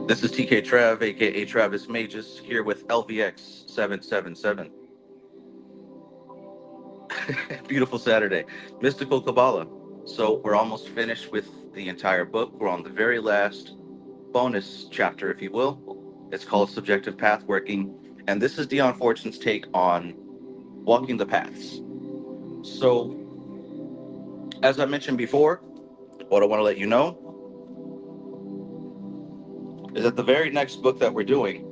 This is TK Trav, aka Travis Magus, here with LVX777. Beautiful Saturday. Mystical Qabalah. So we're almost finished with the entire book. We're on the very last bonus chapter, if you will. It's called Subjective Pathworking. And this is Dion Fortune's take on walking the paths. So, as I mentioned before, what I want to let you know is that the very next book that we're doing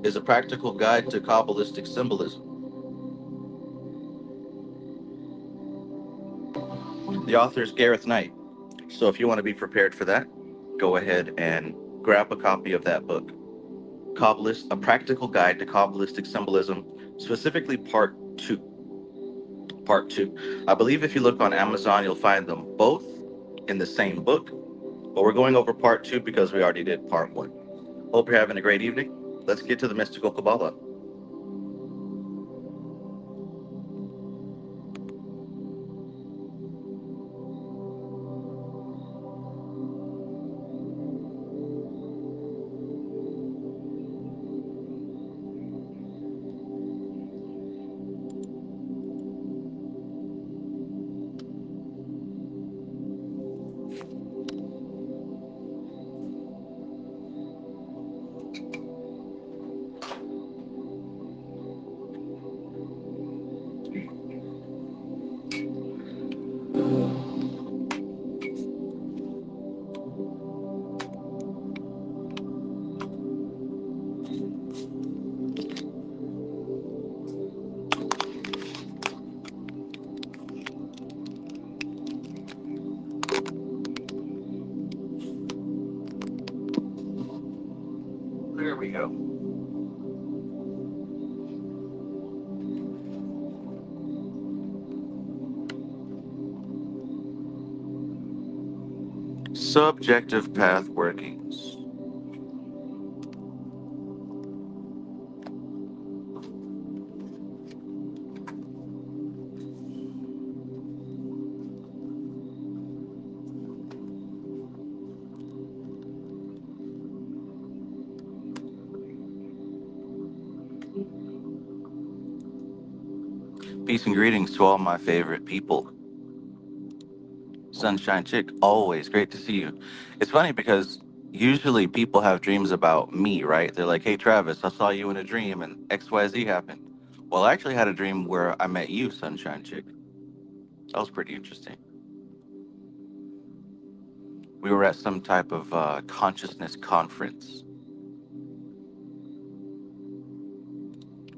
is a practical guide to Kabbalistic symbolism. The author is Gareth Knight. So if you want to be prepared for that, go ahead and grab a copy of that book. Kabbalist, A Practical Guide to Kabbalistic Symbolism, specifically part two. Part two. I believe if you look on Amazon, you'll find them both in the same book, but we're going over part two because we already did part one. Hope you're having a great evening. Let's get to the mystical Qabalah. There we go. Subjective path workings. Peace and greetings to all my favorite people. Sunshine Chick, always great to see you. It's funny because usually people have dreams about me, right? They're like, hey, Travis, I saw you in a dream and XYZ happened. Well, I actually had a dream where I met you, Sunshine Chick. That was pretty interesting. We were at some type of consciousness conference.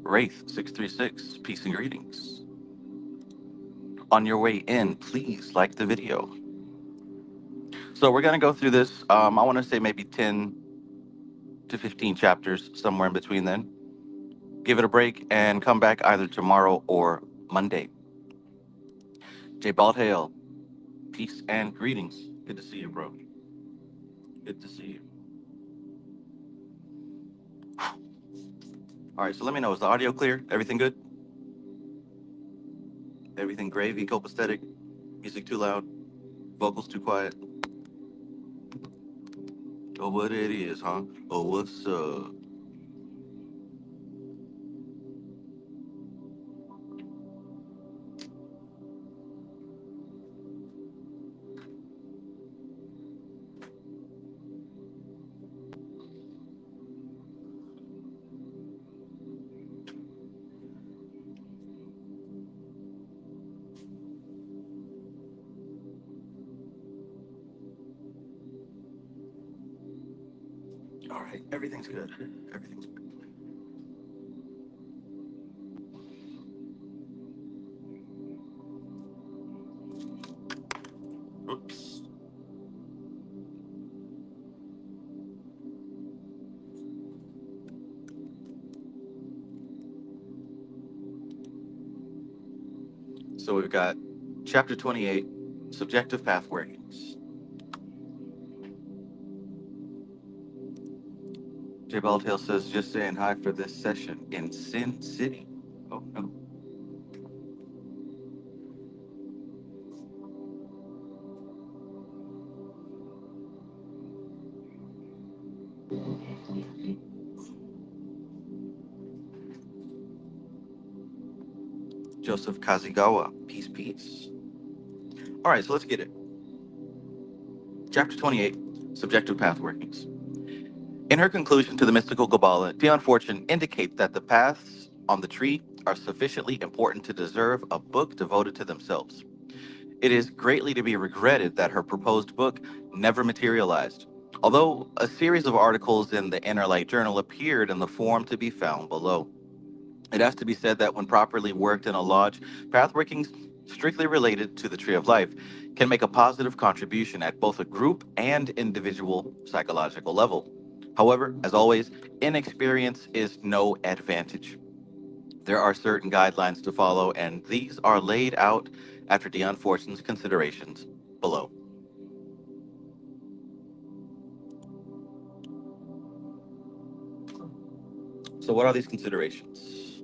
Wraith 636, peace and greetings. On your way in, please like the video. So we're going to go through this. I want to say maybe 10 to 15 chapters, somewhere in between then. Give it a break and come back either tomorrow or Monday. J Baldhale, peace and greetings. Good to see you, bro. Good to see you. All right, so let me know, is the audio clear? Everything good? Everything gravy, copacetic? Music too loud? Vocals too quiet? Oh, what it is, huh? Oh, what's up? All right, everything's good. Everything's good. Oops. So we've got chapter 28, subjective path workings. J Baldtail says, just saying hi for this session in Sin City. Oh, no. Joseph Kazigawa, peace, peace. All right, so let's get it. Chapter 28, Subjective Pathworkings. In her conclusion to the mystical Qabalah, Dion Fortune indicates that the paths on the tree are sufficiently important to deserve a book devoted to themselves. It is greatly to be regretted that her proposed book never materialized, although a series of articles in the Inner Light Journal appeared in the form to be found below. It has to be said that when properly worked in a lodge, pathworkings strictly related to the Tree of Life can make a positive contribution at both a group and individual psychological level. However, as always, inexperience is no advantage. There are certain guidelines to follow, and these are laid out after Dion Fortune's considerations below. So, what are these considerations?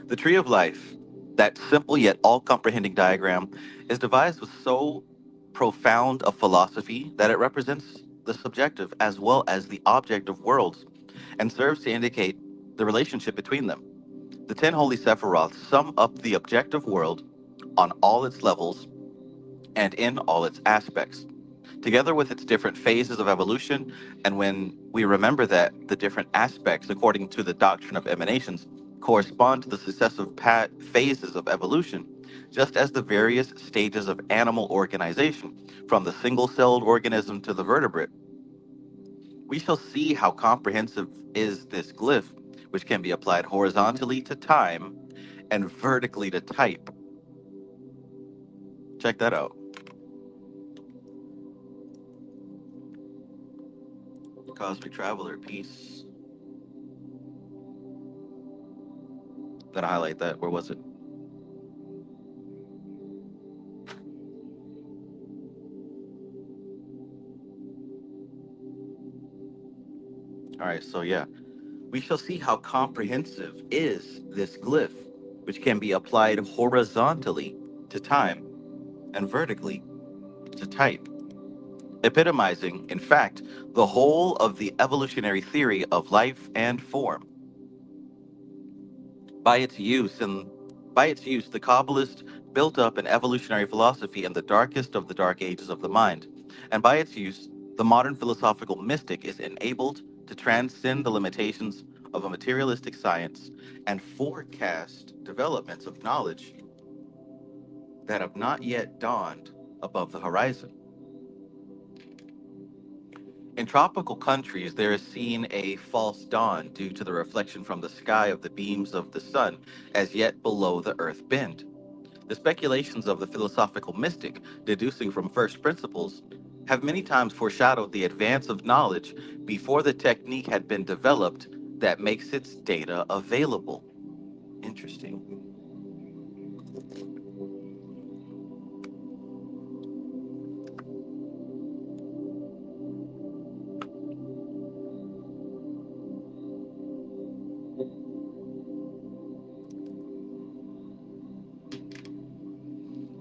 The Tree of Life, that simple yet all comprehending diagram, is devised with so profound a philosophy that it represents the subjective as well as the objective worlds and serves to indicate the relationship between them. The 10 holy Sephiroth sum up the objective world on all its levels and in all its aspects, together with its different phases of evolution. And when we remember that the different aspects, according to the doctrine of emanations, correspond to the successive phases of evolution, just as the various stages of animal organization, from the single celled organism to the vertebrate, we shall see how comprehensive is this glyph, which can be applied horizontally to time and vertically to type. Check that out. Cosmic Traveler, peace. Gotta highlight that. Where was it? All right, so yeah, we shall see how comprehensive is this glyph, which can be applied horizontally to time and vertically to type, epitomizing, in fact, the whole of the evolutionary theory of life and form. By its use and by its use, the Kabbalist built up an evolutionary philosophy in the darkest of the dark ages of the mind, and by its use, the modern philosophical mystic is enabled to transcend the limitations of a materialistic science and forecast developments of knowledge that have not yet dawned above the horizon. In tropical countries, there is seen a false dawn due to the reflection from the sky of the beams of the sun as yet below the earth bend. The speculations of the philosophical mystic, deducing from first principles, have many times foreshadowed the advance of knowledge before the technique had been developed that makes its data available. Interesting.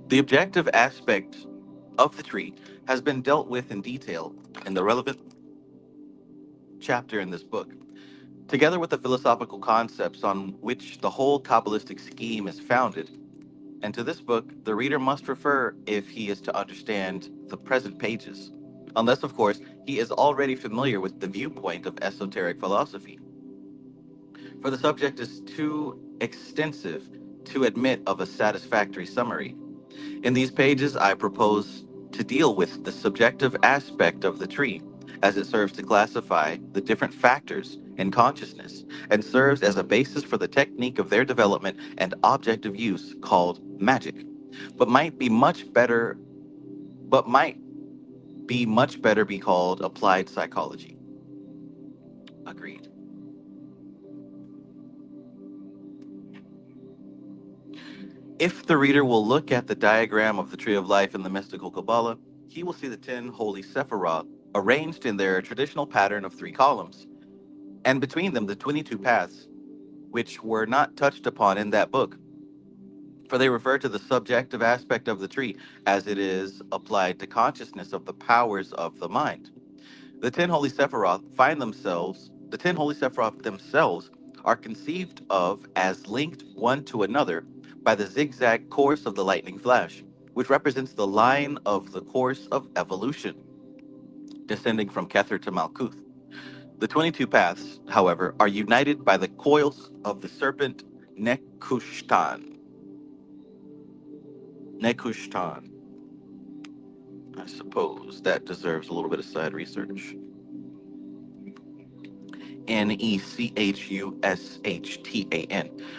The objective aspect of the tree has been dealt with in detail in the relevant chapter in this book, together with the philosophical concepts on which the whole Kabbalistic scheme is founded. And to this book, the reader must refer if he is to understand the present pages, unless, of course, he is already familiar with the viewpoint of esoteric philosophy. For the subject is too extensive to admit of a satisfactory summary. In these pages, I propose to deal with the subjective aspect of the tree, as it serves to classify the different factors in consciousness and serves as a basis for the technique of their development and objective use called magic, but might be much better be called applied psychology. Agreed. If the reader will look at the diagram of the Tree of Life in the mystical Kabbalah, he will see the 10 holy Sephiroth arranged in their traditional pattern of three columns, and between them the 22 paths, which were not touched upon in that book, for they refer to the subjective aspect of the tree as it is applied to consciousness of the powers of the mind. The 10 holy Sephiroth themselves are conceived of as linked one to another by the zigzag course of the lightning flash, which represents the line of the course of evolution, descending from Kether to Malkuth. The 22 paths, however, are united by the coils of the serpent Nekushtan. Nekushtan. I suppose that deserves a little bit of side research. Nechushtan,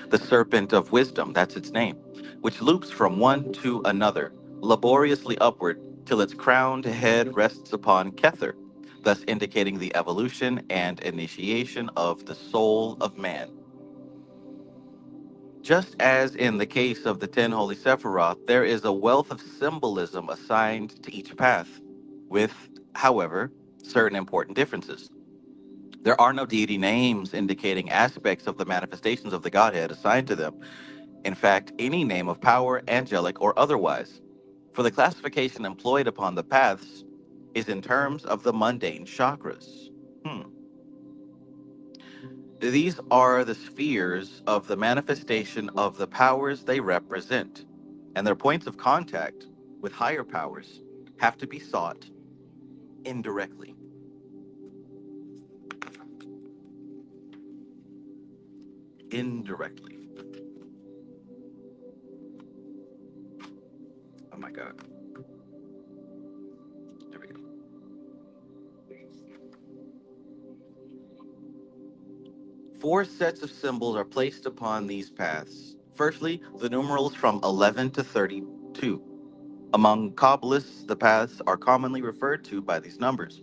the serpent of wisdom, that's its name, which loops from one to another, laboriously upward, till its crowned head rests upon Kether, thus indicating the evolution and initiation of the soul of man. Just as in the case of the 10 holy Sephiroth, there is a wealth of symbolism assigned to each path, with, however, certain important differences. There are no deity names indicating aspects of the manifestations of the Godhead assigned to them. In fact, any name of power, angelic or otherwise. For the classification employed upon the paths is in terms of the mundane chakras. Hmm. These are the spheres of the manifestation of the powers they represent, and their points of contact with higher powers have to be sought indirectly. Indirectly. Oh my God. There we go. Four sets of symbols are placed upon these paths. Firstly, the numerals from 11 to 32. Among Kabbalists, the paths are commonly referred to by these numbers.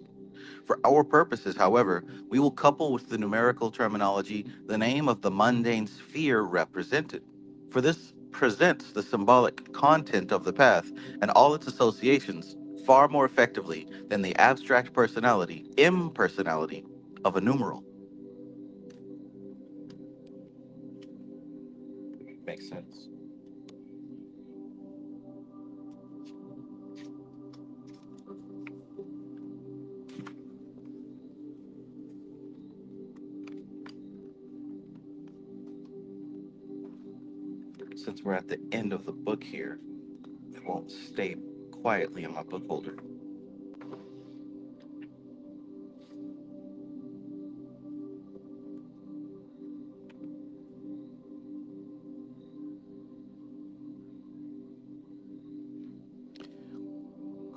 For our purposes, however, we will couple with the numerical terminology the name of the mundane sphere represented. For this presents the symbolic content of the path and all its associations far more effectively than the abstract impersonality of a numeral. Makes sense. Since we're at the end of the book here, it won't stay quietly in my book holder.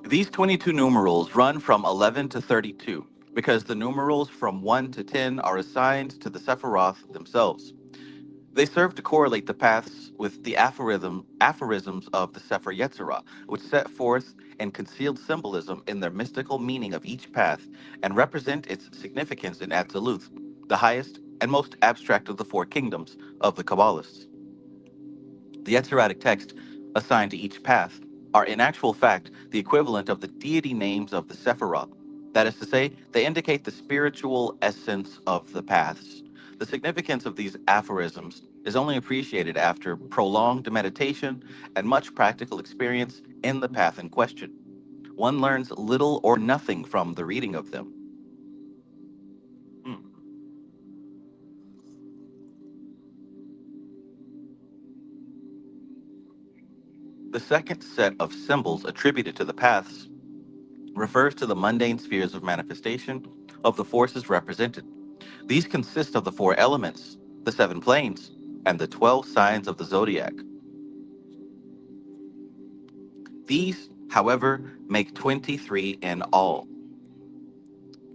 These 22 numerals run from 11 to 32 because the numerals from 1 to 10 are assigned to the Sephiroth themselves. They serve to correlate the paths with the aphorisms of the Sefer Yetzirah, which set forth and concealed symbolism in their mystical meaning of each path and represent its significance in Atziluth, the highest and most abstract of the four kingdoms of the Kabbalists. The Yetziradic text assigned to each path are in actual fact the equivalent of the deity names of the Sephiroth. That is to say, they indicate the spiritual essence of the paths. The significance of these aphorisms is only appreciated after prolonged meditation and much practical experience in the path in question. One learns little or nothing from the reading of them. Hmm. The second set of symbols attributed to the paths refers to the mundane spheres of manifestation of the forces represented. These consist of the four elements, the seven planes, and the 12 signs of the zodiac. These, however, make 23 in all,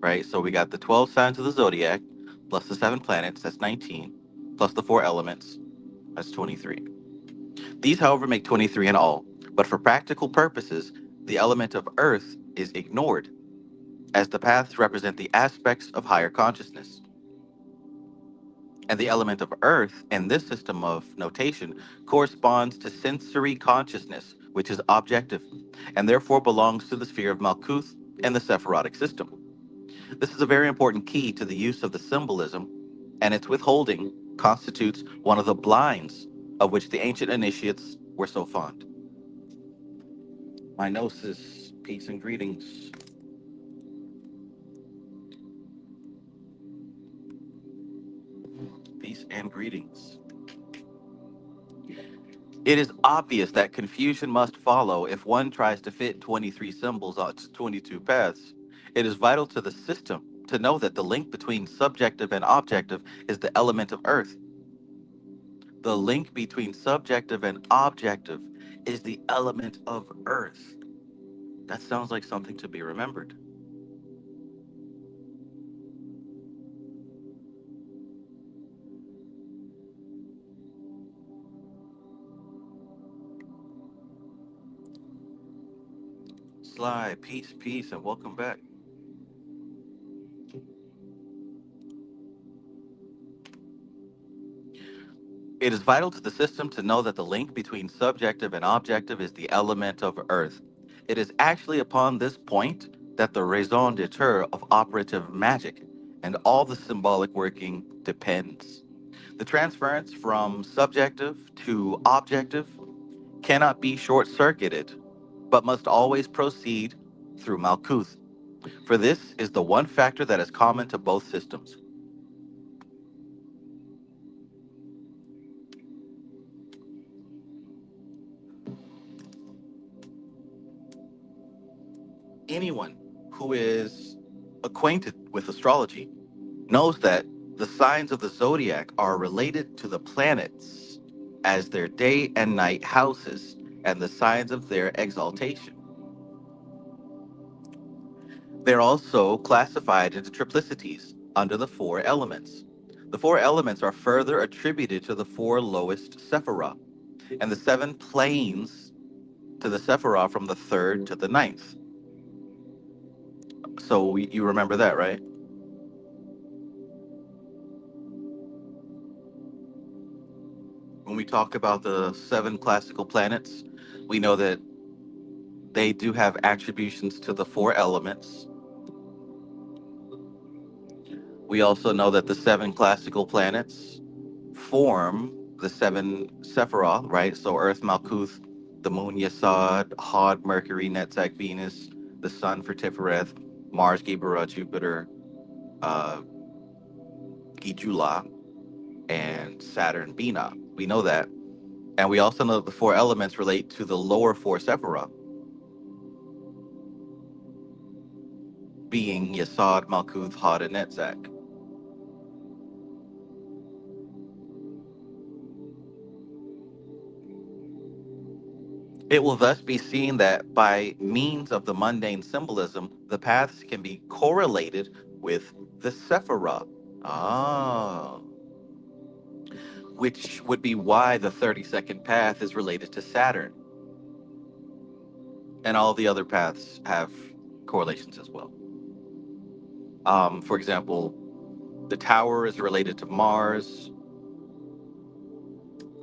right? So we got the 12 signs of the zodiac, plus the seven planets, that's 19, plus the four elements, that's 23. These, however, make 23 in all, but for practical purposes, the element of earth is ignored, as the paths represent the aspects of higher consciousness. And the element of earth in this system of notation corresponds to sensory consciousness, which is objective, and therefore belongs to the sphere of Malkuth and the Sephirotic system. This is a very important key to the use of the symbolism, and its withholding constitutes one of the blinds of which the ancient initiates were so fond. My gnosis, peace and greetings. Peace and greetings. It is obvious that confusion must follow if one tries to fit 23 symbols onto 22 paths. It is vital to the system to know that the link between subjective and objective is the element of earth. The link between subjective and objective is the element of earth. That sounds like something to be remembered. Sly, peace, peace, and welcome back. It is vital to the system to know that the link between subjective and objective is the element of earth. It is actually upon this point that the raison d'etre of operative magic and all the symbolic working depends. The transference from subjective to objective cannot be short circuited, but must always proceed through Malkuth. For this is the one factor that is common to both systems. Anyone who is acquainted with astrology knows that the signs of the zodiac are related to the planets as their day and night houses and the signs of their exaltation. They're also classified into triplicities under the four elements. The four elements are further attributed to the four lowest sephira, and the seven planes to the sephira from the third to the ninth. So you remember that, right? When we talk about the seven classical planets, we know that they do have attributions to the four elements. We also know that the seven classical planets form the seven Sephiroth, right? So Earth, Malkuth, the Moon, Yesod, Hod, Mercury, Netzach, Venus, the Sun for Tifereth, Mars, Geburah, Jupiter, uh, Gijula, and Saturn, Bina. We know that. And we also know that the four elements relate to the lower four Sephiroth, being Yesod, Malkuth, Hod, and Netzach. It will thus be seen that by means of the mundane symbolism, the paths can be correlated with the Sephirah. Ah, which would be why the 32nd path is related to Saturn, and all the other paths have correlations as well. For example, the tower is related to Mars.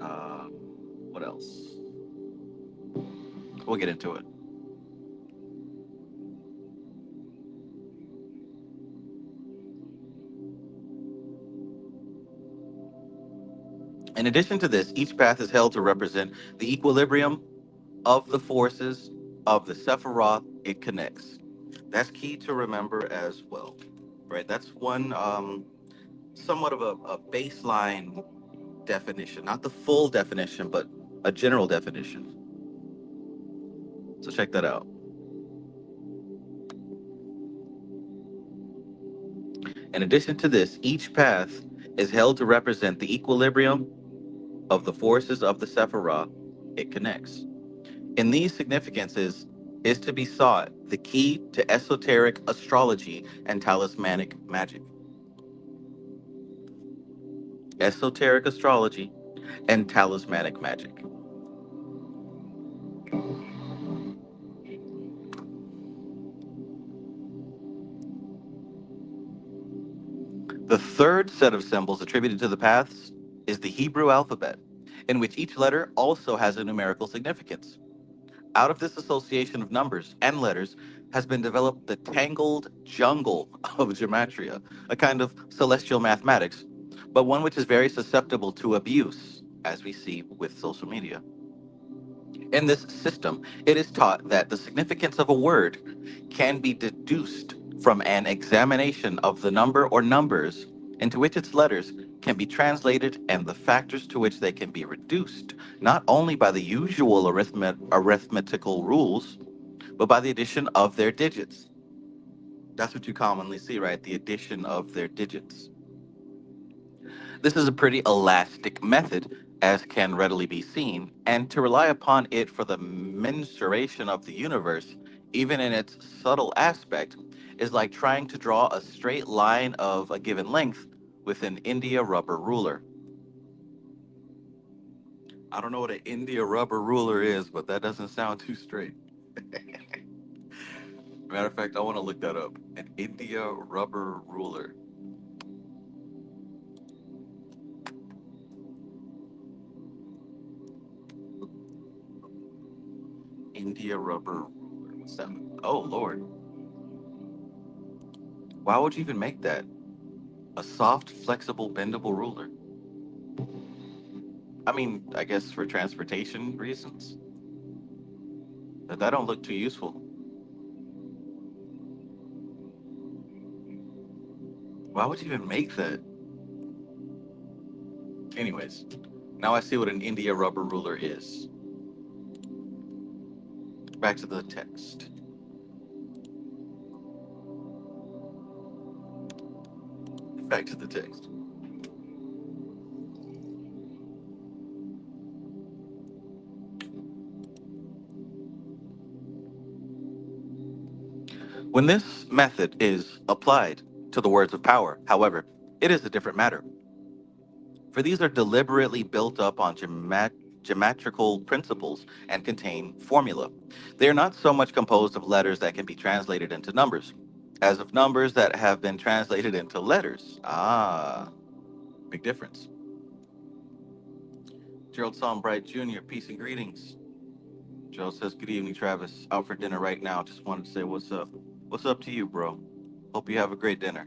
Uh, what else? We'll get into it. In addition to this, each path is held to represent the equilibrium of the forces of the Sephiroth it connects. That's key to remember as well, right? That's one somewhat of a baseline definition, not the full definition, but a general definition. So check that out. In addition to this, each path is held to represent the equilibrium of the forces of the Sephiroth it connects. In these significances is to be sought the key to esoteric astrology and talismanic magic. Esoteric astrology and talismanic magic. The third set of symbols attributed to the paths is the Hebrew alphabet, in which each letter also has a numerical significance. Out of this association of numbers and letters has been developed the tangled jungle of Gematria, a kind of celestial mathematics, but one which is very susceptible to abuse, as we see with social media. In this system, it is taught that the significance of a word can be deduced from an examination of the number or numbers into which its letters can be translated and the factors to which they can be reduced, not only by the usual arithmetical rules, but by the addition of their digits. That's what you commonly see, right? The addition of their digits. This is a pretty elastic method, as can readily be seen, and to rely upon it for the mensuration of the universe, even in its subtle aspect, is like trying to draw a straight line of a given length with an India rubber ruler. I don't know what an India rubber ruler is, but that doesn't sound too straight. Matter of fact, I want to look that up. An India rubber ruler. India rubber ruler. What's that? Oh, Lord. Why would you even make that? A soft, flexible, bendable ruler. I mean, I guess for transportation reasons. But that don't look too useful. Why would you even make that? Anyways, now I see what an India rubber ruler is. Back to the text. Back to the text. When this method is applied to the words of power, however, it is a different matter. For these are deliberately built up on geometrical principles and contain formula. They are not so much composed of letters that can be translated into numbers, as of numbers that have been translated into letters. Ah, big difference. Gerald Sombright Jr., peace and greetings. Joe says, good evening, Travis. Out for dinner right now. Just wanted to say what's up. What's up to you, bro? Hope you have a great dinner.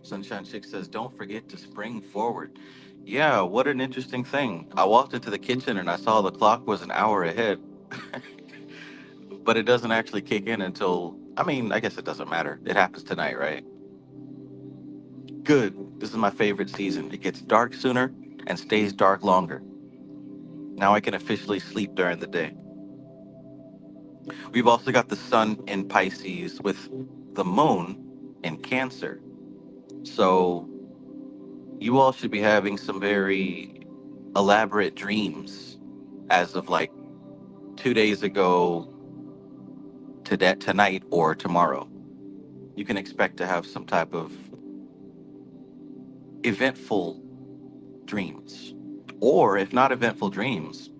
Sunshine Chick says, don't forget to spring forward. Yeah, what an interesting thing. I walked into the kitchen and I saw the clock was an hour ahead, but it doesn't actually kick in until, I mean, I guess it doesn't matter. It happens tonight, right? Good. This is my favorite season. It gets dark sooner and stays dark longer. Now I can officially sleep during the day. We've also got the sun in Pisces with the moon in Cancer. So you all should be having some very elaborate dreams as of like 2 days ago to that tonight or tomorrow. You can expect to have some type of eventful dreams. Or if not eventful dreams,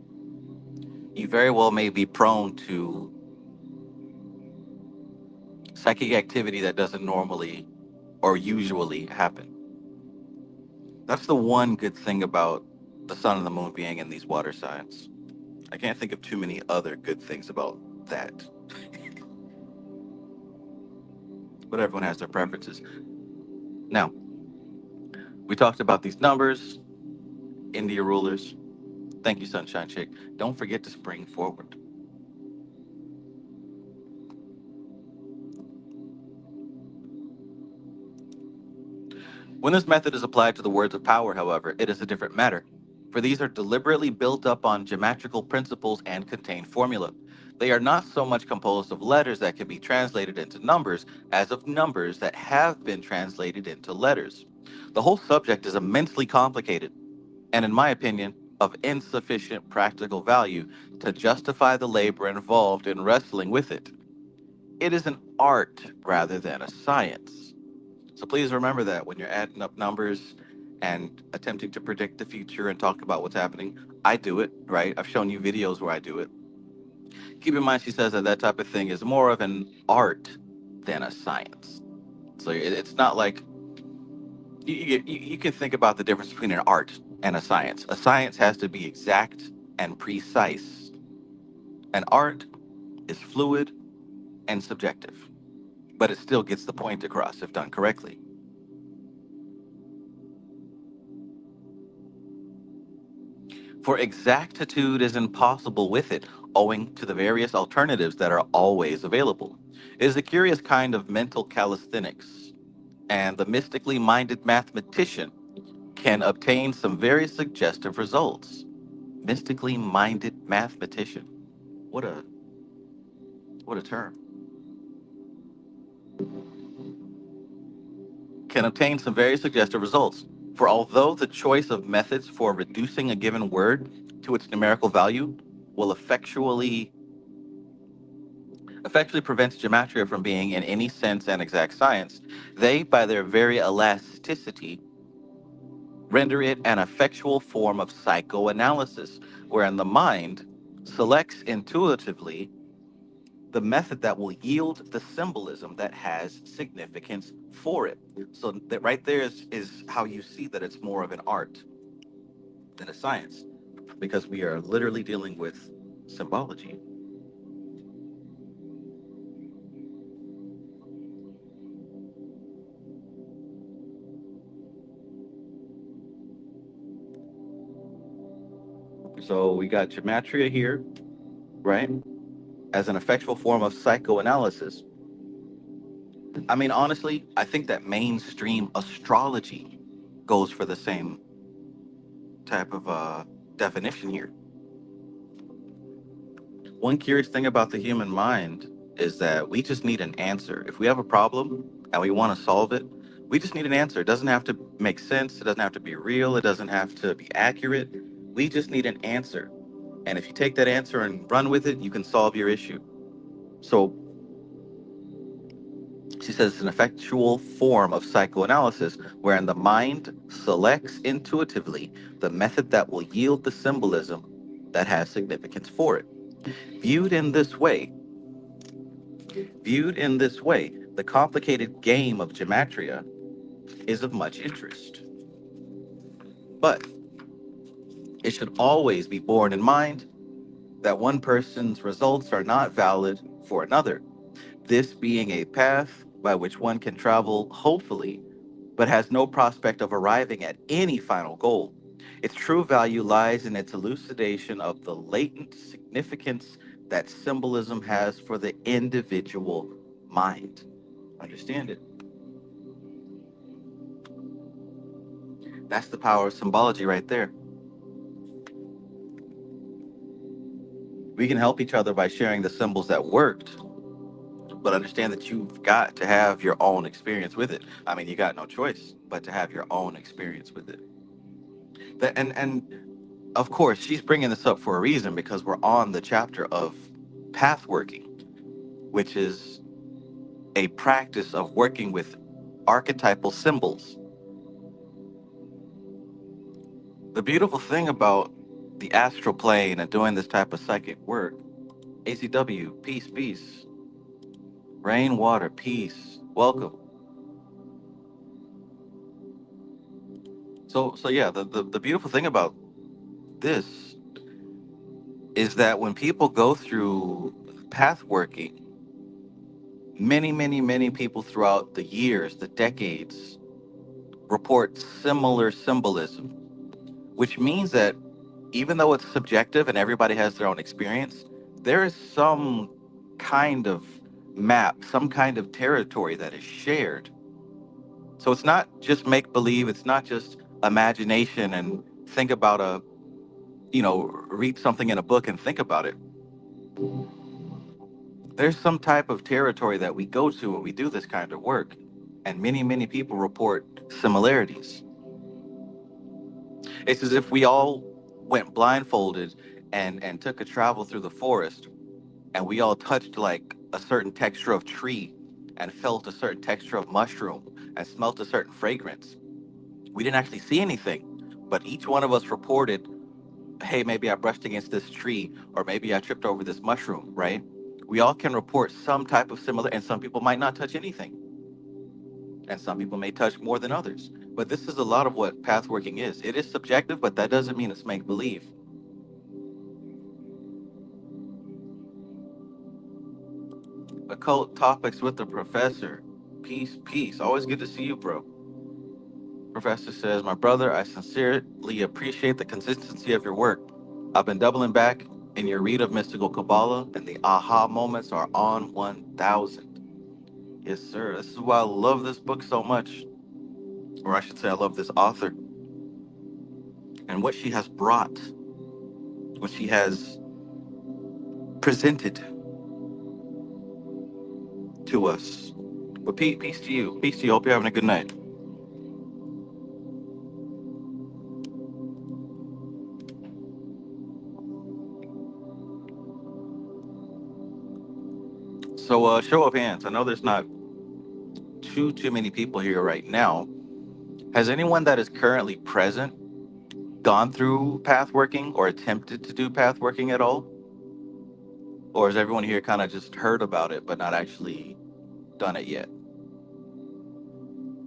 you very well may be prone to psychic activity that doesn't normally or usually happen. That's the one good thing about the sun and the moon being in these water signs. I can't think of too many other good things about that, but everyone has their preferences. Now, we talked about these numbers, India rulers. Thank you, Sunshine Chick. Don't forget to spring forward. When this method is applied to the words of power, however, it is a different matter, for these are deliberately built up on geometrical principles and contain formula. They are not so much composed of letters that can be translated into numbers as of numbers that have been translated into letters. The whole subject is immensely complicated, and in my opinion, of insufficient practical value to justify the labor involved in wrestling with it. It is an art rather than a science. So please remember that when you're adding up numbers and attempting to predict the future and talk about what's happening. I do it, right? I've shown you videos where I do it. Keep in mind, she says that that type of thing is more of an art than a science. So it's not like you can think about the difference between an art and a science. A science has to be exact and precise. An art is fluid and subjective, but it still gets the point across if done correctly. For exactitude is impossible with it, owing to the various alternatives that are always available. It is a curious kind of mental calisthenics, and the mystically minded mathematician can obtain some very suggestive results. Mystically minded mathematician. What a what a term. Can obtain some very suggestive results. For although the choice of methods for reducing a given word to its numerical value will effectually prevents gematria from being in any sense an exact science, they, by their very elasticity, render it an effectual form of psychoanalysis, wherein the mind selects intuitively the method that will yield the symbolism that has significance for it. So that right there is how you see that it's more of an art than a science, because we are literally dealing with symbology. So we got gematria here, right? As an effectual form of psychoanalysis. I mean, honestly, I think that mainstream astrology goes for the same type of definition here. One curious thing about the human mind is that we just need an answer. If we have a problem and we want to solve it, we just need an answer. It doesn't have to make sense. It doesn't have to be real. It doesn't have to be accurate. We just need an answer. And if you take that answer and run with it, you can solve your issue. So she says it's an effectual form of psychoanalysis wherein the mind selects intuitively the method that will yield the symbolism that has significance for it. Viewed in this way, Viewed in this way, the complicated game of gematria is of much interest. But it should always be borne in mind that one person's results are not valid for another, this being a path by which one can travel hopefully, but has no prospect of arriving at any final goal. Its true value lies in its elucidation of the latent significance that symbolism has for the individual mind. Understand it? That's the power of symbology right there. We can help each other by sharing the symbols that worked, but understand that you've got to have your own experience with it. I mean, you got no choice but to have your own experience with it. And of course, she's bringing this up for a reason because we're on the chapter of pathworking, which is a practice of working with archetypal symbols. The beautiful thing about the astral plane and doing this type of psychic work, ACW, peace, peace, rain, water, peace, welcome. So yeah, the beautiful thing about this is that when people go through path working, many people throughout the years, the decades, report similar symbolism, which means that even though it's subjective and everybody has their own experience, there is some kind of map, some kind of territory that is shared. So it's not just make believe, it's not just imagination and think about read something in a book and think about it. There's some type of territory that we go to when we do this kind of work, and many people report similarities. It's as if we all went blindfolded and took a travel through the forest, and we all touched like a certain texture of tree and felt a certain texture of mushroom and smelt a certain fragrance. We didn't actually see anything, but each one of us reported, hey, maybe I brushed against this tree, or maybe I tripped over this mushroom, right? We all can report some type of similar, and some people might not touch anything, and some people may touch more than others. But this is a lot of what pathworking is. It is subjective, but that doesn't mean it's make believe. Occult topics with the professor. Peace, peace. Always good to see you, bro. Professor says, my brother, I sincerely appreciate the consistency of your work. I've been doubling back in your read of mystical Kabbalah, and the aha moments are on 1,000. Yes, sir. This is why I love this book so much, or I should say, I love this author and what she has brought, what she has presented to us. But peace to you. Peace to you. Hope you're having a good night. So, show of hands. I know there's not too many people here right now. Has anyone that is currently present gone through pathworking or attempted to do pathworking at all? Or has everyone here kind of just heard about it but not actually done it yet?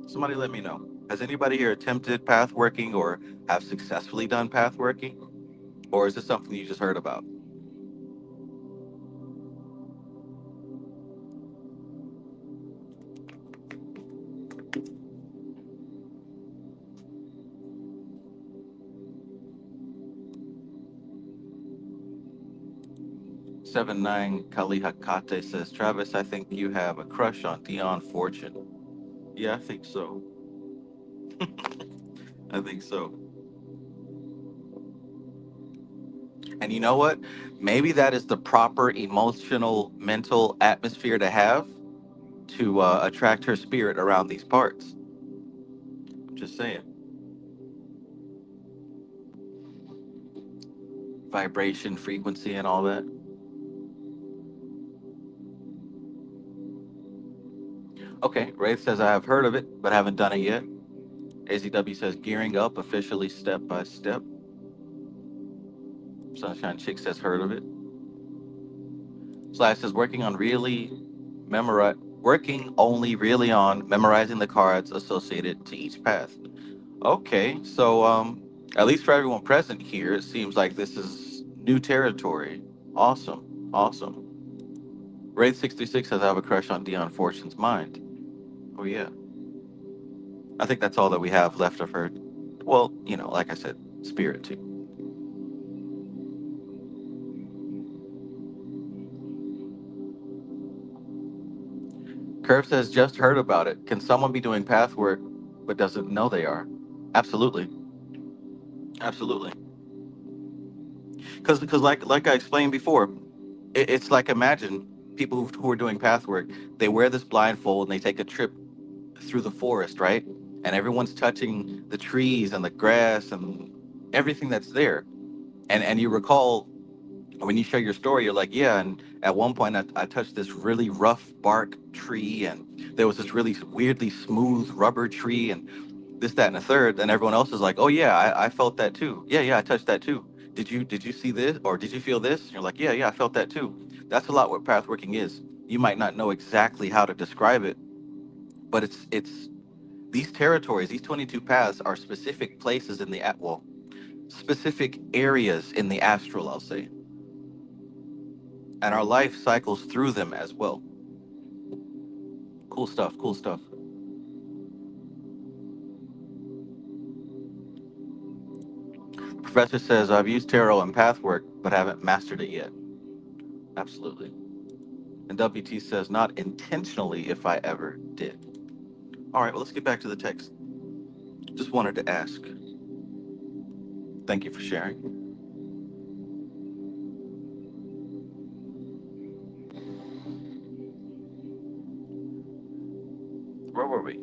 Somebody let me know. Has anybody here attempted pathworking or have successfully done pathworking? Or is this something you just heard about? Seven nine Kali Hakate says, Travis, I think you have a crush on Dion Fortune. Yeah, I think so. I think so. And you know what? Maybe that is the proper emotional, mental atmosphere to have to attract her spirit around these parts. I'm just saying. Vibration, frequency, and all that. Okay, Wraith says, I have heard of it, but haven't done it yet. AZW says, gearing up officially step by step. Sunshine Chick says, heard of it. Slash says, working only really on memorizing the cards associated to each path. Okay, so at least for everyone present here, it seems like this is new territory. Awesome, awesome. Wraith 66 says, I have a crush on Dion Fortune's mind. Oh yeah. I think that's all that we have left of her. Well, like I said, spirit too. Curve says, just heard about it. Can someone be doing path work but doesn't know they are? Absolutely. Absolutely. Because like I explained before, it's like, imagine people who are doing path work, they wear this blindfold and they take a trip through the forest, right? And everyone's touching the trees and the grass and everything that's there. And you recall when you share your story, you're like, yeah, and at one point I touched this really rough bark tree, and there was this really weirdly smooth rubber tree, and this, that, and a third. And everyone else is like, oh yeah, I felt that too. Yeah, yeah, I touched that too. Did you see this, or did you feel this? And you're like, yeah, yeah, I felt that too. That's a lot what pathworking is. You might not know exactly how to describe it, but it's these territories, these 22 paths are specific places in the well, specific areas in the astral, I'll say, and our life cycles through them as well. Cool stuff. Cool stuff. Professor says, I've used tarot and pathwork, but haven't mastered it yet. Absolutely. And WT says, not intentionally if I ever did. All right, well, let's get back to the text. Just wanted to ask. Thank you for sharing. Where were we?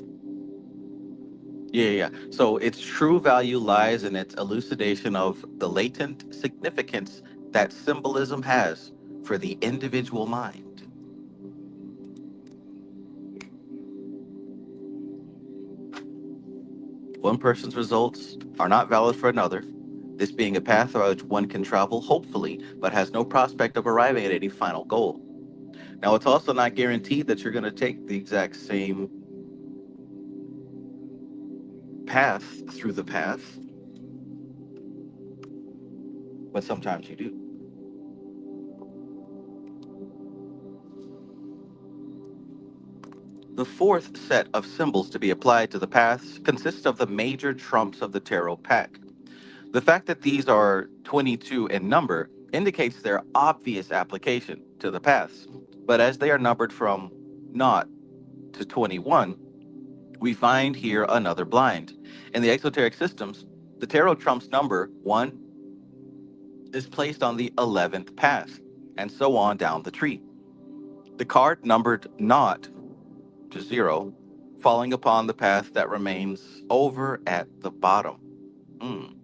Yeah, yeah. So its true value lies in its elucidation of the latent significance that symbolism has for the individual mind. One person's results are not valid for another, this being a path by which one can travel, hopefully, but has no prospect of arriving at any final goal. Now, it's also not guaranteed that you're going to take the exact same path through the path, but sometimes you do. The fourth set of symbols to be applied to the paths consists of the major trumps of the tarot pack. The fact that these are 22 in number indicates their obvious application to the paths. But as they are numbered from naught to 21, we find here another blind. In the exoteric systems, the tarot trump's number 1 is placed on the 11th path, and so on down the tree. The card numbered naught to 0, falling upon the path that remains over at the bottom. Mm.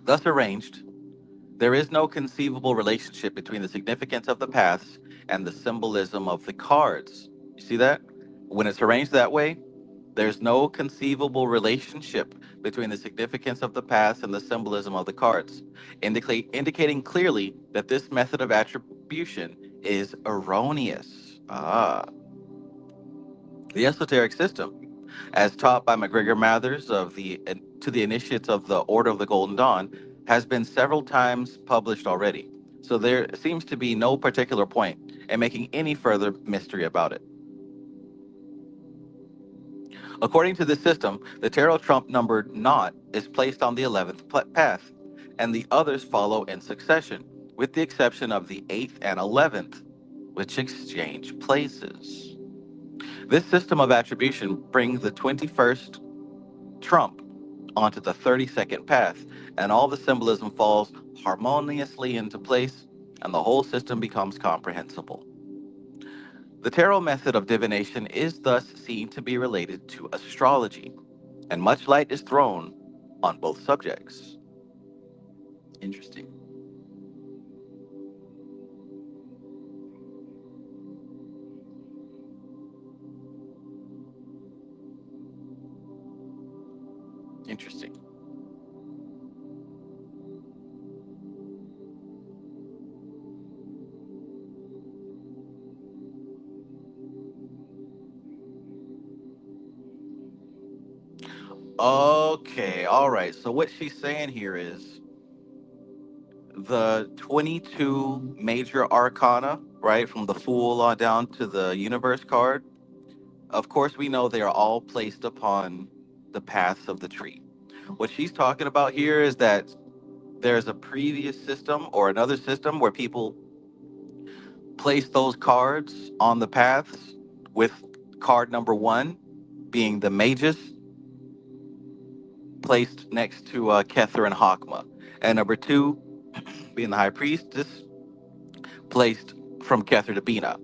Thus arranged, there is no conceivable relationship between the significance of the paths and the symbolism of the cards. You see that? When it's arranged that way, there's no conceivable relationship between the significance of the paths and the symbolism of the cards, indicating clearly that this method of attribution is erroneous. The esoteric system, as taught by MacGregor Mathers to the initiates of the Order of the Golden Dawn, has been several times published already. So there seems to be no particular point in making any further mystery about it. According to this system, the tarot trump numbered naught is placed on the 11th path, and the others follow in succession, with the exception of the 8th and 11th, which exchange places. This system of attribution brings the 21st trump onto the 32nd path, and all the symbolism falls harmoniously into place, and the whole system becomes comprehensible. The tarot method of divination is thus seen to be related to astrology, and much light is thrown on both subjects. Interesting. Interesting. Okay, all right. So what she's saying here is the 22 major arcana, right, from the Fool on down to the Universe card. Of course, we know they are all placed upon the paths of the tree. What she's talking about here is that there's a previous system or another system where people place those cards on the paths, with card number 1 being the Magus placed next to Kether and Hakma, and number 2 being the High Priestess placed from Kether to Bina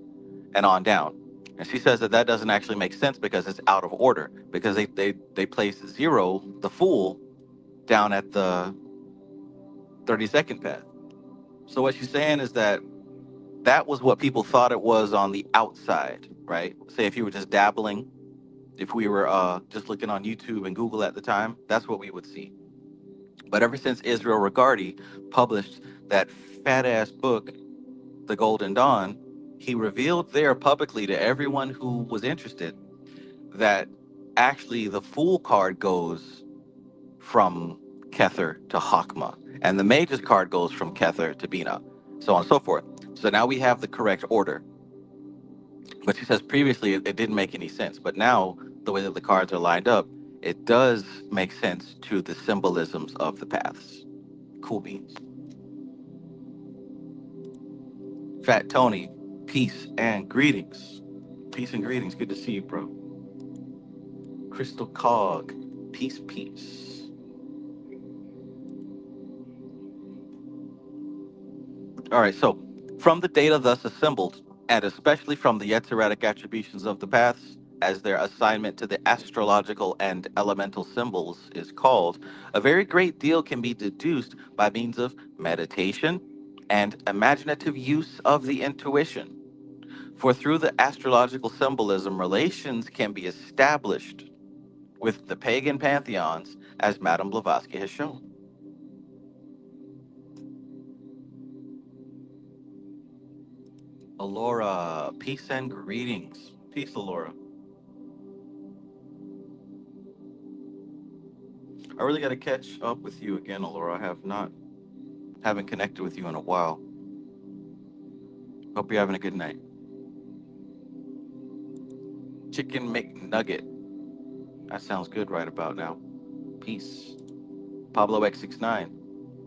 and on down. And she says that that doesn't actually make sense because it's out of order, because they place 0, the Fool, down at the 32nd path. So what she's saying is that that was what people thought it was on the outside, right? Say if you were just dabbling, if we were just looking on YouTube and Google at the time, that's what we would see. But ever since Israel Regardie published that fat ass book, The Golden Dawn, he revealed there publicly to everyone who was interested that actually the Fool card goes from Kether to Hakma, and the Mage's card goes from Kether to Bina, so on and so forth. So now we have the correct order. But she says previously it didn't make any sense, but now the way that the cards are lined up, it does make sense to the symbolisms of the paths. Cool beans. Fat Tony, peace and greetings. Peace and greetings. Good to see you, bro. Crystal Cog, peace, peace. All right, so from the data thus assembled, and especially from the Yetziratic attributions of the paths, as their assignment to the astrological and elemental symbols is called, a very great deal can be deduced by means of meditation and imaginative use of the intuition. For through the astrological symbolism, relations can be established with the pagan pantheons, as Madame Blavatsky has shown. Alora, peace and greetings. Peace, Alora. I really got to catch up with you again, Alora. I haven't connected with you in a while. Hope you're having a good night. Chicken McNugget. That sounds good right about now. Peace. Pablo X69,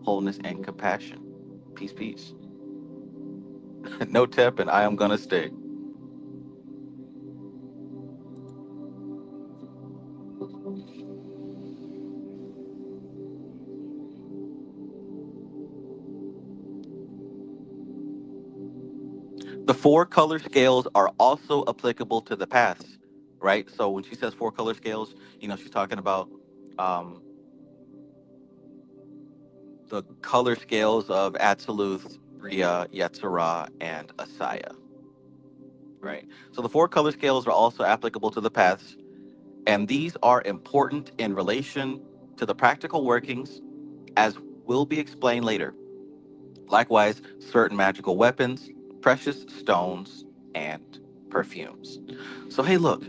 wholeness and compassion. Peace, peace. No tip, and I am gonna stay. The four color scales are also applicable to the paths, right? So when she says four color scales, she's talking about um, the color scales of Atziluth, Bria, Yetzirah, and Asaya, right? So the four color scales are also applicable to the paths, and these are important in relation to the practical workings, as will be explained later. Likewise, certain magical weapons, precious stones, and perfumes. So, hey, look,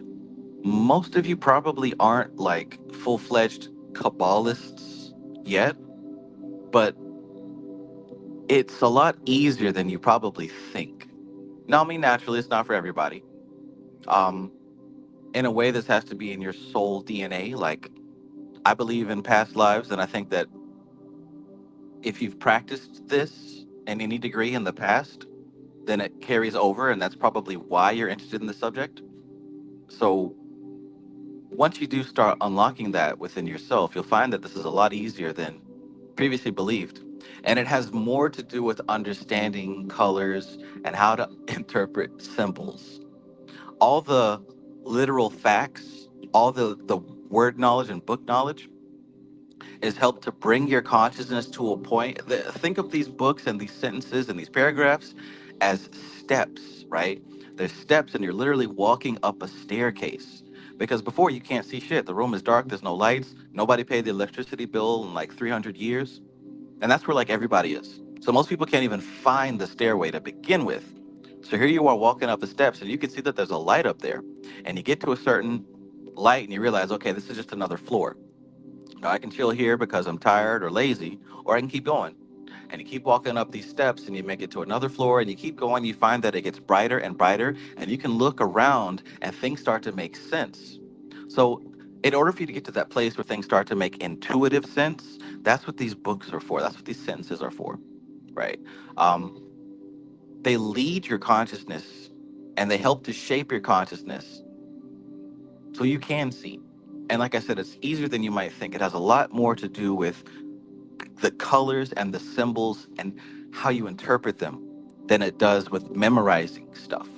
most of you probably aren't like full fledged Kabbalists yet, but it's a lot easier than you probably think. Now, I mean, naturally, it's not for everybody. Um, in a way, this has to be in your soul DNA. Like, I believe in past lives, and I think that if you've practiced this in any degree in the past, then it carries over, and that's probably why you're interested in the subject. So, once you do start unlocking that within yourself, you'll find that this is a lot easier than previously believed. And it has more to do with understanding colors and how to interpret symbols. All the literal facts, all the word knowledge and book knowledge is helped to bring your consciousness to a point. Think of these books and these sentences and these paragraphs as steps, right? There's steps, and you're literally walking up a staircase. Because before, you can't see shit. The room is dark. There's no lights. Nobody paid the electricity bill in like 300 years. And that's where like everybody is. So most people can't even find the stairway to begin with. So here you are walking up the steps, and you can see that there's a light up there. And you get to a certain light, and you realize, okay, this is just another floor. Now, I can chill here because I'm tired or lazy, or I can keep going. And you keep walking up these steps, and you make it to another floor, and you keep going. You find that it gets brighter and brighter, and you can look around and things start to make sense. So, in order for you to get to that place where things start to make intuitive sense, that's what these books are for. That's what these sentences are for, right? Um, they lead your consciousness, and they help to shape your consciousness so you can see. And like I said, it's easier than you might think. It has a lot more to do with the colors and the symbols and how you interpret them than it does with memorizing stuff,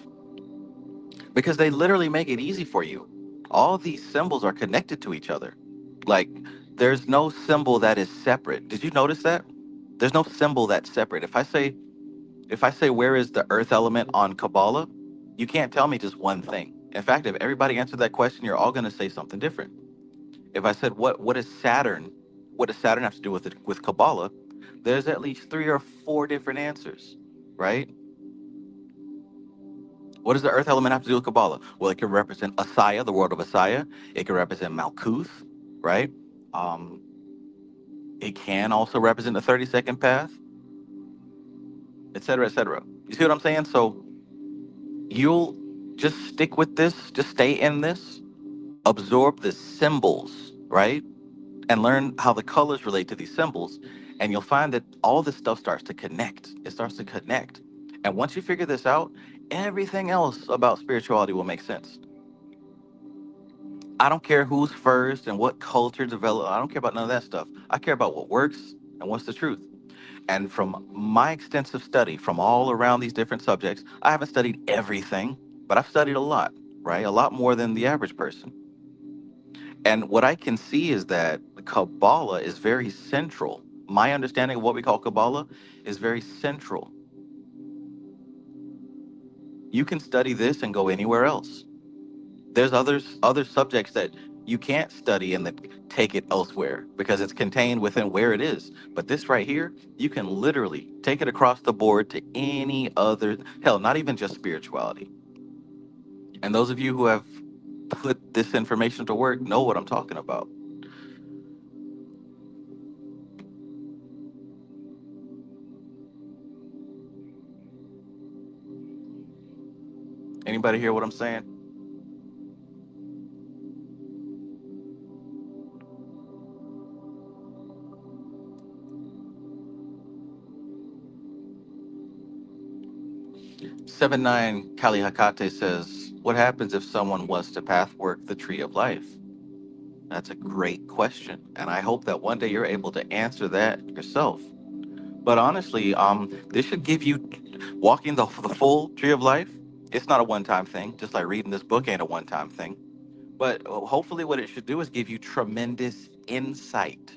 because they literally make it easy for you. All these symbols are connected to each other. Like, there's no symbol that is separate. Did you notice that? There's no symbol that's separate. If I say where is the earth element on Qabalah, you can't tell me just one thing. In fact, if everybody answered that question, you're all going to say something different. If I said what is Saturn, what does Saturn have to do with it with Kabbalah? There's at least three or four different answers, right? What does the Earth element have to do with Kabbalah? Well, it can represent Asaya, the world of Asaya. It can represent Malkuth, right? Um, it can also represent the 32nd path, et cetera, et cetera. You see what I'm saying? So you'll just stick with this, just stay in this, absorb the symbols, right? And learn how the colors relate to these symbols, and you'll find that all this stuff starts to connect. It starts to connect. And once you figure this out, everything else about spirituality will make sense. I don't care who's first and what culture developed. I don't care about none of that stuff. I care about what works and what's the truth. And from my extensive study from all around these different subjects, I haven't studied everything, but I've studied a lot, right? A lot more than the average person. And what I can see is that Kabbalah is very central. My understanding of what we call Kabbalah is very central. You can study this and go anywhere else. There's other subjects that you can't study and then take it elsewhere because it's contained within where it is. But this right here, you can literally take it across the board to any other, hell, not even just spirituality. And those of you who have put this information to work know what I'm talking about. Anybody hear what I'm saying? 79 Kali Hakate says, what happens if someone was to pathwork the tree of life? That's a great question. And I hope that one day you're able to answer that yourself. But honestly, this should give you walking the full tree of life. It's not a one time thing, just like reading this book ain't a one time thing. But hopefully, what it should do is give you tremendous insight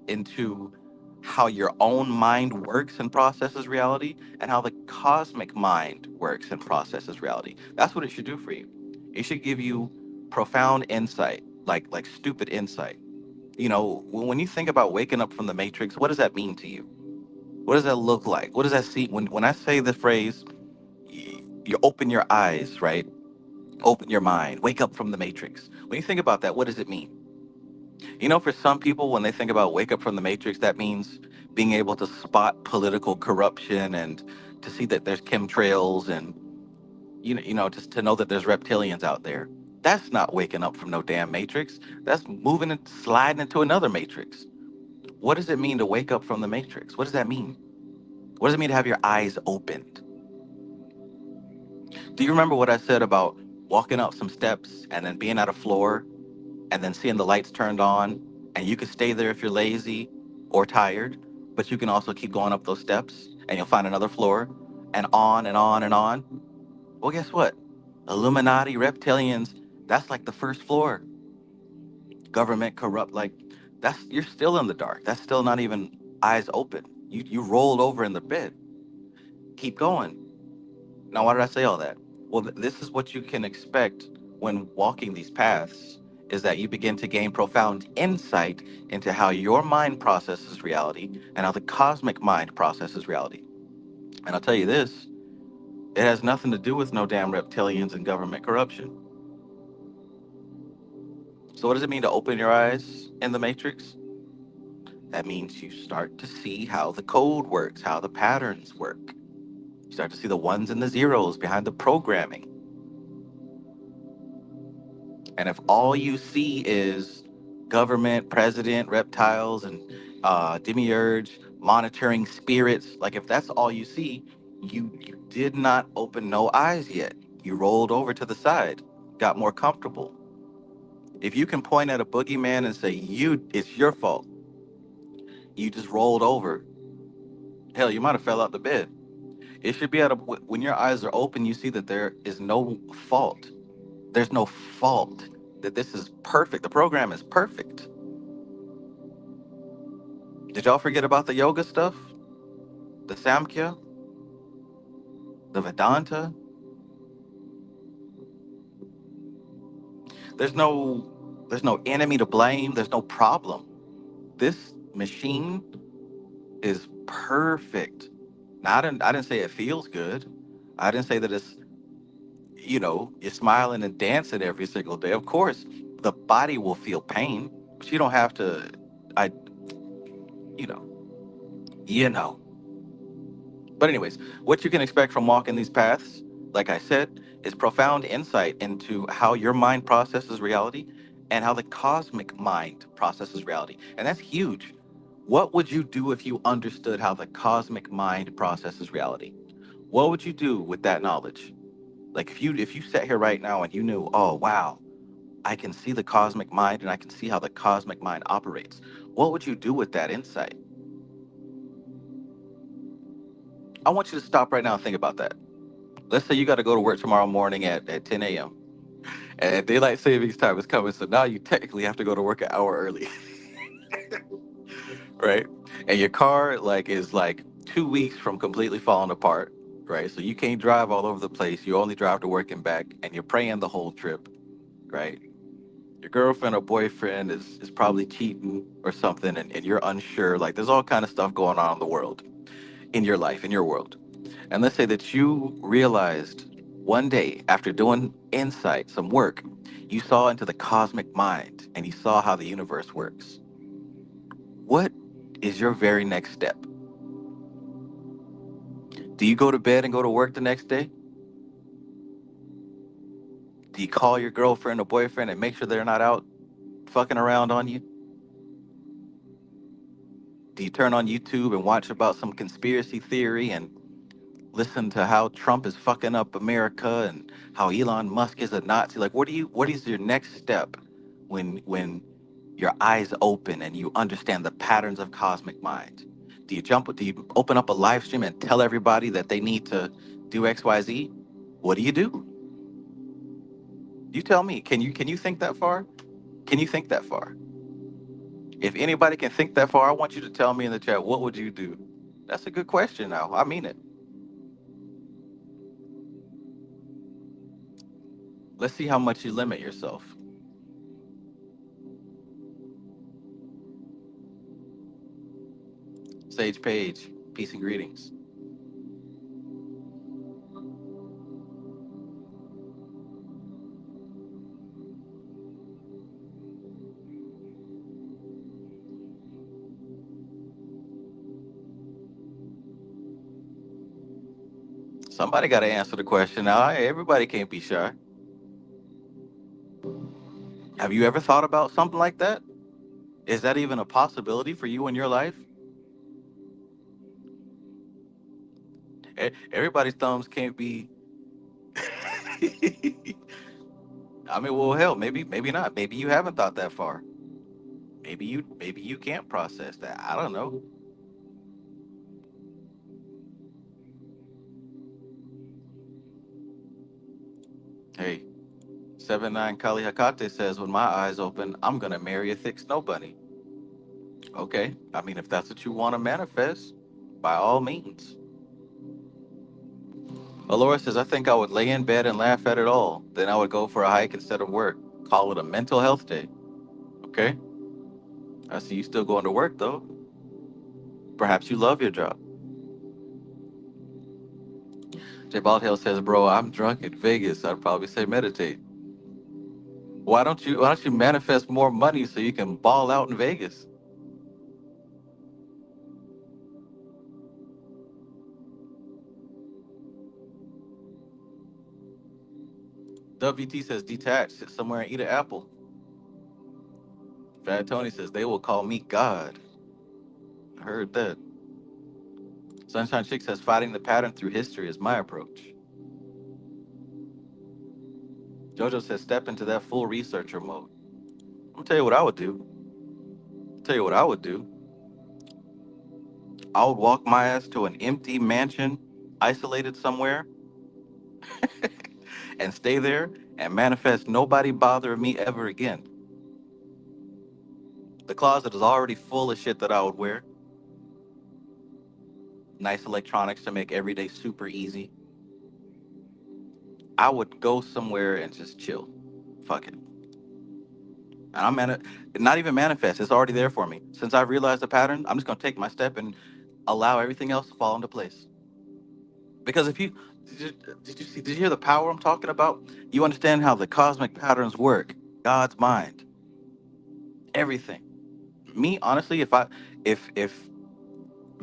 into how your own mind works and processes reality, and how the cosmic mind works and processes reality. That's what it should do for you. It should give you profound insight, like stupid insight. You know, when you think about waking up from the matrix, what does that mean to you? What does that look like? What does that see? When I say the phrase, you open your eyes, right? Open your mind, wake up from the matrix. When you think about that, what does it mean? You know, for some people, when they think about wake up from the matrix, that means being able to spot political corruption and to see that there's chemtrails and just to know that there's reptilians out there. That's not waking up from no damn matrix. That's moving and sliding into another matrix. What does it mean to wake up from the matrix? What does that mean? What does it mean to have your eyes opened? Do you remember what I said about walking up some steps and then being at a floor and then seeing the lights turned on, and you can stay there if you're lazy or tired, but you can also keep going up those steps and you'll find another floor, and on and on and on? Well, guess what? Illuminati, reptilians, that's like the first floor. Government corrupt, like that's you're still in the dark. That's still not even eyes open. You rolled over in the bed. Keep going. Now, why did I say all that? Well, this is what you can expect when walking these paths, is that you begin to gain profound insight into how your mind processes reality and how the cosmic mind processes reality. And I'll tell you this, it has nothing to do with no damn reptilians and government corruption. So what does it mean to open your eyes in the matrix? That means you start to see how the code works, how the patterns work. You start to see the ones and the zeros behind the programming. And if all you see is government, president, reptiles, and demiurge monitoring spirits, like if that's all you see, you did not open no eyes yet. You rolled over to the side, got more comfortable. If you can point at a boogeyman and say it's your fault, you just rolled over. Hell, you might have fell out the bed. It should be when your eyes are open, you see that there is no fault. There's no fault. That this is perfect. The program is perfect. Did y'all forget about the yoga stuff? The Samkhya, the Vedanta? There's no there's no enemy to blame. There's no problem. This machine is perfect. Now, I didn't say it feels good. I didn't say that you're smiling and dancing every single day. Of course, the body will feel pain, but you don't have to I you know, you know. But anyways, what you can expect from walking these paths, like I said, is profound insight into how your mind processes reality and how the cosmic mind processes reality. And that's huge. What would you do if you understood how the cosmic mind processes reality? What would you do with that knowledge? Like if you sat here right now and you knew, oh wow, I can see the cosmic mind and I can see how the cosmic mind operates. What would you do with that insight? I want you to stop right now and think about that. Let's say you got to go to work tomorrow morning at 10 a.m. and daylight savings time is coming, so now you technically have to go to work an hour early, right? And your car is like 2 weeks from completely falling apart, right? So you can't drive all over the place. You only drive to work and back, and you're praying the whole trip, right? Your girlfriend or boyfriend is probably cheating or something, and you're unsure. Like there's all kind of stuff going on in the world, in your life, in your world. And let's say that you realized one day after doing insight, some work, you saw into the cosmic mind and you saw how the universe works. What is your very next step? Do you go to bed and go to work the next day? Do you call your girlfriend or boyfriend and make sure they're not out fucking around on you? Do you turn on YouTube and watch about some conspiracy theory and listen to how Trump is fucking up America and how Elon Musk is a Nazi. Like, what is your next step when your eyes open and you understand the patterns of cosmic mind? Do you open up a live stream and tell everybody that they need to do XYZ? What do you do? You tell me. Can you think that far? Can you think that far? If anybody can think that far, I want you to tell me in the chat, what would you do? That's a good question now. I mean it. Let's see how much you limit yourself. Sage Page, peace and greetings. Somebody got to answer the question now. Hey, everybody can't be shy. Have you ever thought about something like that? Is that even a possibility for you in your life? Everybody's thumbs can't be. I mean, well, hell, maybe not. Maybe you haven't thought that far. Maybe you can't process that. I don't know. Hey, 79 Kali Hakate says, when my eyes open, I'm gonna marry a thick snow bunny. Okay, I mean, if that's what you want to manifest, by all means. Alora says, I think I would lay in bed and laugh at it all. Then I would go for a hike instead of work. Call it a mental health day. Okay? I see you still going to work, though. Perhaps you love your job. J Baldhill says, bro, I'm drunk in Vegas. I'd probably say meditate. Why don't you manifest more money so you can ball out in Vegas? WT says, detach, sit somewhere and eat an apple. Fat Tony says, they will call me God. I heard that. Sunshine Chick says, fighting the pattern through history is my approach. Jojo says, step into that full researcher mode. I'm gonna tell you what I would do. Tell you what I would do. I would walk my ass to an empty mansion, isolated somewhere, and stay there and manifest nobody bothering me ever again. The closet is already full of shit that I would wear. Nice electronics to make every day super easy. I would go somewhere and just chill. Fuck it. And not even manifest. It's already there for me. Since I've realized the pattern, I'm just gonna take my step and allow everything else to fall into place. Because if you did you hear the power I'm talking about? You understand how the cosmic patterns work, God's mind, everything. Me, honestly, if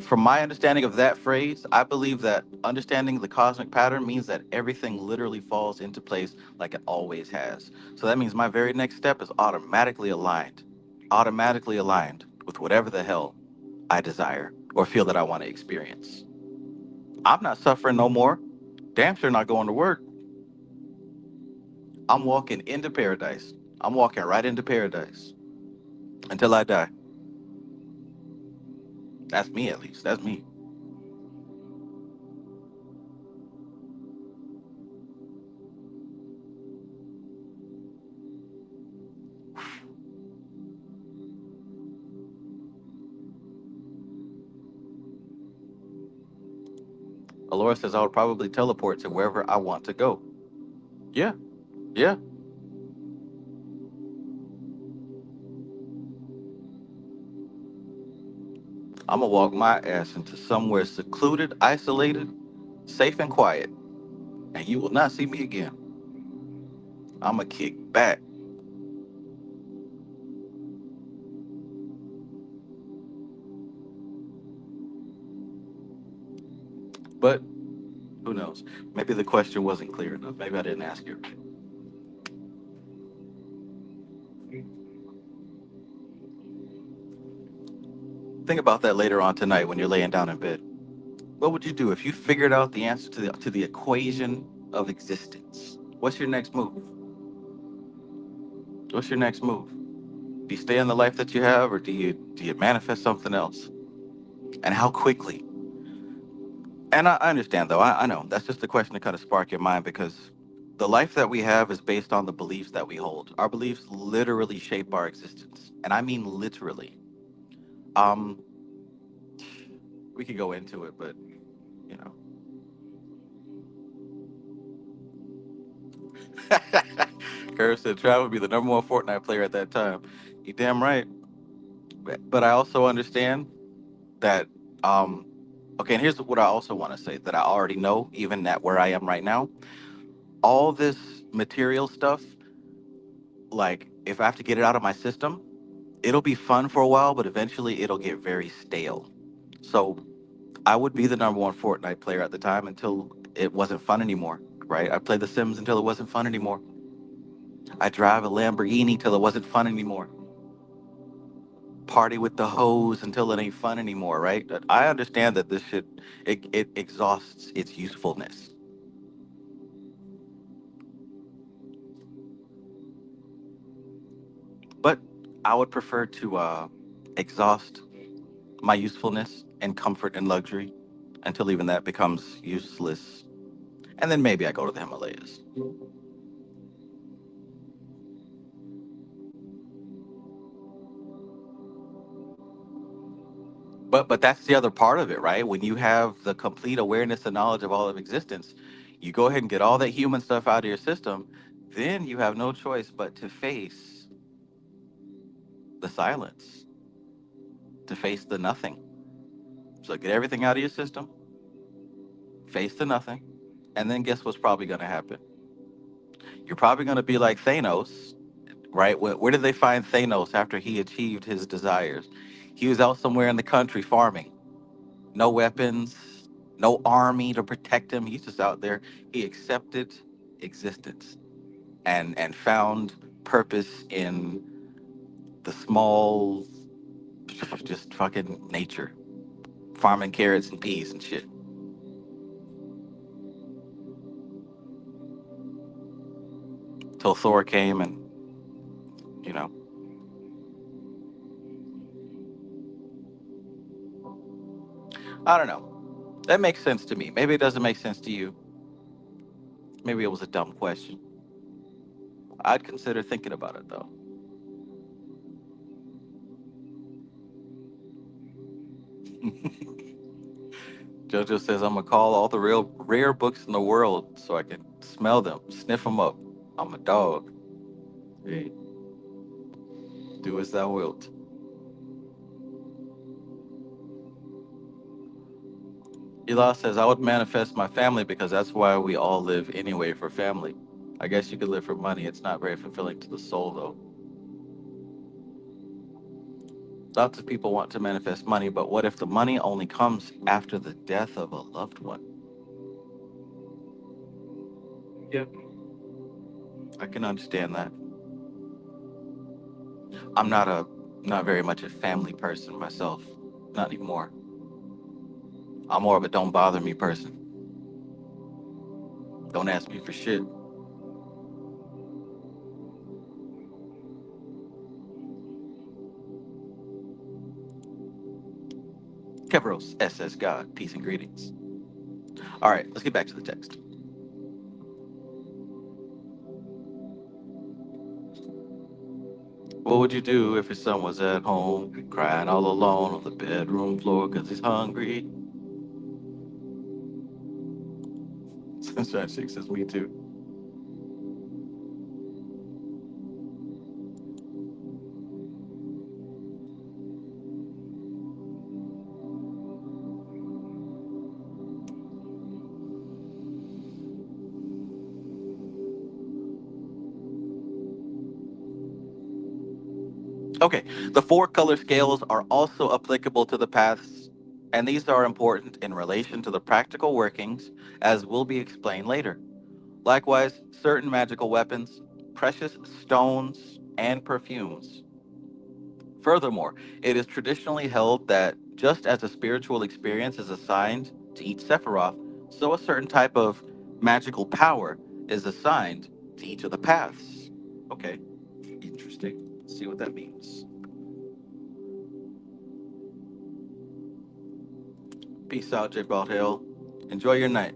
from my understanding of that phrase, I believe that understanding the cosmic pattern means that everything literally falls into place like it always has. So that means my very next step is automatically aligned with whatever the hell I desire or feel that I want to experience. I'm not suffering no more. Damn sure not going to work. I'm walking into paradise. I'm walking right into paradise until I die. That's me, at least. That's me. Alora says I would probably teleport to wherever I want to go. Yeah, yeah. I'm gonna walk my ass into somewhere secluded, isolated, safe and quiet, and you will not see me again. I'm gonna kick back. But who knows? Maybe the question wasn't clear enough. Maybe I didn't ask you right. Think about that later on tonight when you're laying down in bed. What would you do if you figured out the answer to the equation of existence? What's your next move? What's your next move? Do you stay in the life that you have, or do you manifest something else? And how quickly? And I understand, though. I know that's just a question to kind of spark your mind, because the life that we have is based on the beliefs that we hold. Our beliefs literally shape our existence, and I mean literally. Um, we could go into it, but you know, Curve said Trav would be the number one Fortnite player at that time. You damn right. But I also understand that. Um, okay, and here's what I also want to say that I already know, even at where I am right now. All this material stuff, like if I have to get it out of my system, it'll be fun for a while, but eventually it'll get very stale. So I would be the number one Fortnite player at the time until it wasn't fun anymore, right? I played The Sims until it wasn't fun anymore. I drive a Lamborghini till it wasn't fun anymore. Party with the hoes until it ain't fun anymore, right? I understand that this shit, it exhausts its usefulness. But I would prefer to exhaust my usefulness and comfort and luxury until even that becomes useless. And then maybe I go to the Himalayas. But that's the other part of it, right? When you have the complete awareness and knowledge of all of existence, you go ahead and get all that human stuff out of your system, then you have no choice but to face the silence, to face the nothing. So get everything out of your system, face the nothing, and then guess what's probably going to happen? You're probably going to be like Thanos, right? Where did they find Thanos after he achieved his desires? He was out somewhere in the country farming. No weapons, no army to protect him. He's just out there. He accepted existence and found purpose in the small, just fucking nature, farming carrots and peas and shit. Till Thor came and, you know, I don't know. That makes sense to me. Maybe it doesn't make sense to you. Maybe it was a dumb question. I'd consider thinking about it though. Jojo says I'm gonna call all the real rare books in the world so I can smell them, sniff them up. I'm a dog. Hey, do as thou wilt. Elah says I would manifest my family because that's why we all live anyway, for family. I guess you could live for money. It's not very fulfilling to the soul though. Lots of people want to manifest money, but what if the money only comes after the death of a loved one? Yeah, I can understand that. I'm not very much a family person myself. Not anymore. I'm more of a don't bother me person. Don't ask me for shit. Kevros, SS God, peace and greetings. All right, let's get back to the text. What would you do if your son was at home, crying all alone on the bedroom floor because he's hungry? Sunshine Chick says, me too. Okay, the four color scales are also applicable to the paths, and these are important in relation to the practical workings, as will be explained later. Likewise, certain magical weapons, precious stones, and perfumes. Furthermore, it is traditionally held that just as a spiritual experience is assigned to each Sephiroth, so a certain type of magical power is assigned to each of the paths. Okay, interesting. Let's see what that means. Peace out, J. Bald Hill. Enjoy your night.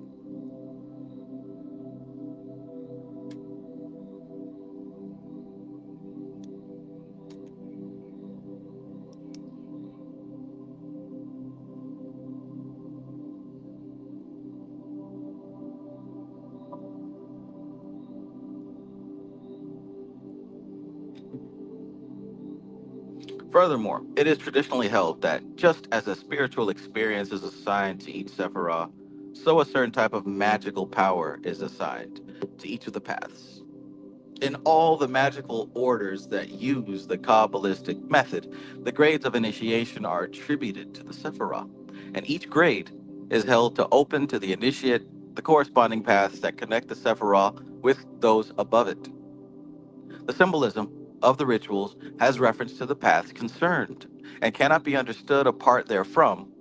Furthermore, it is traditionally held that just as a spiritual experience is assigned to each Sephiroth, so a certain type of magical power is assigned to each of the paths. In all the magical orders that use the Kabbalistic method, the grades of initiation are attributed to the Sephiroth, and each grade is held to open to the initiate the corresponding paths that connect the Sephiroth with those above it. The symbolism of the rituals has reference to the paths concerned and cannot be understood apart therefrom,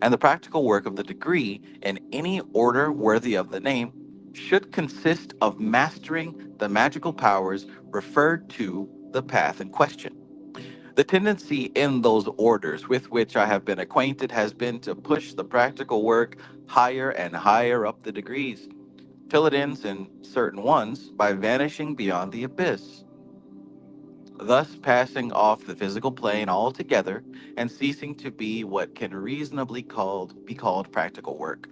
and the practical work of the degree in any order worthy of the name should consist of mastering the magical powers referred to the path in question. The tendency in those orders with which I have been acquainted has been to push the practical work higher and higher up the degrees, till it ends in certain ones by vanishing beyond the abyss, thus passing off the physical plane altogether and ceasing to be what can reasonably be called practical work.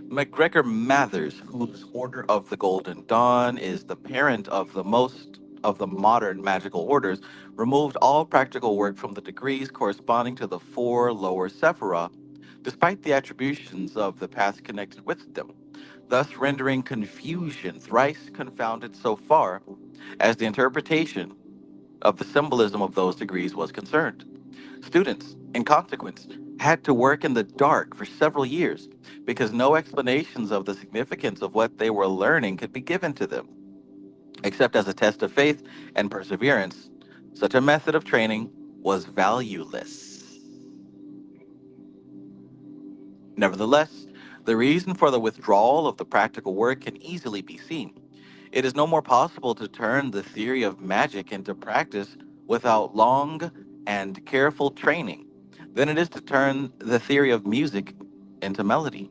MacGregor Mathers, whose Order of the Golden Dawn is the parent of the most of the modern magical orders, removed all practical work from the degrees corresponding to the four lower Sephira, despite the attributions of the paths connected with them, thus rendering confusion thrice confounded so far as the interpretation of the symbolism of those degrees was concerned. Students, in consequence, had to work in the dark for several years because no explanations of the significance of what they were learning could be given to them, except as a test of faith and perseverance. Such a method of training was valueless. Nevertheless, the reason for the withdrawal of the practical work can easily be seen. It is no more possible to turn the theory of magic into practice without long and careful training than it is to turn the theory of music into melody.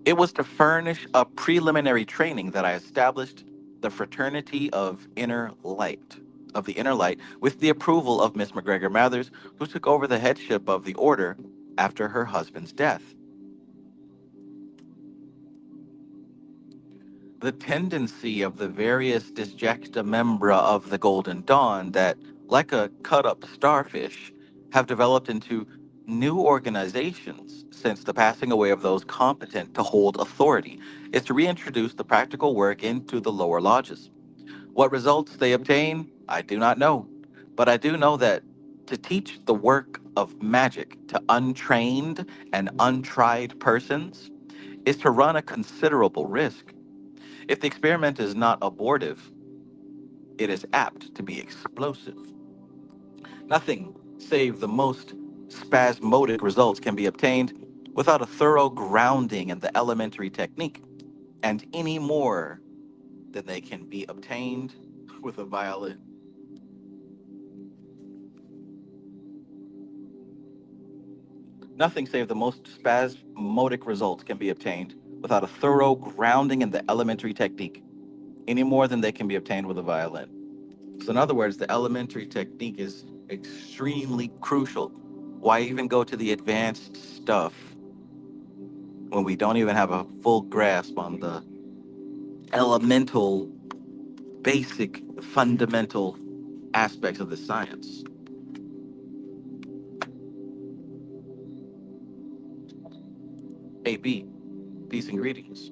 It was to furnish a preliminary training that I established the Fraternity of the Inner Light, with the approval of Miss McGregor Mathers, who took over the headship of the order after her husband's death. The tendency of the various disjecta membra of the Golden Dawn that, like a cut up starfish, have developed into new organizations since the passing away of those competent to hold authority, is to reintroduce the practical work into the lower lodges. What results they obtain, I do not know, but I do know that to teach the work of magic to untrained and untried persons is to run a considerable risk. If the experiment is not abortive, it is apt to be explosive. Nothing save the most spasmodic results can be obtained without a thorough grounding in the elementary technique, and any more than they can be obtained with a violin. Nothing save the most spasmodic results can be obtained without a thorough grounding in the elementary technique, any more than they can be obtained with a violin. So, in other words, the elementary technique is extremely crucial. Why even go to the advanced stuff when we don't even have a full grasp on the elemental, basic, fundamental aspects of the science? AB, peace and greetings.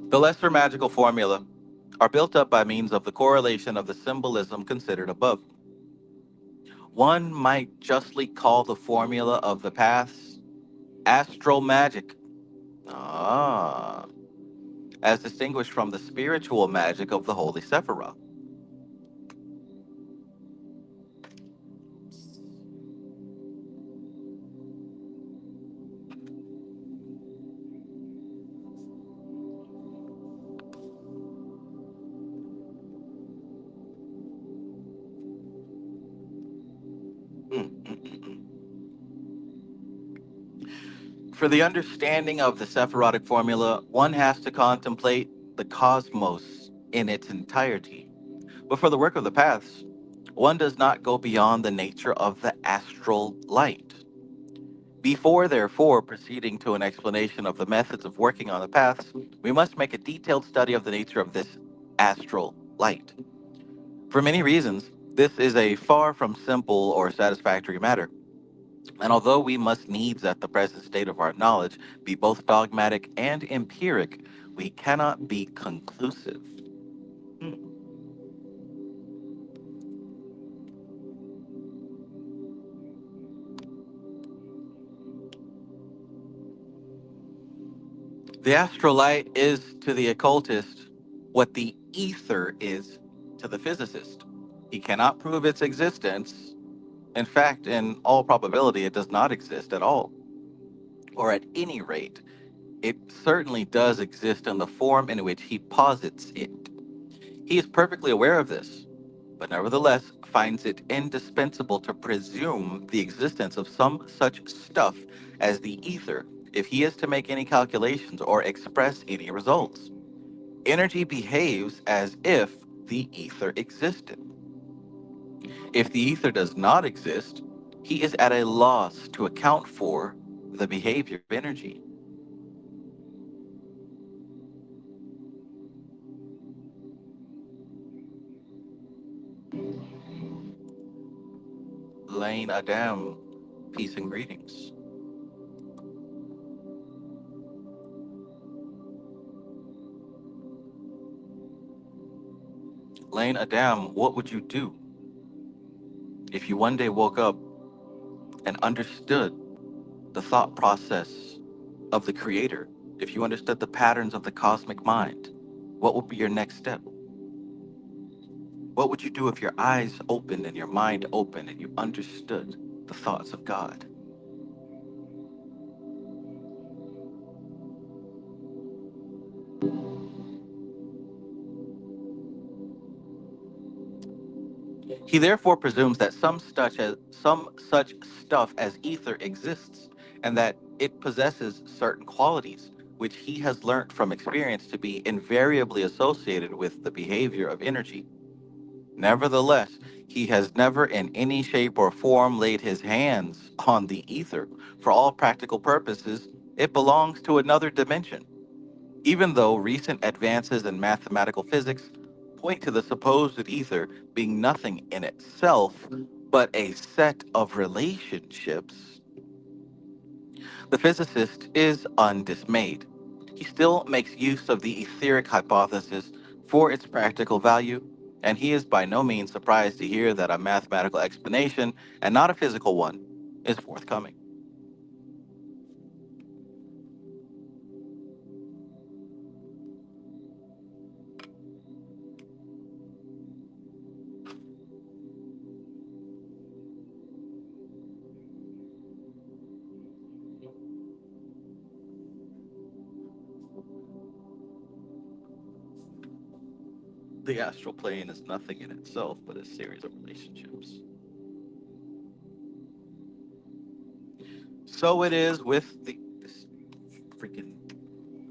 The lesser magical formula are built up by means of the correlation of the symbolism considered above. One might justly call the formula of the paths astral magic. Ah, as distinguished from the spiritual magic of the Holy Sephiroth. Mm, mm, mm, mm. For the understanding of the Sephirotic formula, one has to contemplate the cosmos in its entirety. But for the work of the paths, one does not go beyond the nature of the astral light. Before, therefore, proceeding to an explanation of the methods of working on the paths, we must make a detailed study of the nature of this astral light. For many reasons, this is a far from simple or satisfactory matter. And although we must needs, at the present state of our knowledge, be both dogmatic and empiric, we cannot be conclusive. Hmm. The astral light is to the occultist what the ether is to the physicist. He cannot prove its existence. In fact, in all probability, it does not exist at all. Or at any rate, it certainly does exist in the form in which he posits it. He is perfectly aware of this, but nevertheless finds it indispensable to presume the existence of some such stuff as the ether if he is to make any calculations or express any results. Energy behaves as if the ether existed. If the ether does not exist, he is at a loss to account for the behavior of energy. Lane Adam, peace and greetings. Lane Adam, what would you do if you one day woke up and understood the thought process of the creator? If you understood the patterns of the cosmic mind, what would be your next step? What would you do if your eyes opened and your mind opened and you understood the thoughts of God? He therefore presumes that some such stuff as ether exists, and that it possesses certain qualities which he has learnt from experience to be invariably associated with the behavior of energy. Nevertheless, he has never in any shape or form laid his hands on the ether. For all practical purposes, it belongs to another dimension, even though recent advances in mathematical physics point to the supposed ether being nothing in itself, but a set of relationships. The physicist is undismayed. He still makes use of the etheric hypothesis for its practical value, and he is by no means surprised to hear that a mathematical explanation, and not a physical one, is forthcoming. The astral plane is nothing in itself but a series of relationships. So it is with the this freaking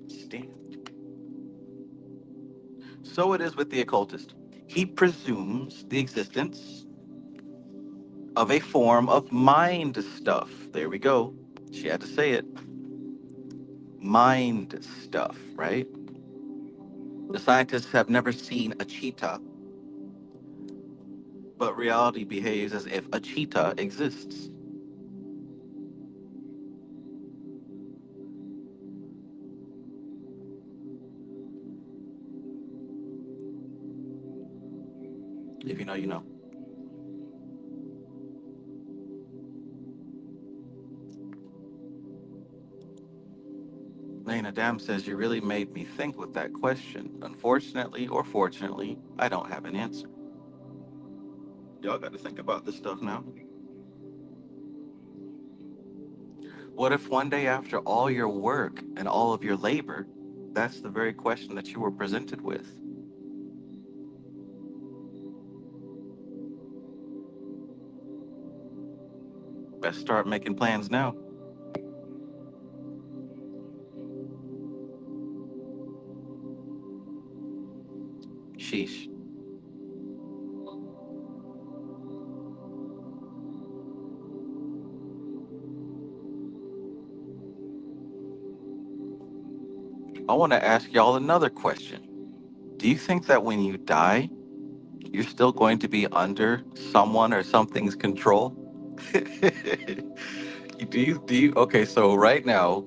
stand. So it is with the occultist. He presumes the existence of a form of mind stuff. There we go. She had to say it. Mind stuff, right? The scientists have never seen a cheetah, but reality behaves as if a cheetah exists. If you know, you know. Lena Dam says, you really made me think with that question. Unfortunately or fortunately, I don't have an answer. Y'all got to think about this stuff now. What if one day after all your work and all of your labor, that's the very question that you were presented with? Best start making plans now. Sheesh. I want to ask y'all another question. Do you think that when you die, you're still going to be under someone or something's control? Okay, so right now,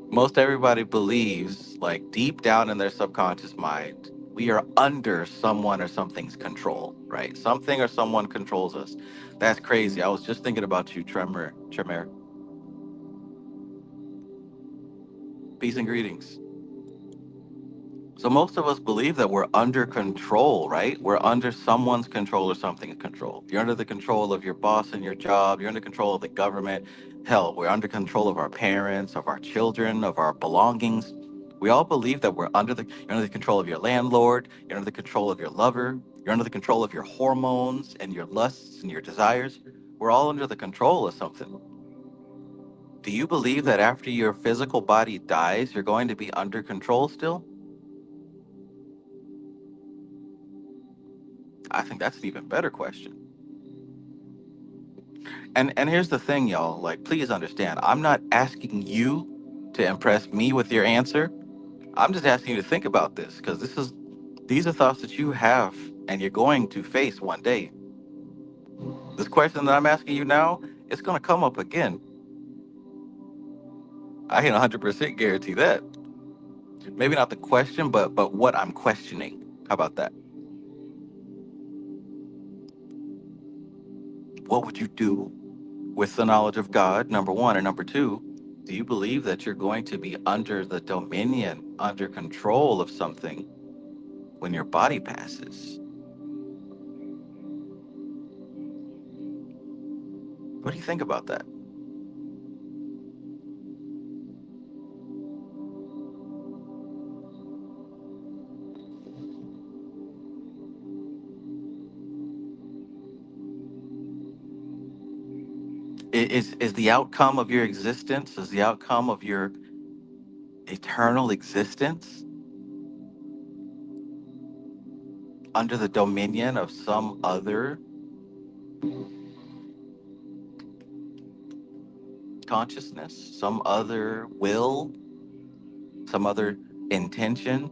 most everybody believes, like deep down in their subconscious mind, we are under someone or something's control, right? Something or someone controls us. That's crazy. I was just thinking about you, Tremor. Peace and greetings. So most of us believe that we're under control, right? We're under someone's control or something's control. You're under the control of your boss and your job. You're under control of the government. Hell, we're under control of our parents, of our children, of our belongings. We all believe that you're under the control of your landlord. You're under the control of your lover. You're under the control of your hormones and your lusts and your desires. We're all under the control of something. Do you believe that after your physical body dies, you're going to be under control still? I think that's an even better question. And here's the thing, y'all. Like, please understand, I'm not asking you to impress me with your answer. I'm just asking you to think about this because these are thoughts that you have and you're going to face one day. This question that I'm asking you now, it's going to come up again. I can 100% guarantee that. Maybe not the question, but what I'm questioning. How about that? What would you do with the knowledge of God, number one? And number two, do you believe that you're going to be under the dominion, under control of something when your body passes? What do you think about that? Is the outcome of your existence, is the outcome of your eternal existence under the dominion of some other consciousness, some other will, some other intention?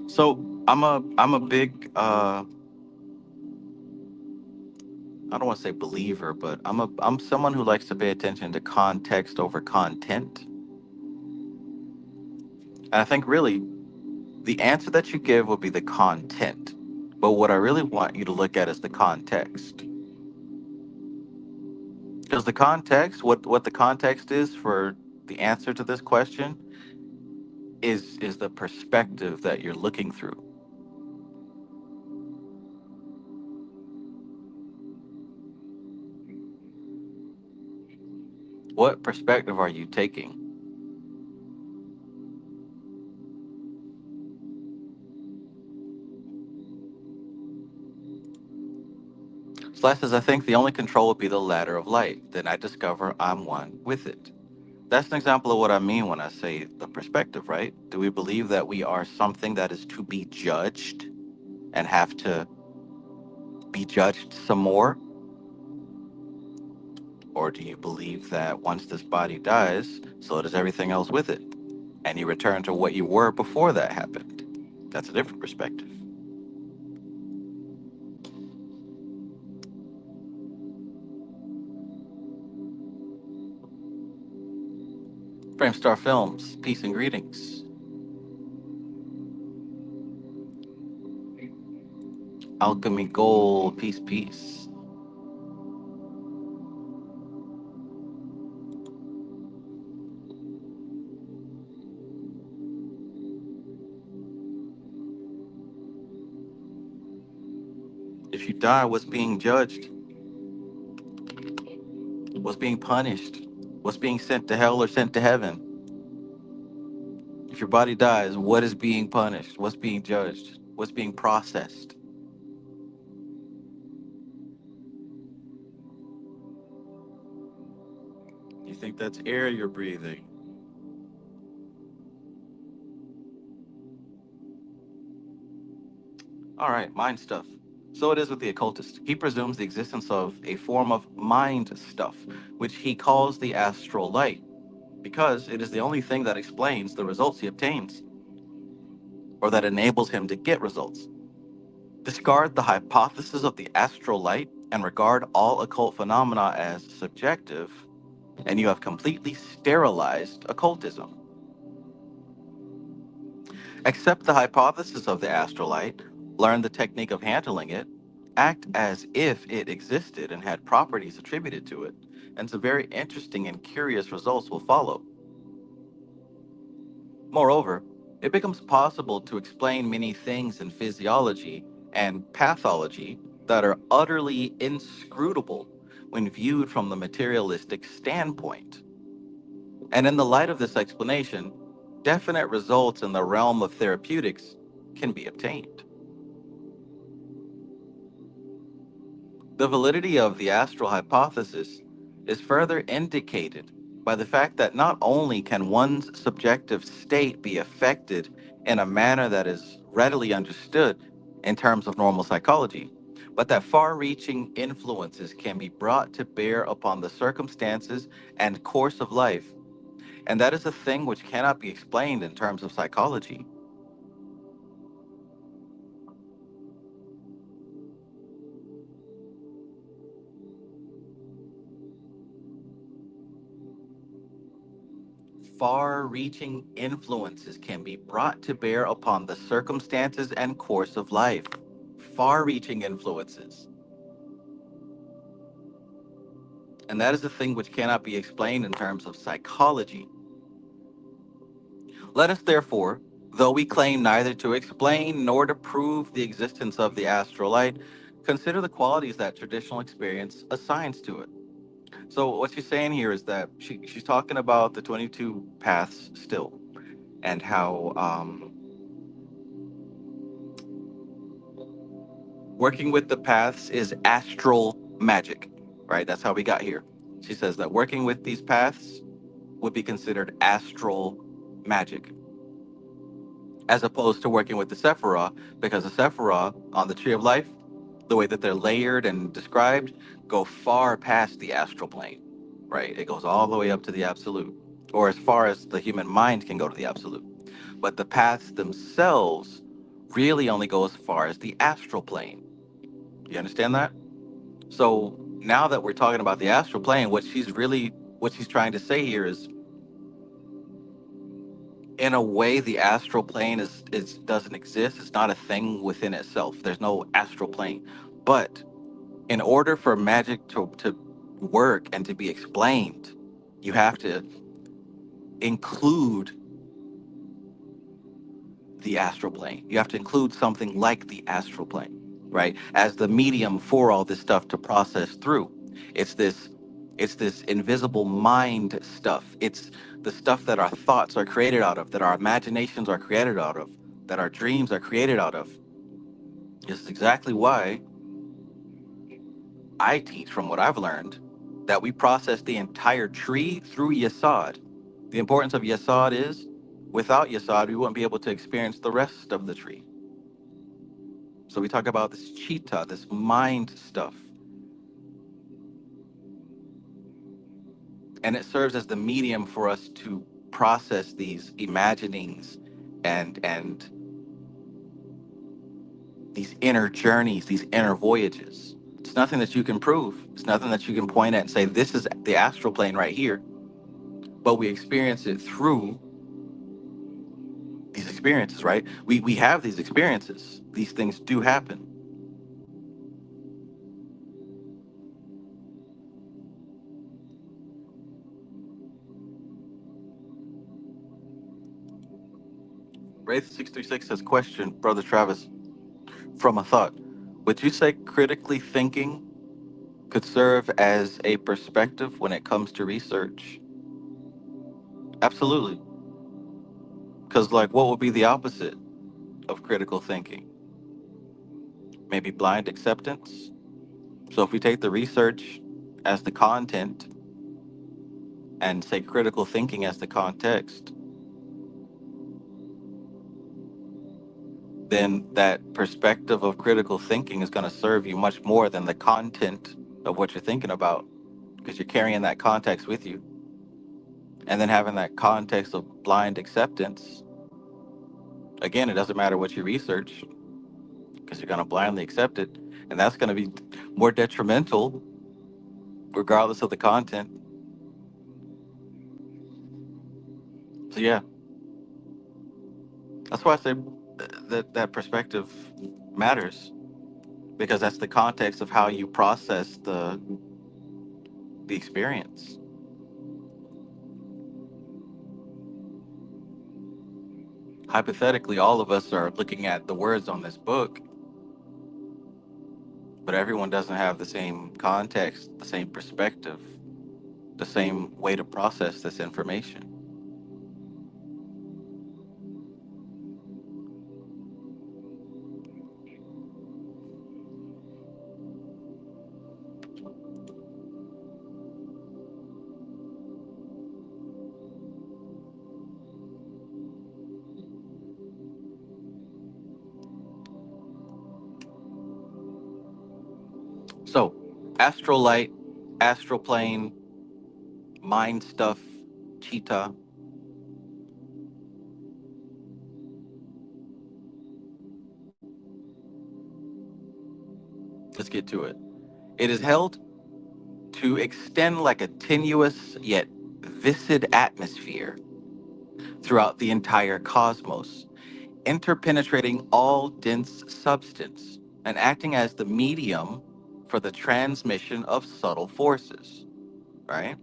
So I'm a big I don't want to say believer, but I'm someone who likes to pay attention to context over content. And I think really the answer that you give will be the content. But what I really want you to look at is the context. Because the context, what the context is for the answer to this question is the perspective that you're looking through. What perspective are you taking? Slash says, I think the only control would be the ladder of light. Then I discover I'm one with it. That's an example of what I mean when I say the perspective, right? Do we believe that we are something that is to be judged and have to be judged some more? Or do you believe that once this body dies, so does everything else with it? And you return to what you were before that happened? That's a different perspective. Framestar Films, peace and greetings. Alchemy Gold, peace, peace. If you die, what's being judged? What's being punished? What's being sent to hell or sent to heaven? If your body dies, what is being punished? What's being judged? What's being processed? You think that's air you're breathing? All right, mind stuff. So it is with the occultist. He presumes the existence of a form of mind stuff, which he calls the astral light, because it is the only thing that explains the results he obtains, or that enables him to get results. Discard the hypothesis of the astral light and regard all occult phenomena as subjective, and you have completely sterilized occultism. Accept the hypothesis of the astral light, learn the technique of handling it, act as if it existed and had properties attributed to it, and some very interesting and curious results will follow. Moreover, it becomes possible to explain many things in physiology and pathology that are utterly inscrutable when viewed from the materialistic standpoint. And in the light of this explanation, definite results in the realm of therapeutics can be obtained. The validity of the astral hypothesis is further indicated by the fact that not only can one's subjective state be affected in a manner that is readily understood in terms of normal psychology, but that far reaching influences can be brought to bear upon the circumstances and course of life. And that is a thing which cannot be explained in terms of psychology. Far reaching influences can be brought to bear upon the circumstances and course of life. Far reaching influences. And that is a thing which cannot be explained in terms of psychology. Let us therefore, though we claim neither to explain nor to prove the existence of the astral light, consider the qualities that traditional experience assigns to it. So what she's saying here is that she's talking about the 22 paths still, and how working with the paths is astral magic, right? That's how we got here. She says that working with these paths would be considered astral magic, as opposed to working with the Sephirah, because the Sephirah on the Tree of Life, the way that they're layered and described, go far past the astral plane, right? It goes all the way up to the absolute, or as far as the human mind can go to the absolute. But the paths themselves really only go as far as the astral plane. You understand that? So now that we're talking about the astral plane, what she's trying to say here is, in a way, the astral plane is doesn't exist. It's not a thing within itself. There's no astral plane. But in order for magic to work and to be explained, you have to include the astral plane. You have to include something like the astral plane, right? As the medium for all this stuff to process through. It's this it's this invisible mind stuff. It's the stuff that our thoughts are created out of, that our imaginations are created out of, that our dreams are created out of. This is exactly why I teach, from what I've learned, that we process the entire tree through Yesod. The importance of Yesod is, without Yesod, we wouldn't be able to experience the rest of the tree. So we talk about this chitta, this mind stuff. And it serves as the medium for us to process these imaginings and these inner journeys, these inner voyages. It's nothing that you can prove. It's nothing that you can point at and say, this is the astral plane right here. But we experience it through these experiences, right? We have these experiences. These things do happen. Wraith636 says, question, Brother Travis, from a thought. Would you say critically thinking could serve as a perspective when it comes to research? Absolutely. Because, like, what would be the opposite of critical thinking? Maybe blind acceptance? So, if we take the research as the content and say critical thinking as the context, then that perspective of critical thinking is going to serve you much more than the content of what you're thinking about, because you're carrying that context with you. And then having that context of blind acceptance, again, it doesn't matter what you research, because you're going to blindly accept it. And that's going to be more detrimental, regardless of the content. So, yeah, that's why I say that perspective matters, because that's the context of how you process the experience. Hypothetically, all of us are looking at the words on this book, but everyone doesn't have the same context, the same perspective, the same way to process this information. So, astral light, astral plane, mind stuff, cheetah. Let's get to it. It is held to extend like a tenuous yet viscid atmosphere throughout the entire cosmos, interpenetrating all dense substance and acting as the medium for the transmission of subtle forces, right?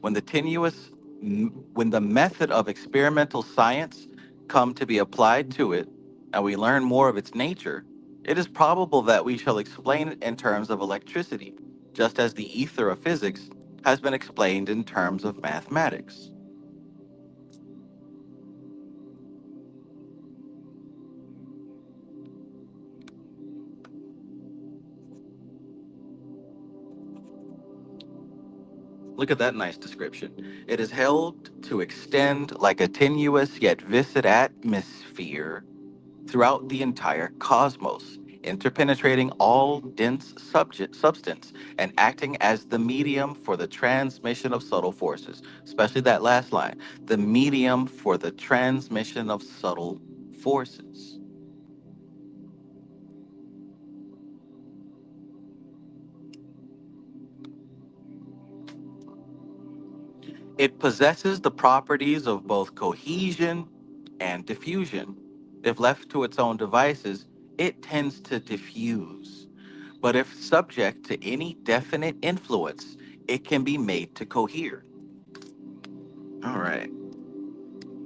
When the tenuous, when the method of experimental science come to be applied to it, and we learn more of its nature, it is probable that we shall explain it in terms of electricity, just as the ether of physics has been explained in terms of mathematics. Look at that nice description. It is held to extend like a tenuous yet viscid atmosphere throughout the entire cosmos, interpenetrating all dense substance and acting as the medium for the transmission of subtle forces, especially that last line, the medium for the transmission of subtle forces. It possesses the properties of both cohesion and diffusion. If left to its own devices, it tends to diffuse. But if subject to any definite influence, it can be made to cohere. All right.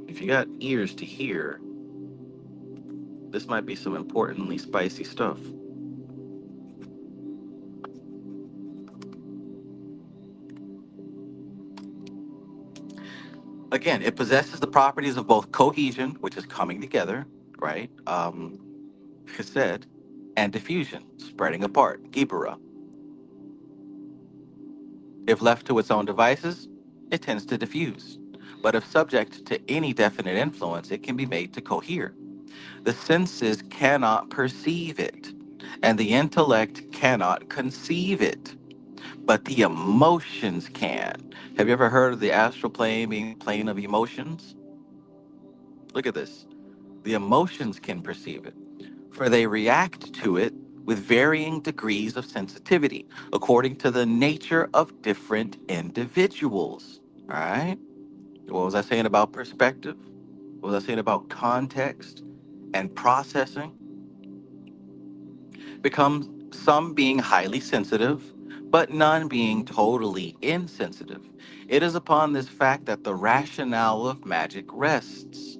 If you got ears to hear, this might be some importantly spicy stuff. Again, it possesses the properties of both cohesion, which is coming together, right? Chesed, and diffusion, spreading apart, Gibera. If left to its own devices, it tends to diffuse. But if subject to any definite influence, it can be made to cohere. The senses cannot perceive it, and the intellect cannot conceive it. but the emotions can. Have you ever heard of the astral plane being the plane of emotions? Look at this. The emotions can perceive it, for they react to it with varying degrees of sensitivity according to the nature of different individuals. All right? What was I saying about perspective? What was I saying about context and processing? Becomes some being highly sensitive, but none being totally insensitive. It is upon this fact that the rationale of magic rests.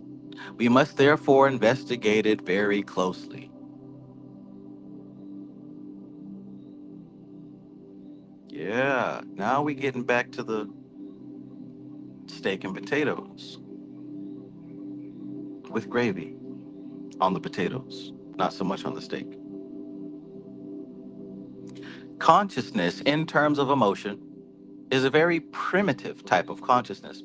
We must therefore investigate it very closely. Yeah, now we getting back to the steak and potatoes with gravy on the potatoes, not so much on the steak. Consciousness, in terms of emotion, is a very primitive type of consciousness,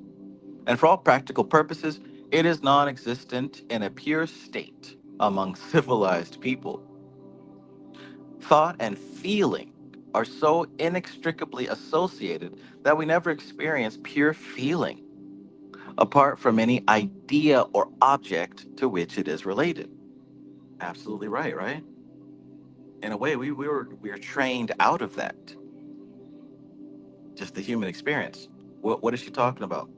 and for all practical purposes, it is non existent in a pure state among civilized people. Thought and feeling are so inextricably associated that we never experience pure feeling apart from any idea or object to which it is related. Absolutely right, right? In a way, we were trained out of that, just the human experience. What is she talking about?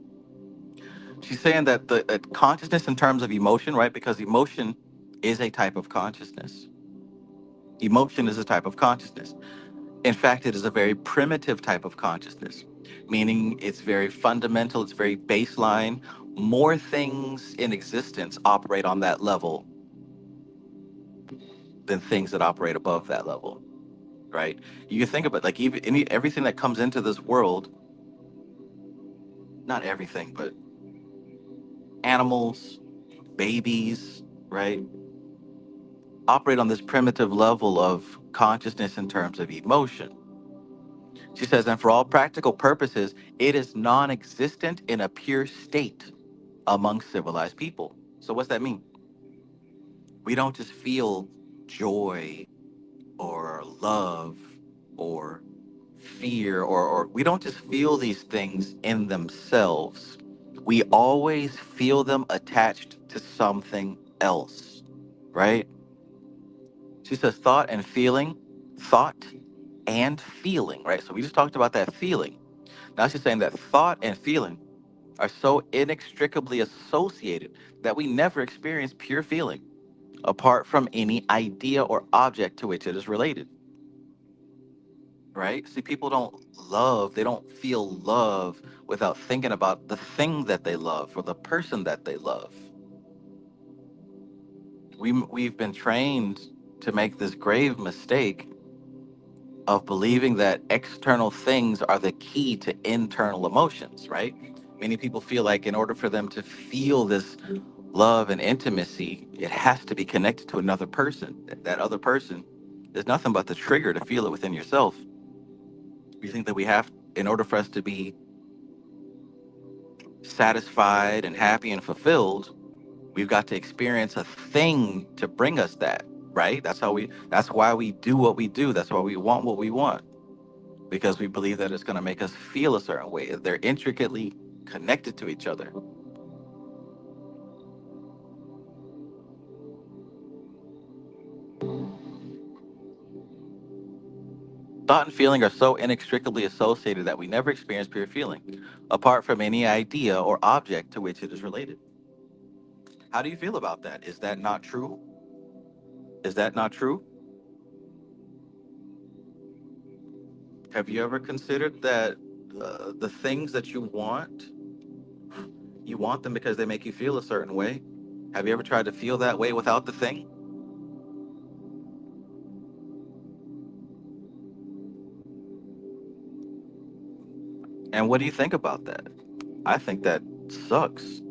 She's saying that the consciousness in terms of emotion, right? Because emotion is a type of consciousness. Emotion is a type of consciousness. In fact, it is a very primitive type of consciousness, meaning it's very fundamental, it's very baseline. More things in existence operate on that level than things that operate above that level, right? You can think about like everything that comes into this world, not everything, but animals, babies, right? Operate on this primitive level of consciousness in terms of emotion. She says, and for all practical purposes, it is non existent in a pure state among civilized people. So, what's that mean? We don't just feel joy or love or fear, or we don't just feel these things in themselves. We always feel them attached to something else, right? She says thought and feeling, right? So we just talked about that feeling. Now she's saying that thought and feeling are so inextricably associated that we never experience pure feeling apart from any idea or object to which it is related, right? See, people don't love, they don't feel love without thinking about the thing that they love or the person that they love. We've been trained to make this grave mistake of believing that external things are the key to internal emotions, right? Many people feel like in order for them to feel this love and intimacy, it has to be connected to another person. That other person is nothing but the trigger to feel it within yourself. We think that we have, in order for us to be satisfied and happy and fulfilled, we've got to experience a thing to bring us that, right? That's why we do what we do. That's why we want what we want, because we believe that it's going to make us feel a certain way. They're intricately connected to each other. Thought and feeling are so inextricably associated that we never experience pure feeling, apart from any idea or object to which it is related. How do you feel about that? Is that not true? Is that not true? Have you ever considered that the things that you want them because they make you feel a certain way? Have you ever tried to feel that way without the thing? And what do you think about that? I think that sucks.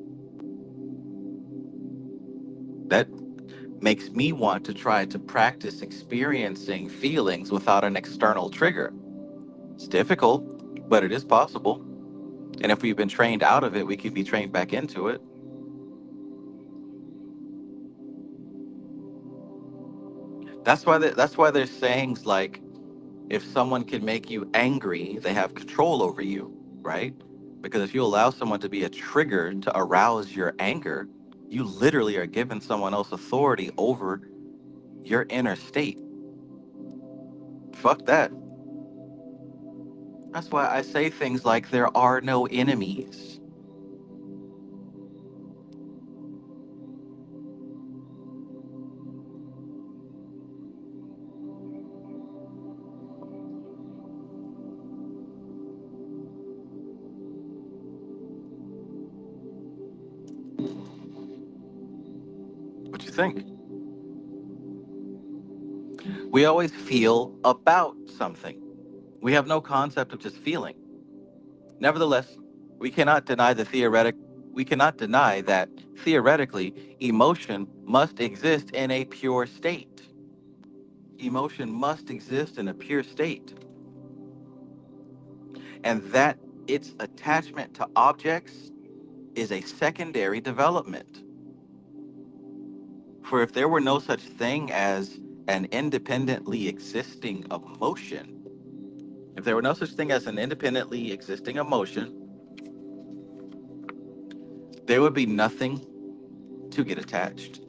That makes me want to try to practice experiencing feelings without an external trigger. It's difficult, but it is possible. And if we've been trained out of it, we can be trained back into it. That's why there's sayings like, If someone can make you angry, they have control over you, right? Because if you allow someone to be a trigger to arouse your anger, you literally are giving someone else authority over your inner state. Fuck that. That's why I say things like there are no enemies. What you think? We always feel about something. We have no concept of just feeling. Nevertheless, we cannot deny the theoretic we cannot deny that theoretically emotion must exist in a pure state. Emotion must exist in a pure state, and that its attachment to objects is a secondary development. For if there were no such thing as an independently existing emotion, if there were no such thing as an independently existing emotion, there would be nothing to get attached.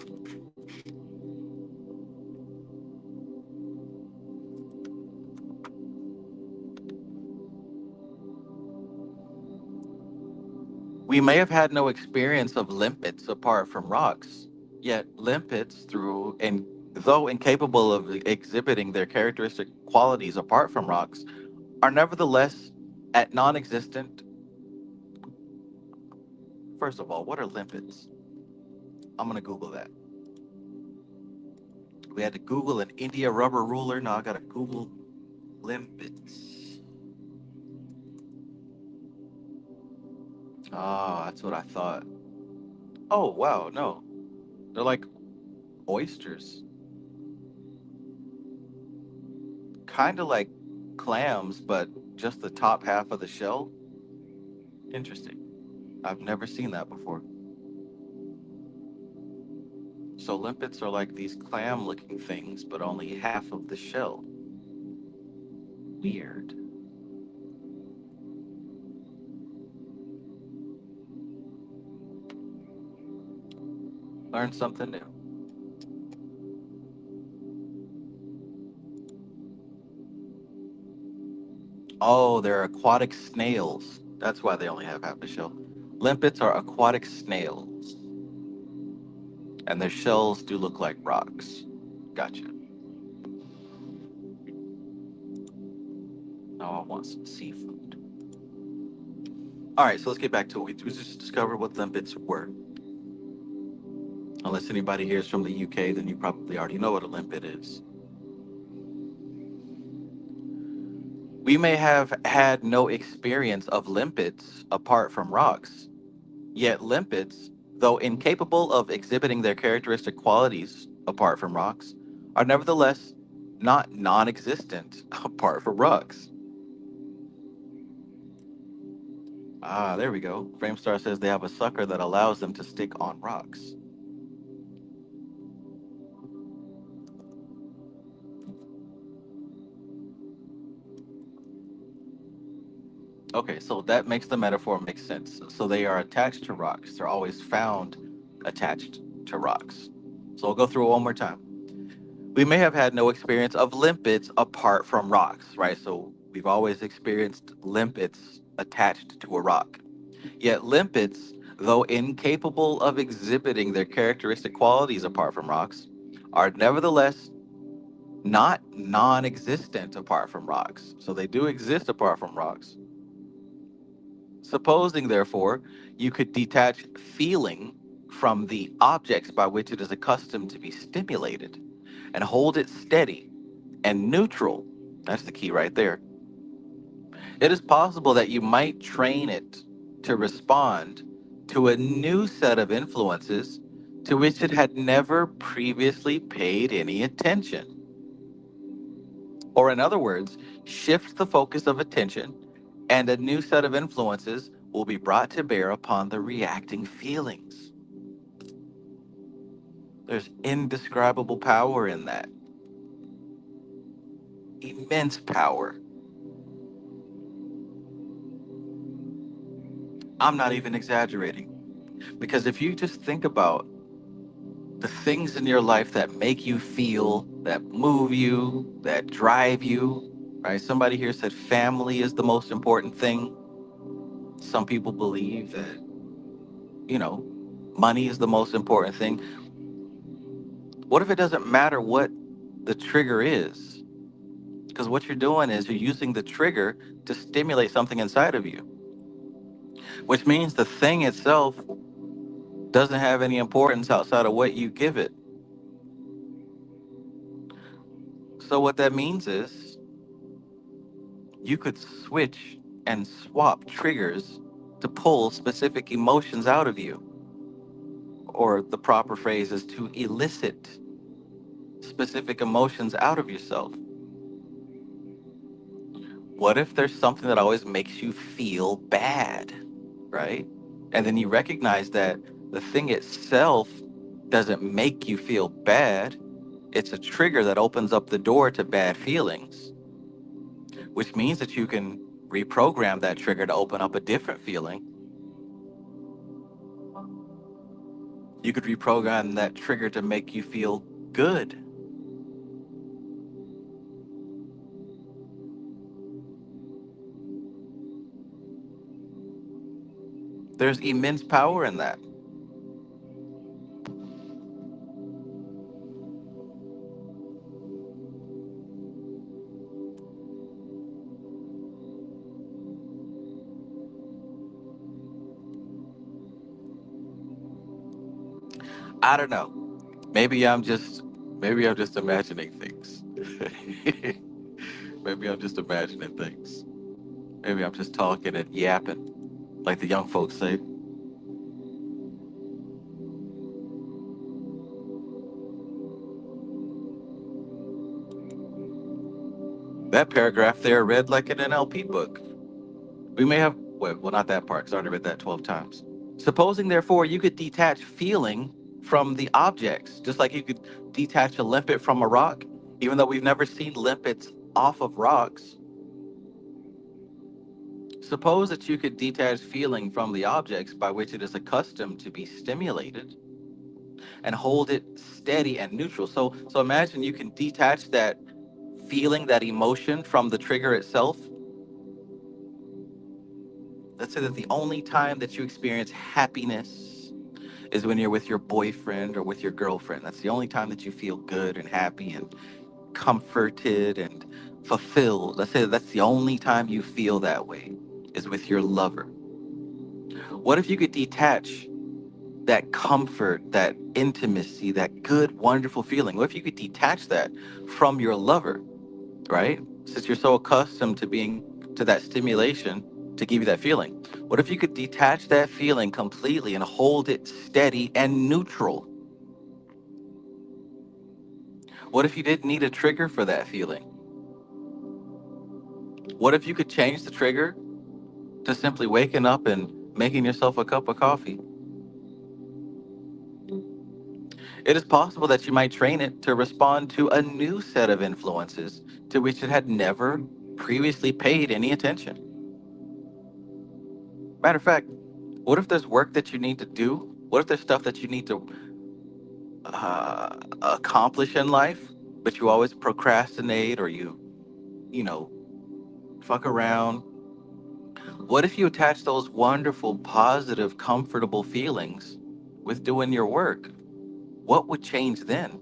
We may have had no experience of limpets apart from rocks, yet limpets, through and though incapable of exhibiting their characteristic qualities apart from rocks, are nevertheless at non-existent. First of all, what are limpets? I'm gonna Google that. We had to Google an India rubber ruler. Now I gotta Google limpets. Ah, that's what I thought. Oh wow, no, they're like oysters, kind of like clams, but just the top half of the shell. Interesting. I've never seen that before. So limpets are like these clam-looking things, but only half of the shell. Weird. Learn something new. Oh, they're aquatic snails. That's why they only have half a shell. Limpets are aquatic snails, and their shells do look like rocks. Gotcha. Now I want some seafood. All right, so let's get back to it. We just discovered what limpets were. Unless anybody here is from the UK, then you probably already know what a limpet is. We may have had no experience of limpets apart from rocks, yet limpets, though incapable of exhibiting their characteristic qualities apart from rocks, are nevertheless not non existent apart from rocks. Ah, there we go. Framestar says they have a sucker that allows them to stick on rocks. Okay, so that makes the metaphor make sense. So they are attached to rocks. They're always found attached to rocks. So I'll go through it one more time. We may have had no experience of limpets apart from rocks, right? So we've always experienced limpets attached to a rock. Yet limpets, though incapable of exhibiting their characteristic qualities apart from rocks, are nevertheless not non existent apart from rocks. So they do exist apart from rocks. Supposing, therefore, you could detach feeling from the objects by which it is accustomed to be stimulated and hold it steady and neutral. That's the key right there. It is possible that you might train it to respond to a new set of influences to which it had never previously paid any attention. Or, in other words, shift the focus of attention, and a new set of influences will be brought to bear upon the reacting feelings. There's indescribable power in that. immense power. I'm not even exaggerating. Because if you just think about the things in your life that make you feel, that move you, that drive you, right? Somebody here said family is the most important thing. Some people believe that, you know, money is the most important thing. What if it doesn't matter what the trigger is? Because what you're doing is you're using the trigger to stimulate something inside of you, which means the thing itself doesn't have any importance outside of what you give it. So what that means is you could switch and swap triggers to pull specific emotions out of you, or the proper phrase is to elicit specific emotions out of yourself. What if there's something that always makes you feel bad, right? And then you recognize that the thing itself doesn't make you feel bad. It's a trigger that opens up the door to bad feelings, which means that you can reprogram that trigger to open up a different feeling. You could reprogram that trigger to make you feel good. There's immense power in that. I don't know. Maybe I'm just maybe I'm just imagining things. Maybe I'm just imagining things. Maybe I'm just talking and yapping, like the young folks say. That paragraph there read like an NLP book. We may have, well, not that part, because I already read that 12 times. Supposing, therefore, you could detach feeling from the objects, just like you could detach a limpet from a rock, even though we've never seen limpets off of rocks. Suppose that you could detach feeling from the objects by which it is accustomed to be stimulated and hold it steady and neutral. So imagine you can detach that feeling, that emotion from the trigger itself. Let's say that the only time that you experience happiness is when you're with your boyfriend or with your girlfriend. That's the only time that you feel good and happy and comforted and fulfilled. Let's say that's the only time you feel that way is with your lover. What if you could detach that comfort, that intimacy, that good, wonderful feeling? What if you could detach that from your lover, right? Since you're so accustomed to being to that stimulation to give you that feeling. What if you could detach that feeling completely and hold it steady and neutral? What if you didn't need a trigger for that feeling? What if you could change the trigger to simply waking up and making yourself a cup of coffee? It is possible that you might train it to respond to a new set of influences to which it had never previously paid any attention. Matter of fact, what if there's work that you need to do? What if there's stuff that you need to accomplish in life, but you always procrastinate or you know, fuck around? What if you attach those wonderful, positive, comfortable feelings with doing your work? What would change then?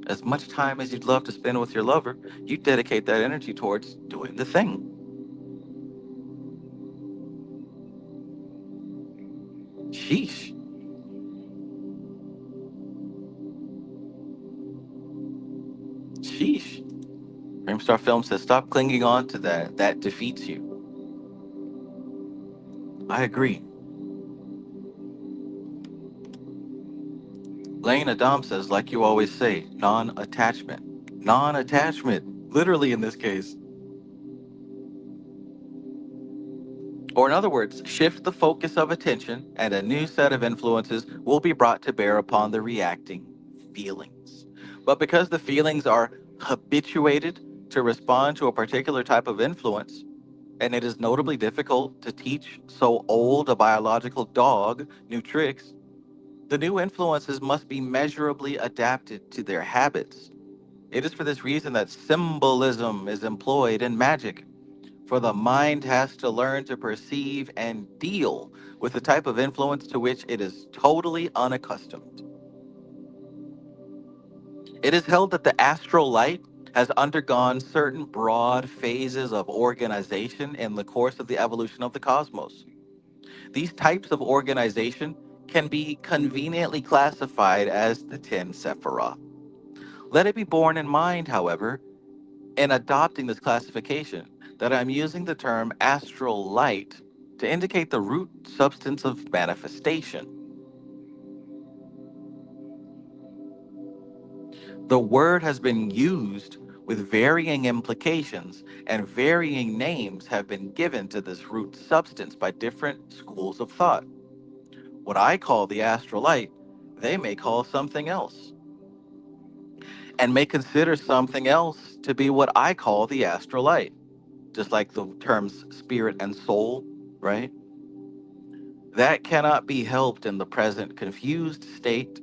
As much time as you'd love to spend with your lover, you dedicate that energy towards doing the thing. Sheesh. Sheesh. Framestar Film says, stop clinging on to that. That defeats you. I agree. Lane Adam says, like you always say, non attachment. Non attachment, literally in this case. Or, in other words, shift the focus of attention, and a new set of influences will be brought to bear upon the reacting feelings. But because the feelings are habituated to respond to a particular type of influence, and it is notably difficult to teach so old a biological dog new tricks. The new influences must be measurably adapted to their habits. It is for this reason that symbolism is employed in magic, for the mind has to learn to perceive and deal with the type of influence to which it is totally unaccustomed. It is held that the astral light has undergone certain broad phases of organization in the course of the evolution of the cosmos. These types of organization can be conveniently classified as the 10 Sephirah. Let it be borne in mind, however, in adopting this classification, that I'm using the term astral light to indicate the root substance of manifestation. The word has been used with varying implications, and varying names have been given to this root substance by different schools of thought. What I call the astral light, they may call something else, and may consider something else to be what I call the astral light, just like the terms spirit and soul, right? That cannot be helped in the present confused state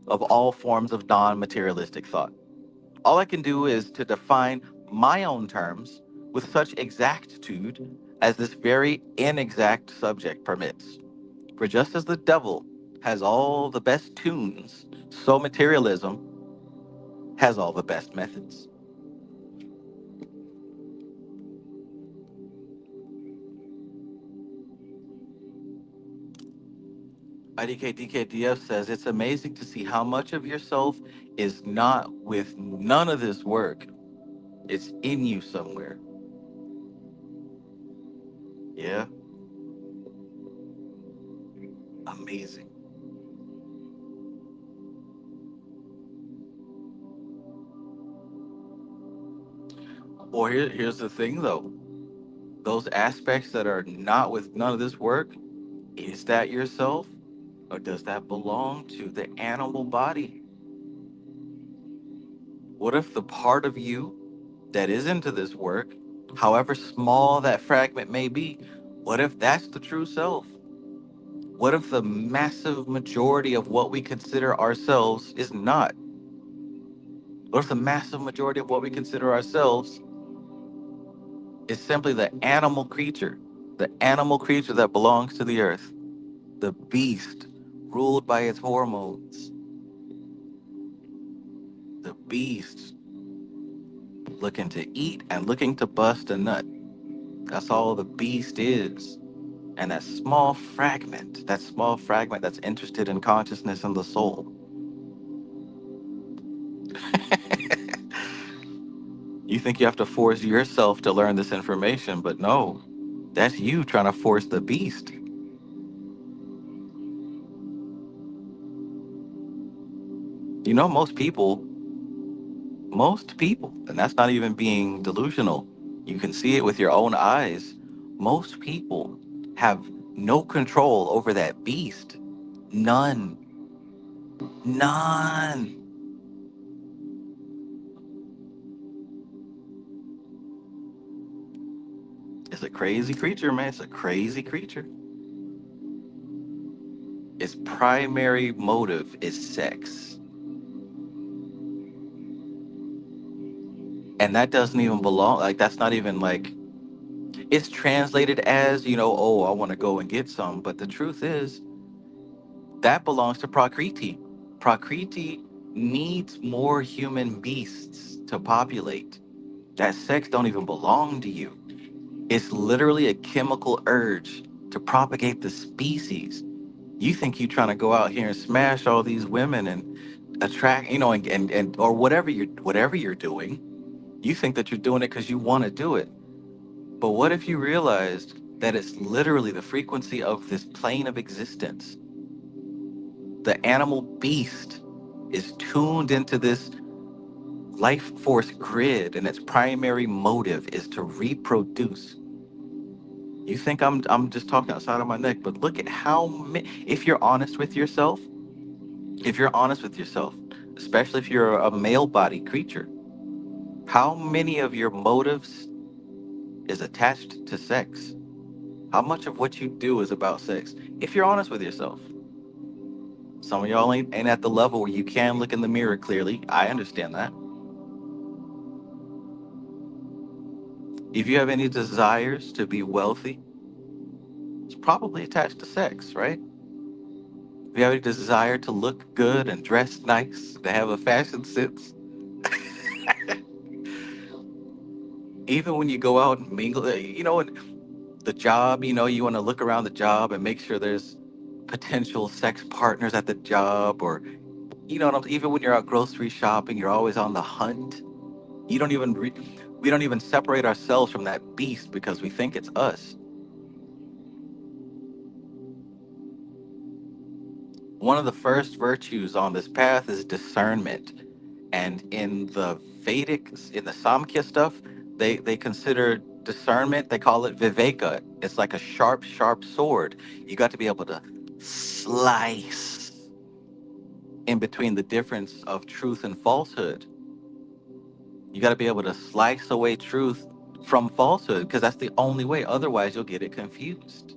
of all forms of non materialistic thought. All I can do is to define my own terms with such exactitude as this very inexact subject permits. For just as the devil has all the best tunes, so materialism has all the best methods. IDKDKDF says it's amazing to see how much of yourself is not with none of this work. It's in you somewhere. Yeah, amazing. Or here's the thing though. Those aspects that are not with none of this work, is that yourself? Or does that belong to the animal body? What if the part of you that is into this work, however small that fragment may be, what if that's the true self? What if the massive majority of what we consider ourselves is not? What if the massive majority of what we consider ourselves is simply the animal creature that belongs to the earth, the beast ruled by its hormones, the beast looking to eat and looking to bust a nut. That's all the beast is. And that small fragment that's interested in consciousness and the soul. You think you have to force yourself to learn this information, but no, that's you trying to force the beast. You know, most people, and that's not even being delusional, you can see it with your own eyes. Most people have no control over that beast. None. None. It's a crazy creature, man. It's a crazy creature. Its primary motive is sex. And that doesn't even belong, like, that's not even like, it's translated as, oh, I want to go and get some. But the truth is, that belongs to Prakriti. Prakriti needs more human beasts to populate. That sex don't even belong to you. It's literally a chemical urge to propagate the species. You think you trying to go out here and smash all these women and attract, and or whatever you're doing. You think that you're doing it because you want to do it. But what if you realized that it's literally the frequency of this plane of existence? The animal beast is tuned into this life force grid, and its primary motive is to reproduce. You think I'm just talking outside of my neck, but look at how if you're honest with yourself, especially if you're a male body creature, How many of your motives is attached to sex? How much of what you do is about sex? If you're honest with yourself. Some of y'all ain't at the level where you can look in the mirror clearly. I understand that. If you have any desires to be wealthy, it's probably attached to sex, right? If you have any desire to look good and dress nice, to have a fashion sense, even when you go out and mingle, in the job, you want to look around the job and make sure there's potential sex partners at the job, or even when you're out grocery shopping, you're always on the hunt. You don't even we don't even separate ourselves from that beast because we think it's us. One of the first virtues on this path is discernment. And in the Samkhya stuff, they consider discernment, they call it viveka. It's like a sharp, sharp sword. You got to be able to slice in between the difference of truth and falsehood. You got to be able to slice away truth from falsehood because that's the only way. Otherwise, you'll get it confused.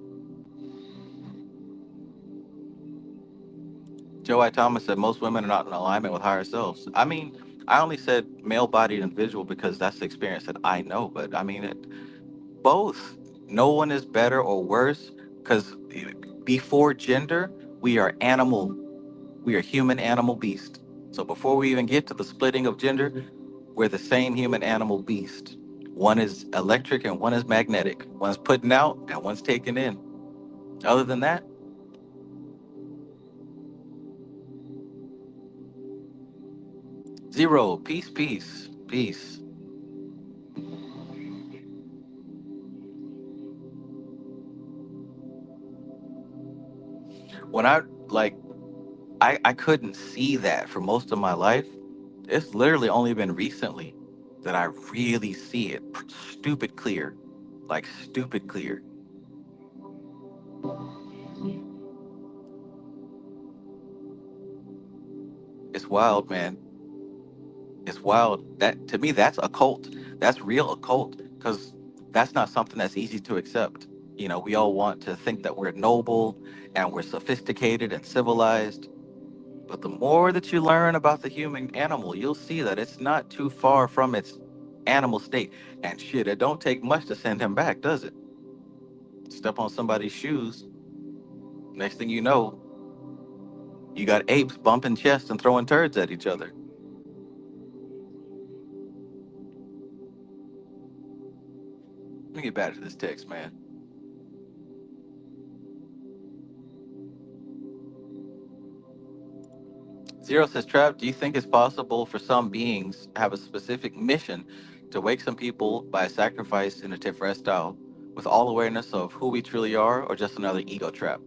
Joe I. Thomas said most women are not in alignment with higher selves. I mean, I only said male-bodied individual because that's the experience that I know. But I mean, both. No one is better or worse because before gender, we are animal. We are human, animal, beast. So before we even get to the splitting of gender, we're the same human, animal, beast. One is electric and one is magnetic. One's putting out and one's taking in. Other than that, zero. Peace, peace, peace. When I couldn't see that for most of my life. It's literally only been recently that I really see it stupid clear. Like stupid clear. It's wild, man. It's wild. That to me that's occult. That's real occult cuz that's not something that's easy to accept. We all want to think that we're noble and we're sophisticated and civilized. But the more that you learn about the human animal, you'll see that it's not too far from its animal state. And shit, it don't take much to send him back, does it? Step on somebody's shoes. Next thing you know, you got apes bumping chests and throwing turds at each other. Let me get back to this text, man. Zero says, Trav, do you think it's possible for some beings to have a specific mission to wake some people by a sacrifice in a Tiferet style with all awareness of who we truly are, or just another ego trap?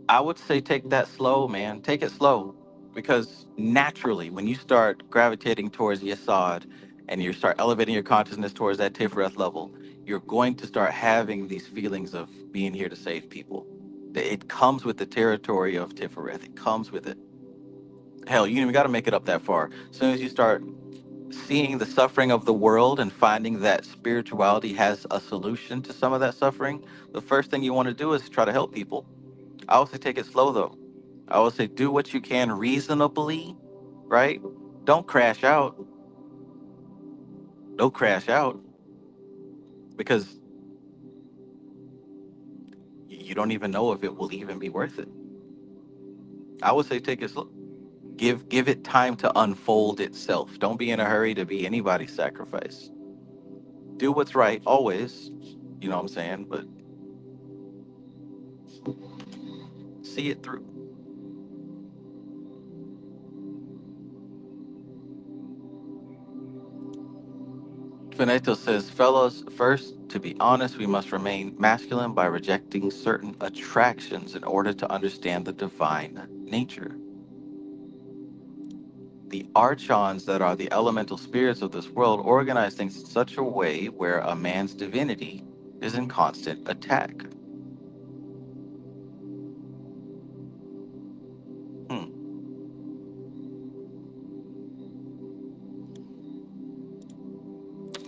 I would say take that slow, man. Take it slow. Because naturally, when you start gravitating towards the Assad and you start elevating your consciousness towards that Tiferet level, you're going to start having these feelings of being here to save people. It comes with the territory of Tiferet. It comes with it. Hell, you even got to make it up that far. As soon as you start seeing the suffering of the world and finding that spirituality has a solution to some of that suffering, the first thing you want to do is try to help people. I would say take it slow though. I would say do what you can reasonably, right? Don't crash out. Don't crash out because you don't even know if it will even be worth it. I would say take it slow. Give it time to unfold itself. Don't be in a hurry to be anybody's sacrifice. Do what's right always. You know what I'm saying? But see it through. Veneto says, fellows, first, to be honest, we must remain masculine by rejecting certain attractions in order to understand the divine nature. The archons that are the elemental spirits of this world organize things in such a way where a man's divinity is in constant attack. Hmm.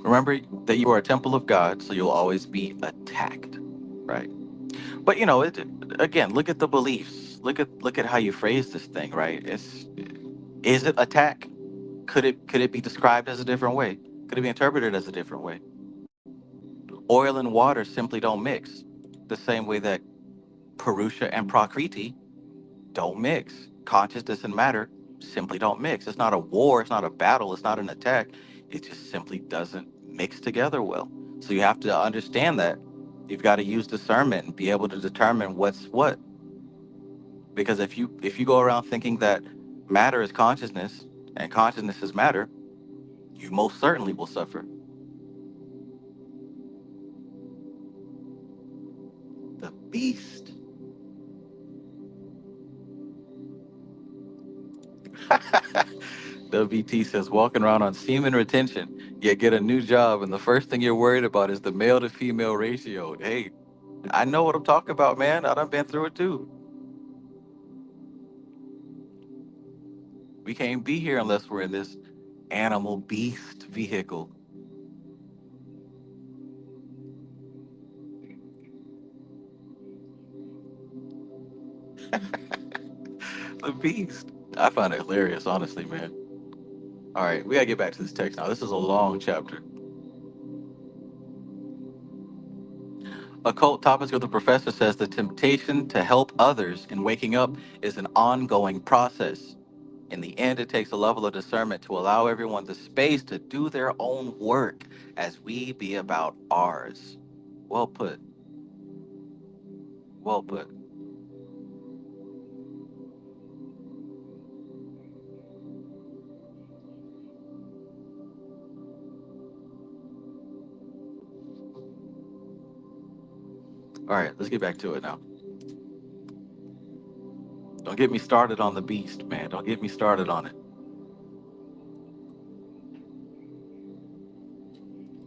Remember that you are a temple of God, so you'll always be attacked, right? But again, look at the beliefs. Look at how you phrase this thing, right? Is it attack? Could it be described as a different way? Could it be interpreted as a different way? Oil and water simply don't mix, the same way that Purusha and Prakriti don't mix. Consciousness and matter simply don't mix. It's not a war, it's not a battle, it's not an attack. It just simply doesn't mix together well. So you have to understand that. You've got to use discernment and be able to determine what's what. Because if you go around thinking that matter is consciousness and consciousness is matter, you most certainly will suffer. The beast. WT says walking around on semen retention, yet get a new job, and the first thing you're worried about is the male to female ratio. Hey, I know what I'm talking about, man. I done been through it too. We can't be here unless we're in this animal beast vehicle. The beast. I find it hilarious, honestly, man. All right, we gotta get back to this text now. This is a long chapter. Occult topics with the professor says the temptation to help others in waking up is an ongoing process. In the end, it takes a level of discernment to allow everyone the space to do their own work as we be about ours. Well put. Well put. All right, let's get back to it now. Don't get me started on the beast, man. Don't get me started on it.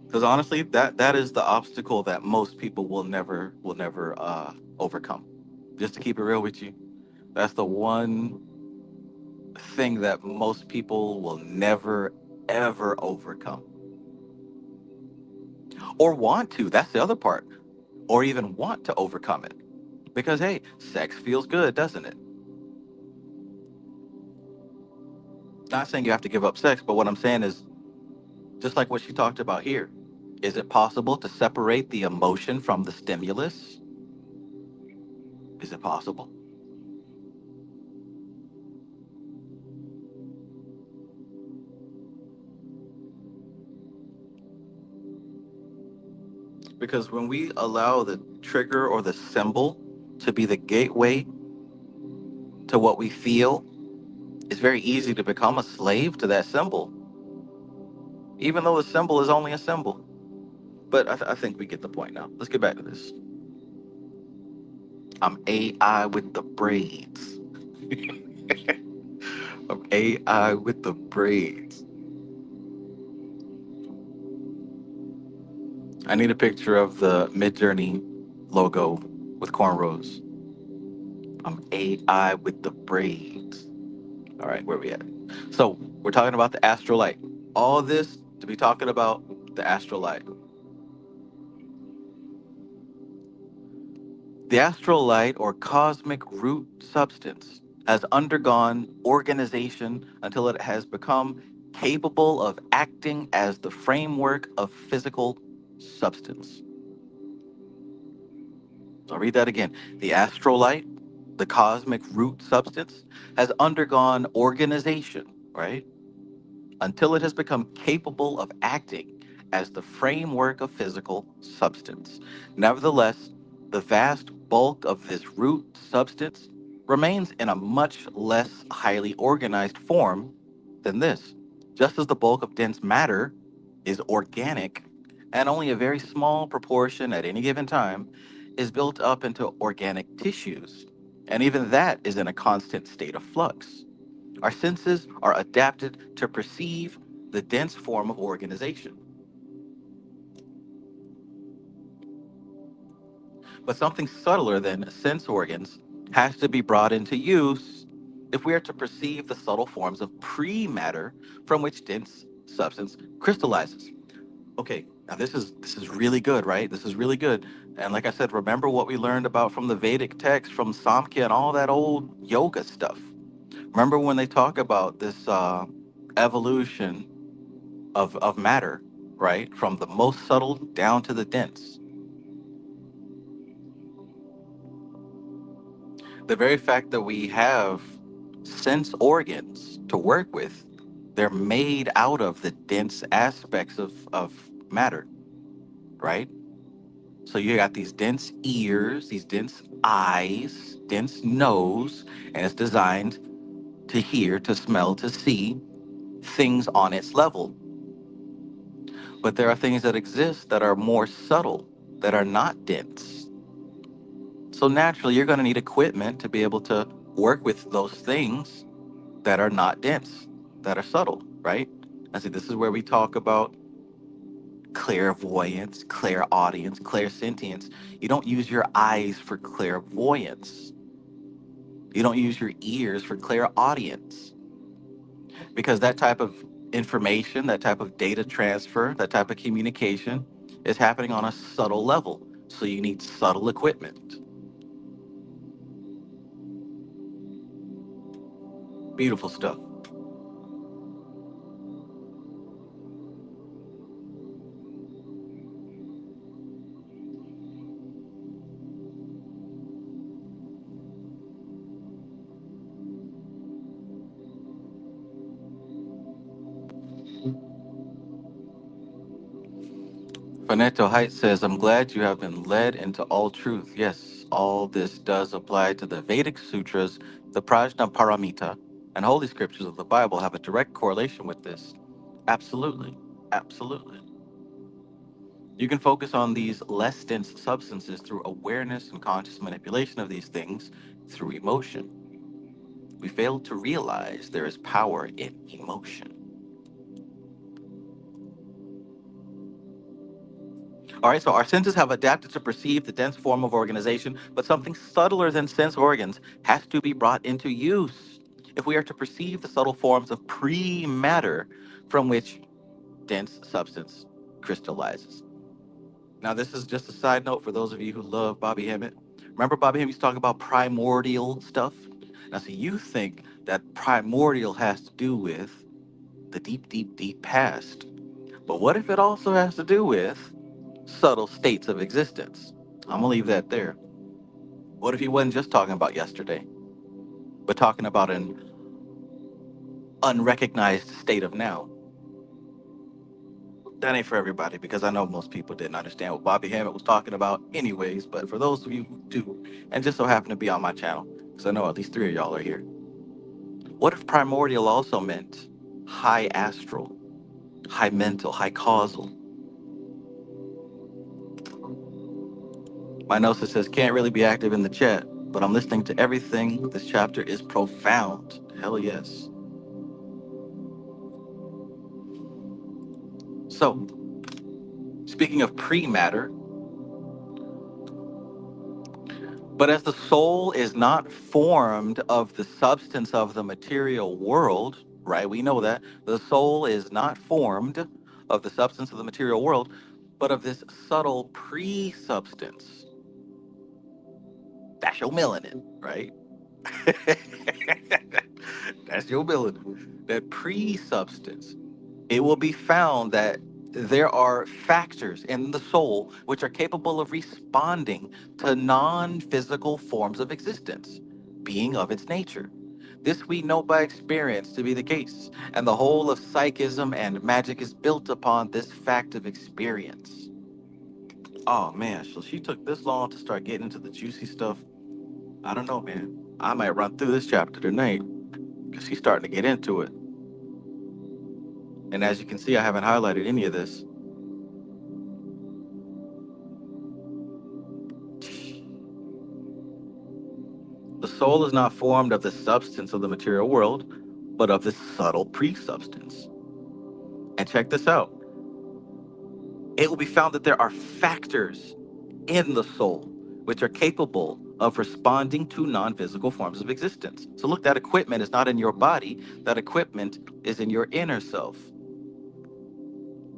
Because honestly, that is the obstacle that most people will never overcome. Just to keep it real with you, that's the one thing that most people will never ever overcome or want to. That's the other part, or even want to overcome it. Because hey, sex feels good, doesn't it? Not saying you have to give up sex, but what I'm saying is just like what she talked about here. Is it possible to separate the emotion from the stimulus? Is it possible? Because when we allow the trigger or the symbol to be the gateway to what we feel, it's very easy to become a slave to that symbol, even though the symbol is only a symbol. But I think we get the point now. Let's get back to this. I'm AI with the braids. I'm AI with the braids. I need a picture of the Midjourney logo with cornrows. I'm AI with the braids. All right, where we at? So we're talking about the astral light. All this to be talking about the astral light. The astral light or cosmic root substance has undergone organization until it has become capable of acting as the framework of physical substance. So I'll read that again. The astral light, the cosmic root substance, has undergone organization, right? Until it has become capable of acting as the framework of physical substance. Nevertheless, the vast bulk of this root substance remains in a much less highly organized form than this, just as the bulk of dense matter is organic and only a very small proportion at any given time is built up into organic tissues, and even that is in a constant state of flux. Our senses are adapted to perceive the dense form of organization. But something subtler than sense organs has to be brought into use if we are to perceive the subtle forms of pre matter from which dense substance crystallizes. Okay, now this is really good, right? This is really good. And like I said, remember what we learned about from the Vedic text, from Samkhya and all that old yoga stuff. Remember when they talk about this evolution of matter, right? From the most subtle down to the dense. The very fact that we have sense organs to work with, they're made out of the dense aspects of matter, right? So you got these dense ears, these dense eyes, dense nose, and it's designed to hear, to smell, to see things on its level. But there are things that exist that are more subtle, that are not dense. So naturally, you're going to need equipment to be able to work with those things that are not dense, that are subtle, right? I see this is where we talk about clairvoyance, clairaudience, clairsentience. You don't use your eyes for clairvoyance. You don't use your ears for clairaudience because that type of information, that type of data transfer, that type of communication is happening on a subtle level. So you need subtle equipment. Beautiful stuff. Faneto Height says, I'm glad you have been led into all truth. Yes, all this does apply to the Vedic sutras, the Prajna Paramita, and holy scriptures of the Bible have a direct correlation with this. Absolutely. Absolutely. You can focus on these less dense substances through awareness and conscious manipulation of these things through emotion. We fail to realize there is power in emotion. All right, so our senses have adapted to perceive the dense form of organization, but something subtler than sense organs has to be brought into use if we are to perceive the subtle forms of pre-matter from which dense substance crystallizes. Now, this is just a side note for those of you who love Bobby Hemmett. Remember Bobby Hemmett used to talk about primordial stuff? Now, see, you think that primordial has to do with the deep, deep, deep past. But what if it also has to do with subtle states of existence? I'm gonna leave that there. What if he wasn't just talking about yesterday, but talking about an unrecognized state of now? That ain't for everybody because I know most people didn't understand what Bobby Hammett was talking about, anyways. But for those of you who do, and just so happen to be on my channel, because I know at least three of y'all are here, what if primordial also meant high astral, high mental, high causal? My gnosis says can't really be active in the chat, but I'm listening to everything. This chapter is profound. Hell yes. So, speaking of pre matter, but as the soul is not formed of the substance of the material world, right? We know that. The soul is not formed of the substance of the material world, but of this subtle pre substance. That's your melanin, right? That's your melanin. That pre substance. It will be found that there are factors in the soul which are capable of responding to non physical forms of existence, being of its nature. This we know by experience to be the case, and the whole of psychism and magic is built upon this fact of experience. Oh man, so she took this long to start getting into the juicy stuff. I don't know, man. I might run through this chapter tonight because she's starting to get into it. And as you can see, I haven't highlighted any of this. The soul is not formed of the substance of the material world, but of the subtle pre-substance. And check this out. It will be found that there are factors in the soul which are capable of responding to non-physical forms of existence. So look, that equipment is not in your body. That equipment is in your inner self.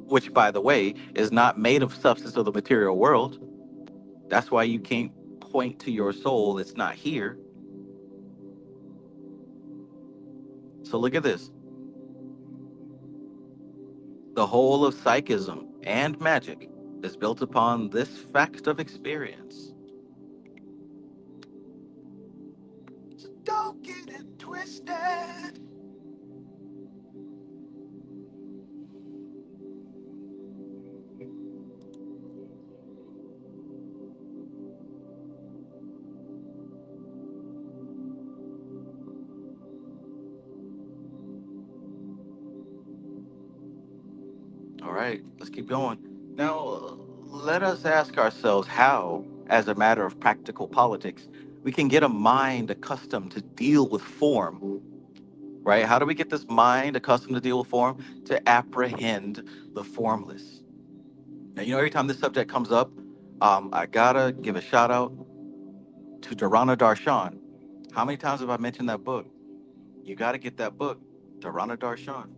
which, by the way, is not made of substance of the material world. That's why you can't point to your soul. It's not here. So look at this. The whole of psychism and magic is built upon this fact of experience. So don't get it twisted. All right, let's keep going. Now, let us ask ourselves how, as a matter of practical politics, we can get a mind accustomed to deal with form, right? How do we get this mind accustomed to deal with form? To apprehend the formless. Now, every time this subject comes up, I gotta give a shout out to Dharana Darshan. How many times have I mentioned that book? You gotta get that book, Dharana Darshan.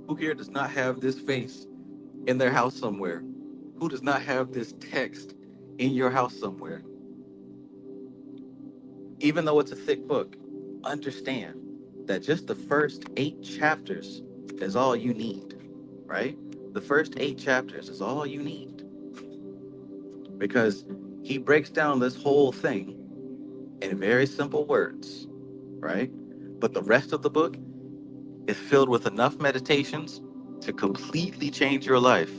Who here does not have this face in their house somewhere? Who does not have this text in your house somewhere? Even though it's a thick book, understand that just the first 8 chapters is all you need, right? The first 8 chapters is all you need because he breaks down this whole thing in very simple words, right? But the rest of the book is filled with enough meditations to completely change your life,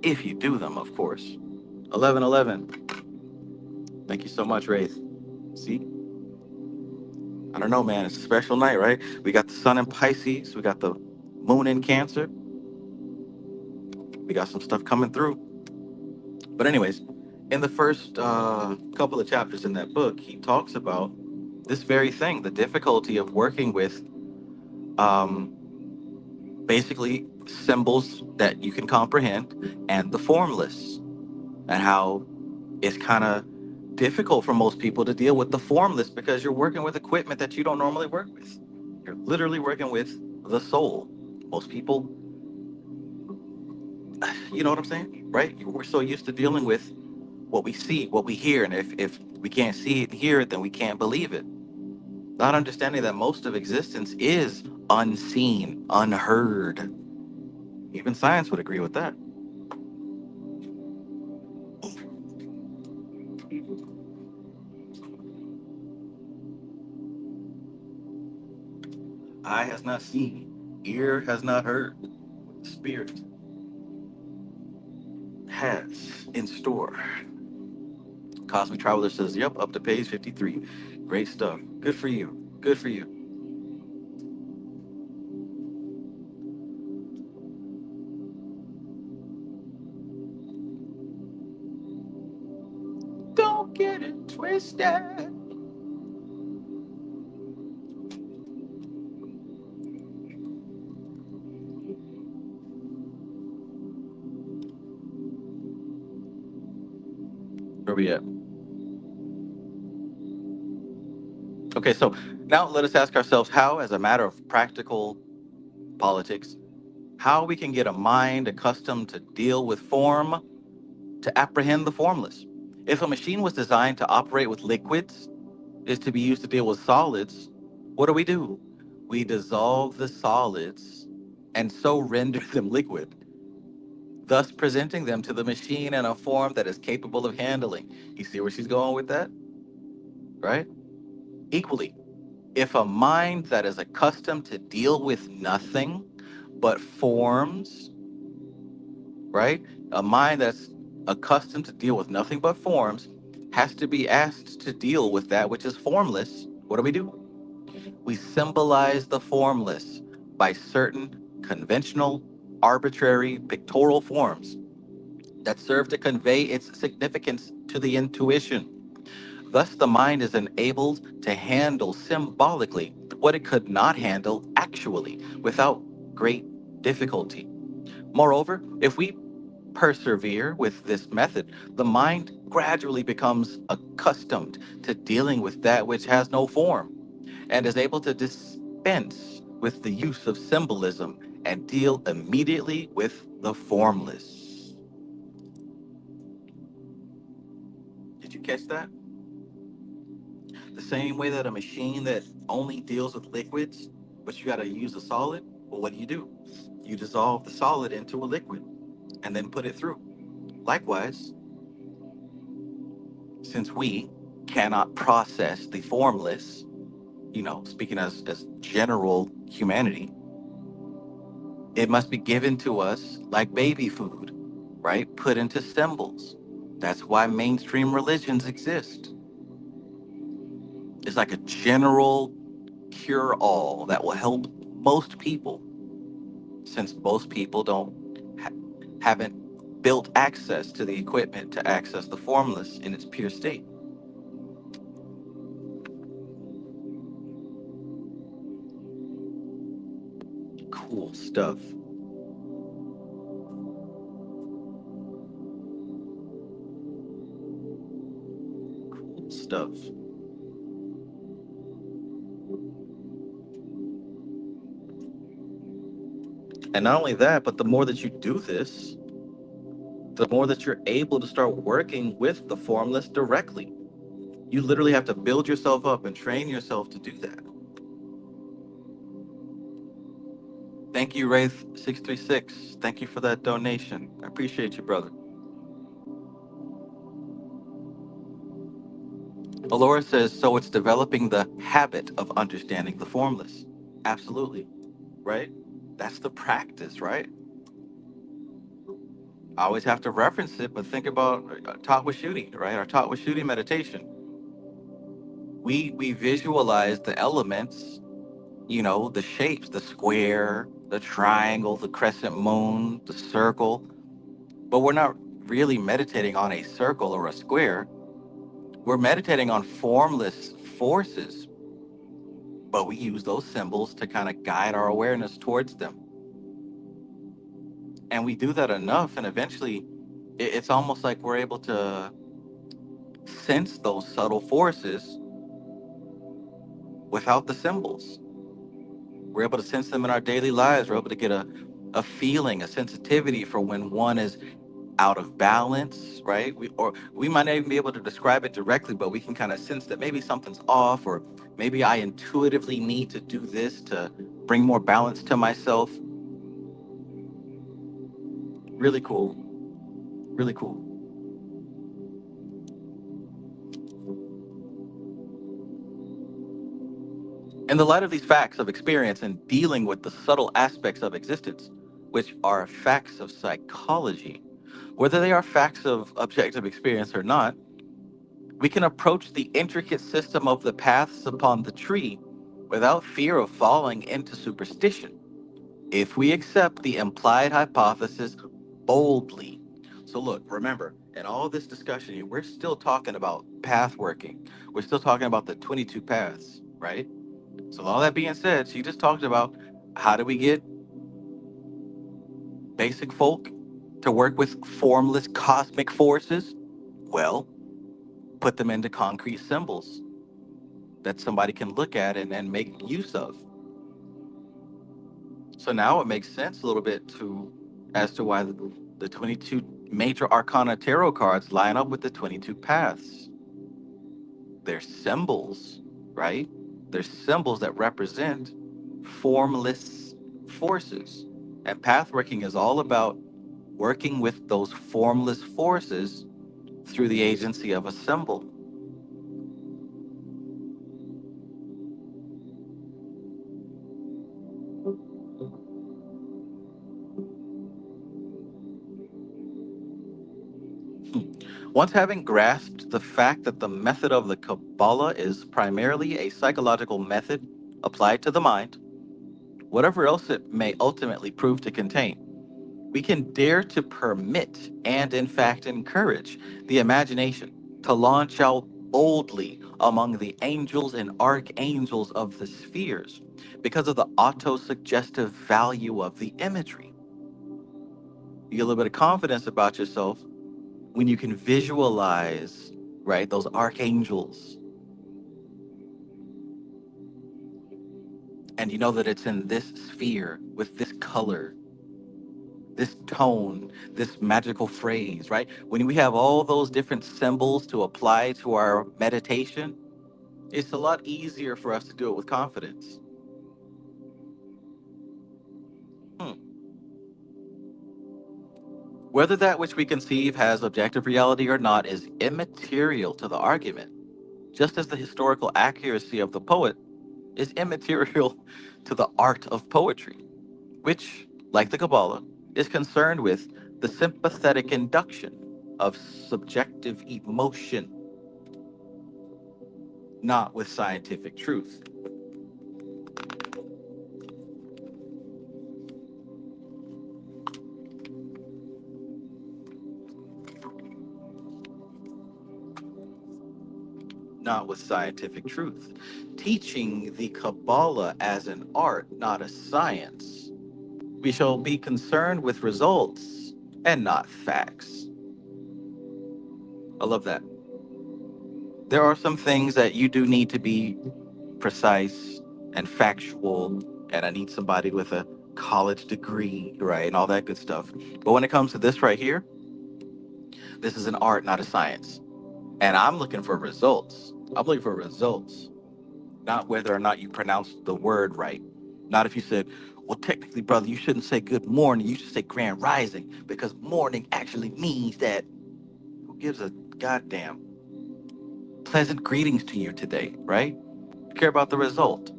if you do them, of course. 1111. Thank you so much, Wraith. See, I don't know, man. It's a special night, right? We got the sun in Pisces. We got the moon in Cancer. We got some stuff coming through. But anyways, in the first couple of chapters in that book, he talks about this very thing, the difficulty of working with um, basically symbols that you can comprehend and the formless, and how it's kind of difficult for most people to deal with the formless because you're working with equipment that you don't normally work with. You're literally working with the soul. Most people, you know what I'm saying, right? We're so used to dealing with what we see, what we hear, and if we can't see it, hear it, then we can't believe it. Not understanding that most of existence is unseen, unheard. Even science would agree with that. Eye has not seen, ear has not heard. The spirit has in store. Cosmic Traveler says, yep, up to page 53. Great stuff. Good for you. Good for you. Don't get it twisted. Where we at? Okay, so now let us ask ourselves how, as a matter of practical politics, how we can get a mind accustomed to deal with form, to apprehend the formless. If a machine was designed to operate with liquids, is to be used to deal with solids, what do? We dissolve the solids and so render them liquid, thus presenting them to the machine in a form that is capable of handling. You see where she's going with that, right? Equally, if a mind that is accustomed to deal with nothing but forms, right? A mind that's accustomed to deal with nothing but forms has to be asked to deal with that which is formless. What do? We symbolize the formless by certain conventional, arbitrary pictorial forms that serve to convey its significance to the intuition. Thus, the mind is enabled to handle symbolically what it could not handle actually without great difficulty. Moreover, if we persevere with this method, the mind gradually becomes accustomed to dealing with that which has no form and is able to dispense with the use of symbolism and deal immediately with the formless. Did you catch that? The same way that a machine that only deals with liquids, but you got to use a solid, well, what do? You dissolve the solid into a liquid and then put it through. Likewise, since we cannot process the formless, speaking as general humanity, it must be given to us like baby food, right? Put into symbols. That's why mainstream religions exist. It's like a general cure all that will help most people, since most people haven't built access to the equipment to access the formless in its pure state. Cool stuff. Cool stuff. And not only that, but the more that you do this, the more that you're able to start working with the formless directly. You literally have to build yourself up and train yourself to do that. Thank you, Wraith636. Thank you for that donation. I appreciate you, brother. Alora says, so it's developing the habit of understanding the formless. Absolutely, right? That's the practice, right? I always have to reference it, but think about Tatwashuti, right? Our Tatwashuti meditation. We visualize the elements, the shapes, the square, the triangle, the crescent moon, the circle, but we're not really meditating on a circle or a square. We're meditating on formless forces, but we use those symbols to kind of guide our awareness towards them. And we do that enough, and eventually it's almost like we're able to sense those subtle forces without the symbols. We're able to sense them in our daily lives. We're able to get a feeling, a sensitivity for when one is out of balance, right? We might not even be able to describe it directly, but we can kind of sense that maybe something's off, or maybe I intuitively need to do this to bring more balance to myself. Really cool. Really cool. In the light of these facts of experience and dealing with the subtle aspects of existence, which are facts of psychology, whether they are facts of objective experience or not, we can approach the intricate system of the paths upon the tree without fear of falling into superstition if we accept the implied hypothesis boldly. So, look, remember, in all this discussion here, we're still talking about path working. We're still talking about the 22 paths, right? So, all that being said, she just talked about how do we get basic folk to work with formless cosmic forces? Well, put them into concrete symbols that somebody can look at and make use of. So now it makes sense a little bit as to why the 22 major arcana tarot cards line up with the 22 paths. They're symbols, right? They're symbols that represent formless forces. And pathworking is all about working with those formless forces through the agency of a symbol. Once having grasped the fact that the method of the Qabalah is primarily a psychological method applied to the mind, whatever else it may ultimately prove to contain, we can dare to permit and, in fact, encourage the imagination to launch out boldly among the angels and archangels of the spheres because of the auto-suggestive value of the imagery. You get a little bit of confidence about yourself, when you can visualize, right, those archangels, and you know that it's in this sphere with this color, this tone, this magical phrase, right? When we have all those different symbols to apply to our meditation, it's a lot easier for us to do it with confidence. Hmm. Whether that which we conceive has objective reality or not is immaterial to the argument, just as the historical accuracy of the poet is immaterial to the art of poetry, which, like the Qabalah, is concerned with the sympathetic induction of subjective emotion, not with scientific truth. Not with scientific truth. Teaching the Kabbalah as an art, not a science. We shall be concerned with results and not facts. I love that. There are some things that you do need to be precise and factual, and I need somebody with a college degree, right, and all that good stuff. But when it comes to this right here, this is an art, not a science. And I'm looking for results. I'm looking for results, not whether or not you pronounce the word right. Not if you said, well, technically, brother, you shouldn't say good morning. You should say grand rising because morning actually means that. Who gives a goddamn? Pleasant greetings to you today, right? Care about the result,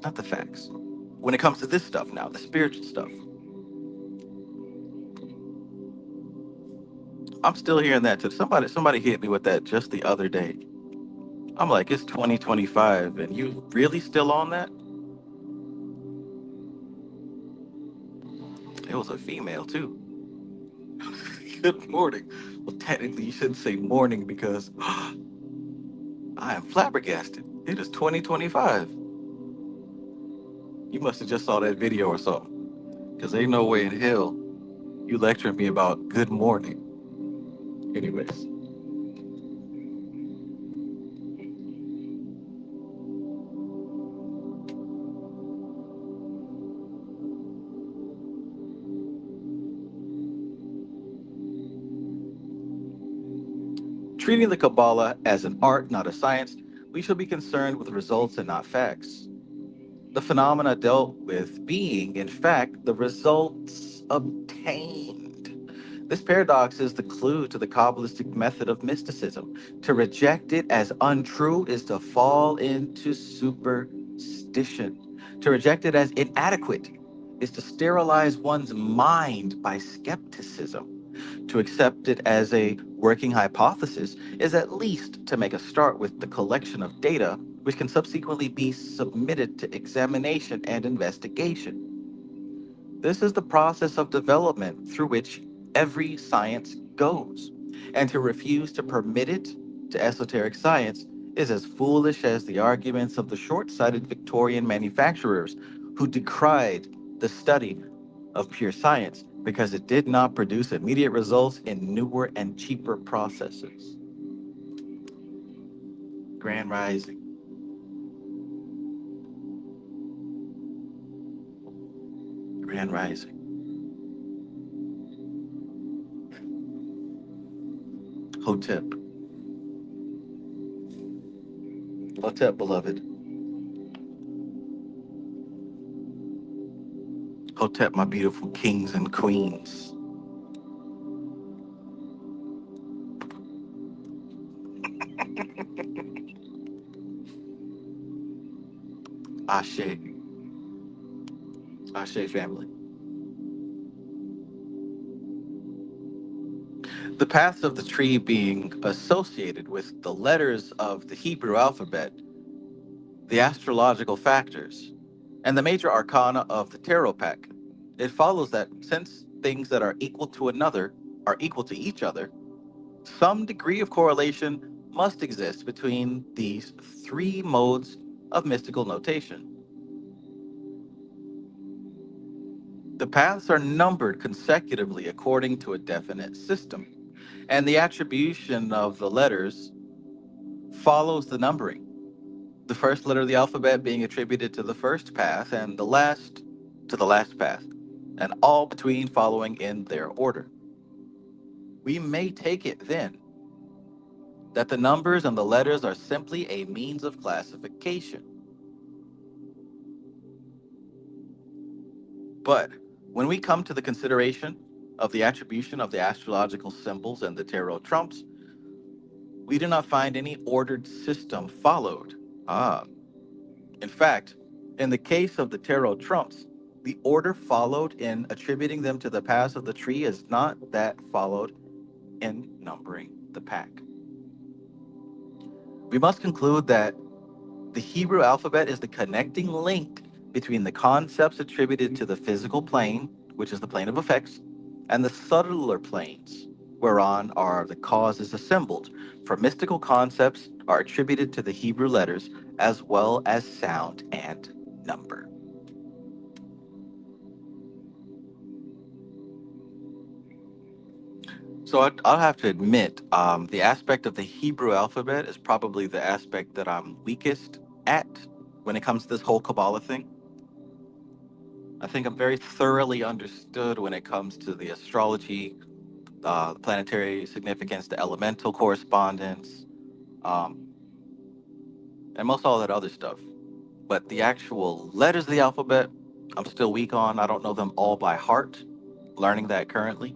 not the facts. When it comes to this stuff now, the spiritual stuff, I'm still hearing that too. Somebody hit me with that just the other day. I'm like, it's 2025 and you really still on that? It was a female too. Good morning. Well, technically you shouldn't say morning because I am flabbergasted. It is 2025. You must have just saw that video or something. Because ain't no way in hell you lecturing me about good morning. Anyways, treating the Kabbalah as an art, not a science, we shall be concerned with results and not facts. The phenomena dealt with being, in fact, the results obtained. This paradox is the clue to the Kabbalistic method of mysticism. To reject it as untrue is to fall into superstition. To reject it as inadequate is to sterilize one's mind by skepticism. To accept it as a working hypothesis is at least to make a start with the collection of data which can subsequently be submitted to examination and investigation. This is the process of development through which every science goes, and to refuse to permit it to esoteric science is as foolish as the arguments of the short sighted Victorian manufacturers who decried the study of pure science because it did not produce immediate results in newer and cheaper processes. Grand Rising. Grand Rising. Hotep. Hotep, beloved. Hotep, my beautiful kings and queens. Ashe. Ashe family. The paths of the tree being associated with the letters of the Hebrew alphabet, the astrological factors, and the major arcana of the tarot pack. It follows that since things that are equal to another are equal to each other, some degree of correlation must exist between these three modes of mystical notation. The paths are numbered consecutively according to a definite system. And the attribution of the letters follows the numbering. The first letter of the alphabet being attributed to the first path and the last to the last path, and all between following in their order. We may take it then that the numbers and the letters are simply a means of classification. But when we come to the consideration of the attribution of the astrological symbols and the tarot trumps, we do not find any ordered system followed. Ah, in fact, in the case of the tarot trumps, the order followed in attributing them to the paths of the tree is not that followed in numbering the pack. We must conclude that the Hebrew alphabet is the connecting link between the concepts attributed to the physical plane, which is the plane of effects, and the subtler planes, whereon are the causes assembled. For mystical concepts are attributed to the Hebrew letters as well as sound and number. So I'll have to admit, the aspect of the Hebrew alphabet is probably the aspect that I'm weakest at when it comes to this whole Kabbalah thing. I think I'm very thoroughly understood when it comes to the astrology, the planetary significance, the elemental correspondence, um, and most all that other stuff. But the actual letters of the alphabet, I'm still weak on. I don't know them all by heart, learning that currently.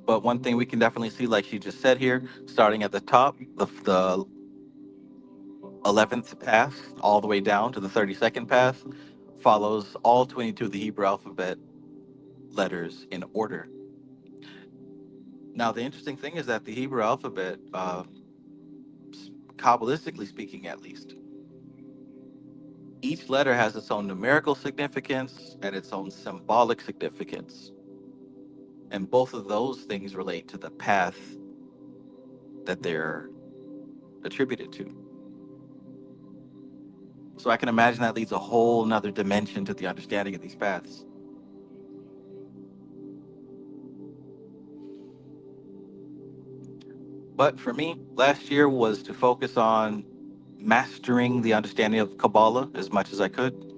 But one thing we can definitely see, like she just said here, starting at the top, the 11th path, all the way down to the 32nd path, follows all 22 of the Hebrew alphabet letters in order. Now, the interesting thing is that the Hebrew alphabet, Kabbalistically speaking at least, each letter has its own numerical significance and its own symbolic significance. And both of those things relate to the path that they're attributed to. So I can imagine that leads a whole nother dimension to the understanding of these paths. But for me, last year was to focus on mastering the understanding of Kabbalah as much as I could.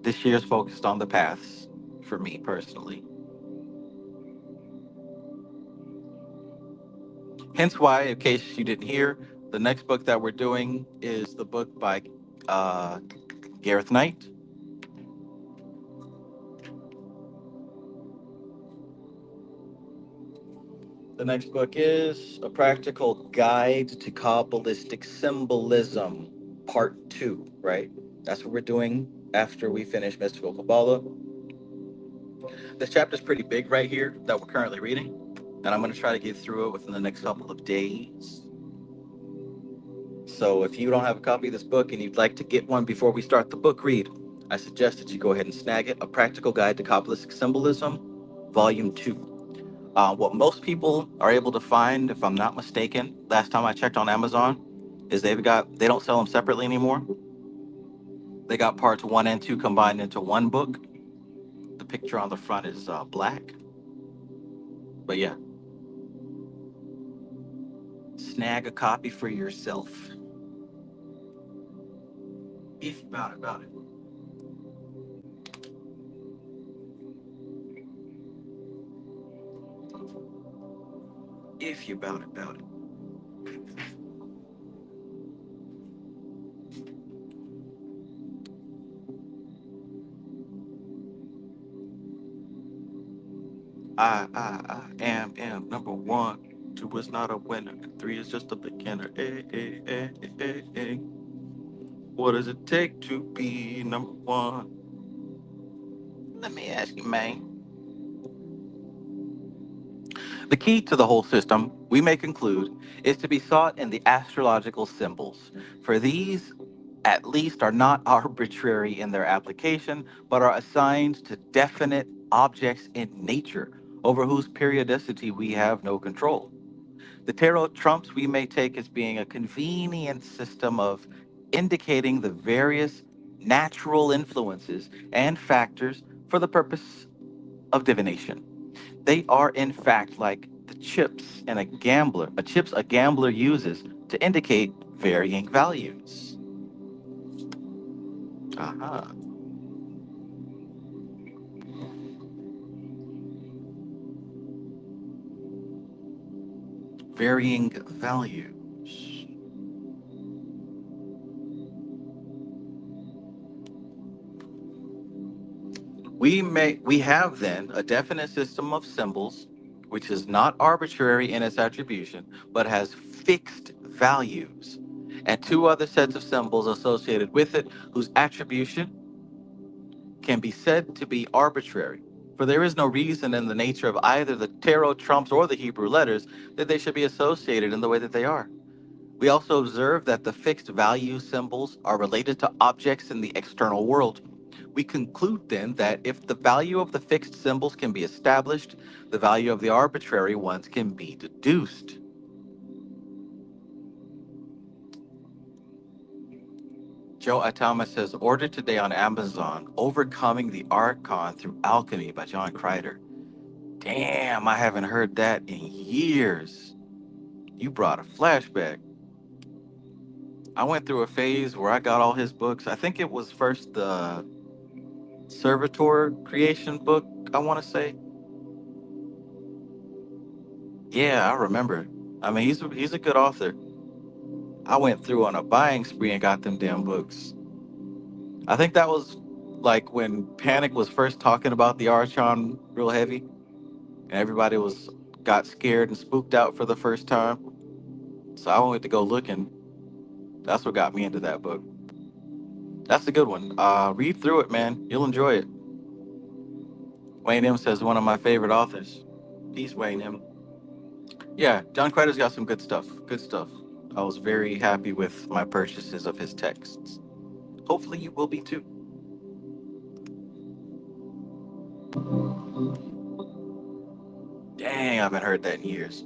This year's focused on the paths for me personally. Hence why, in case you didn't hear, the next book that we're doing is the book by uh, Gareth Knight. The next book is A Practical Guide to Kabbalistic Symbolism, Part 2, right? That's what we're doing after we finish Mystical Kabbalah. This chapter is pretty big right here that we're currently reading, and I'm going to try to get through it within the next couple of days. So if you don't have a copy of this book and you'd like to get one before we start the book read, I suggest that you go ahead and snag it. A Practical Guide to Kabbalistic Symbolism, Volume 2. What most people are able to find, if I'm not mistaken, last time I checked on Amazon, is they don't sell them separately anymore. They got parts 1 and 2 combined into one book. The picture on the front is black. But yeah, snag a copy for yourself. If about it. If you about it. I am number one. Two is not a winner, and three is just a beginner. What does it take to be number one? Let me ask you, man. The key to the whole system, we may conclude, is to be sought in the astrological symbols. For these, at least, are not arbitrary in their application, but are assigned to definite objects in nature, over whose periodicity we have no control. The tarot trumps we may take as being a convenient system of indicating the various natural influences and factors for the purpose of divination. They are, in fact, like the chips a gambler uses to indicate varying values. Aha. Varying values. We have then a definite system of symbols, which is not arbitrary in its attribution, but has fixed values, and two other sets of symbols associated with it, whose attribution can be said to be arbitrary. For there is no reason in the nature of either the tarot trumps or the Hebrew letters that they should be associated in the way that they are. We also observe that the fixed value symbols are related to objects in the external world. We conclude then that if the value of the fixed symbols can be established, the value of the arbitrary ones can be deduced. Joe Atama says, ordered today on Amazon, Overcoming the Archon Through Alchemy by John Kreider. Damn, I haven't heard that in years. You brought a flashback. I went through a phase where I got all his books. I think it was first the Servitor creation book, I want to say. Yeah, I remember. I mean, he's a good author. I went through on a buying spree and got them damn books. I think that was like when Panic was first talking about the Archon real heavy, and everybody was got scared and spooked out for the first time. So I went to go looking. That's what got me into that book. That's a good one. Read through it, man. You'll enjoy it. Wayne M says one of my favorite authors. Peace, Wayne M. Yeah, John Creder's got some good stuff. Good stuff. I was very happy with my purchases of his texts. Hopefully, you will be too. Dang, I haven't heard that in years.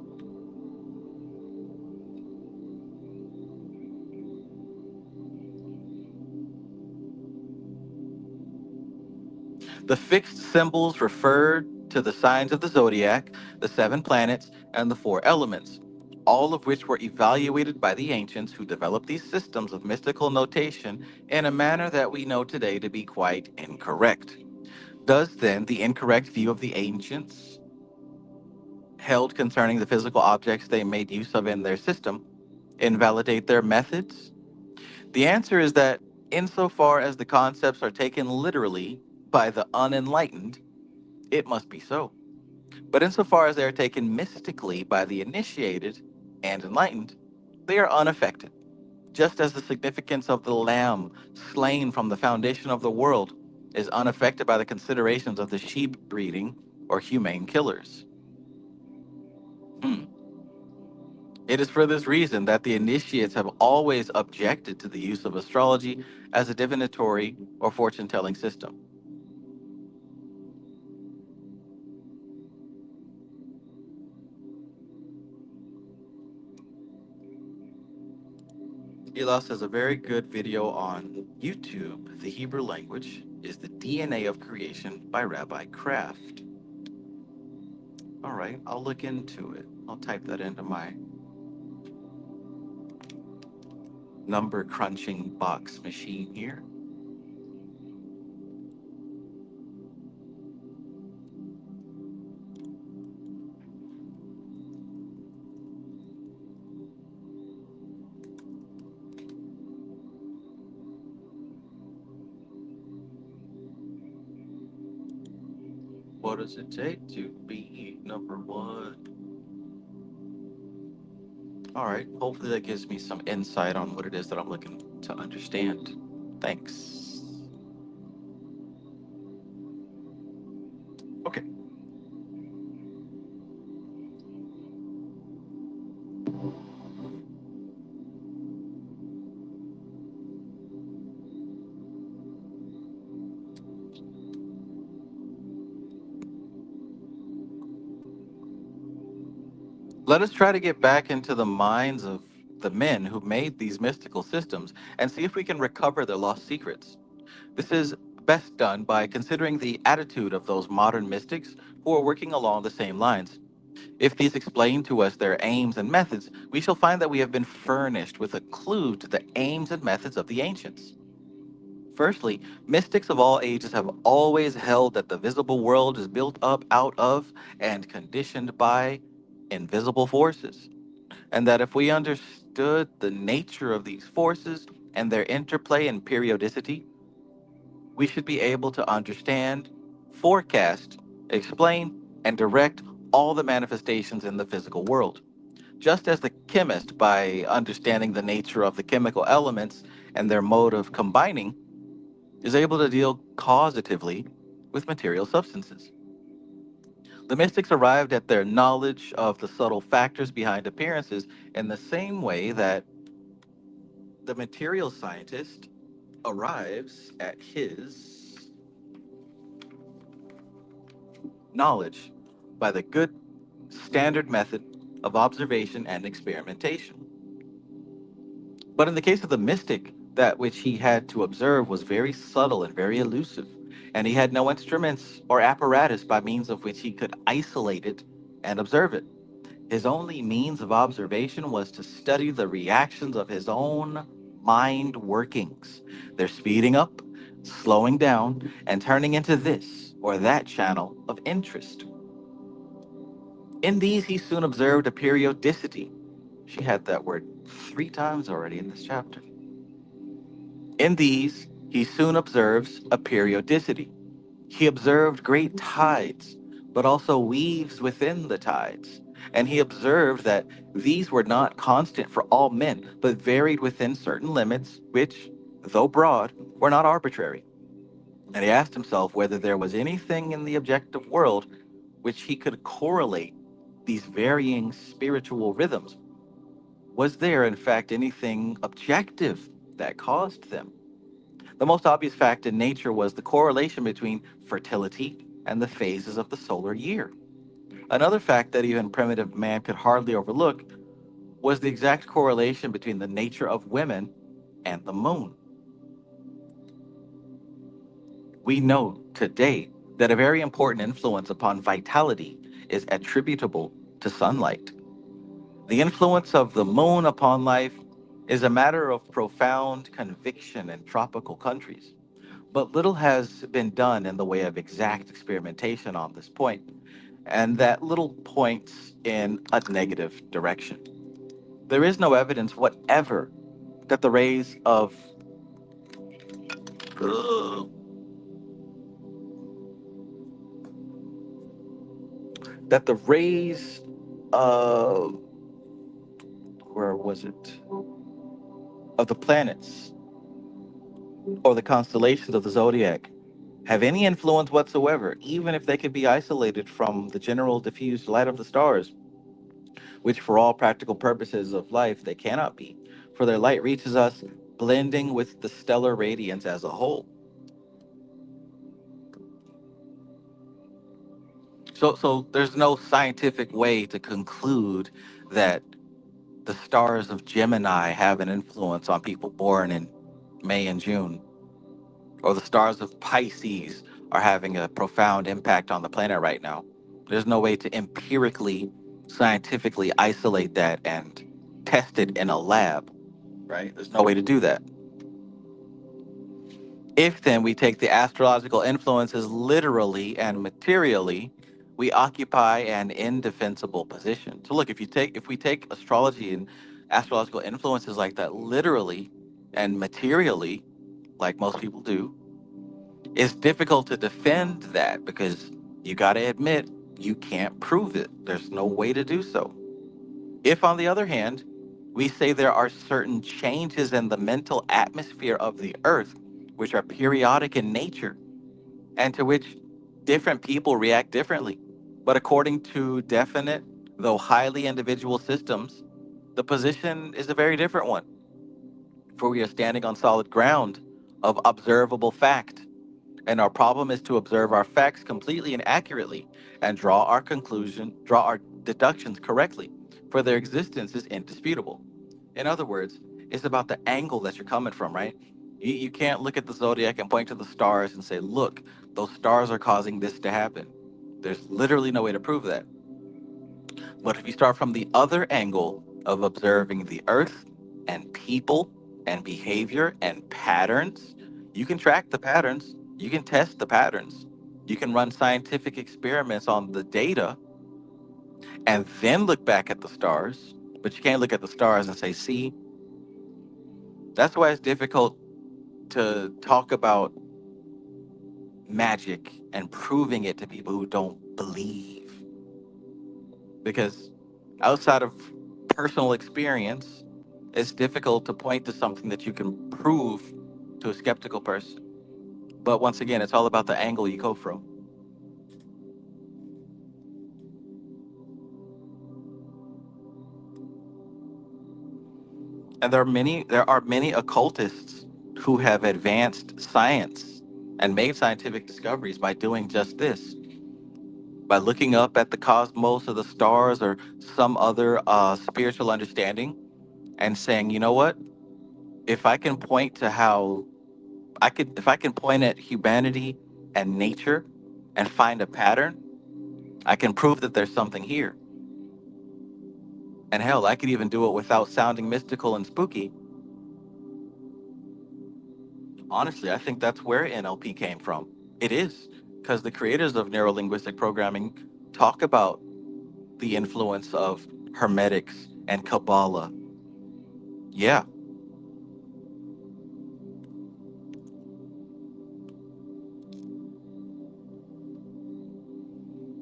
The fixed symbols refer to the signs of the zodiac, the seven planets, and the four elements, all of which were evaluated by the ancients who developed these systems of mystical notation in a manner that we know today to be quite incorrect. Does then the incorrect view of the ancients held concerning the physical objects they made use of in their system invalidate their methods? The answer is that insofar as the concepts are taken literally by the unenlightened, it must be so. But insofar as they are taken mystically by the initiated and enlightened, they are unaffected, just as the significance of the lamb slain from the foundation of the world is unaffected by the considerations of the sheep breeding or humane killers. Hmm. It is for this reason that the initiates have always objected to the use of astrology as a divinatory or fortune telling system. Elos has a very good video on YouTube. The Hebrew language is the DNA of creation by Rabbi Kraft. All right, I'll look into it. I'll type that into my number crunching box machine here. What does it take to be number one? All right, hopefully that gives me some insight on what it is that I'm looking to understand. Thanks. Okay. Let us try to get back into the minds of the men who made these mystical systems and see if we can recover their lost secrets. This is best done by considering the attitude of those modern mystics who are working along the same lines. If these explain to us their aims and methods, we shall find that we have been furnished with a clue to the aims and methods of the ancients. Firstly, mystics of all ages have always held that the visible world is built up out of and conditioned by invisible forces, and that if we understood the nature of these forces and their interplay and periodicity, we should be able to understand, forecast, explain, and direct all the manifestations in the physical world. Just as the chemist, by understanding the nature of the chemical elements and their mode of combining, is able to deal causatively with material substances. The mystics arrived at their knowledge of the subtle factors behind appearances in the same way that the material scientist arrives at his knowledge by the good standard method of observation and experimentation. But in the case of the mystic, that which he had to observe was very subtle and very elusive, and he had no instruments or apparatus by means of which he could isolate it and observe it. His only means of observation was to study the reactions of his own mind workings, their speeding up, slowing down, and turning into this or that channel of interest. In these, he soon observed a periodicity. She had that word 3 times already in this chapter. In these, he soon observes a periodicity. He observed great tides, but also weaves within the tides. And he observed that these were not constant for all men, but varied within certain limits, which, though broad, were not arbitrary. And he asked himself whether there was anything in the objective world which he could correlate these varying spiritual rhythms. Was there, in fact, anything objective that caused them? The most obvious fact in nature was the correlation between fertility and the phases of the solar year. Another fact that even primitive man could hardly overlook was the exact correlation between the nature of women and the moon. We know today that a very important influence upon vitality is attributable to sunlight. The influence of the moon upon life is a matter of profound conviction in tropical countries. But little has been done in the way of exact experimentation on this point, and that little points in a negative direction. There is no evidence whatever that the rays of that the rays of where was it of the planets or the constellations of the zodiac have any influence whatsoever, even if they could be isolated from the general diffused light of the stars, which for all practical purposes of life they cannot be, for their light reaches us blending with the stellar radiance as a whole. So there's no scientific way to conclude that the stars of Gemini have an influence on people born in May and June, or the stars of Pisces are having a profound impact on the planet right now. There's no way to empirically, scientifically isolate that and test it in a lab, right? There's no way to do that. If then we take the astrological influences literally and materially, we occupy an indefensible position. So look, if we take astrology and astrological influences like that literally and materially, like most people do, it's difficult to defend that because you got to admit you can't prove it. There's no way to do so. If, on the other hand, we say there are certain changes in the mental atmosphere of the earth, which are periodic in nature, and to which different people react differently, but according to definite, though highly individual systems, the position is a very different one, for we are standing on solid ground of observable fact. And our problem is to observe our facts completely and accurately and draw our deductions correctly, for their existence is indisputable. In other words, it's about the angle that you're coming from, right? You can't look at the zodiac and point to the stars and say, look, those stars are causing this to happen. There's literally no way to prove that. But if you start from the other angle of observing the earth and people and behavior and patterns, you can track the patterns, you can test the patterns, you can run scientific experiments on the data and then look back at the stars. But you can't look at the stars and say, see, that's why it's difficult to talk about magic and proving it to people who don't believe. Because outside of personal experience, it's difficult to point to something that you can prove to a skeptical person. But once again, it's all about the angle you go from. And there are many occultists who have advanced science and made scientific discoveries by doing just this, by looking up at the cosmos or the stars or some other spiritual understanding and saying, you know what? If I can point to how if I can point at humanity and nature and find a pattern, I can prove that there's something here. And hell, I could even do it without sounding mystical and spooky. Honestly, I think that's where NLP came from. It is, because the creators of neurolinguistic programming talk about the influence of Hermetics and Qabalah. Yeah,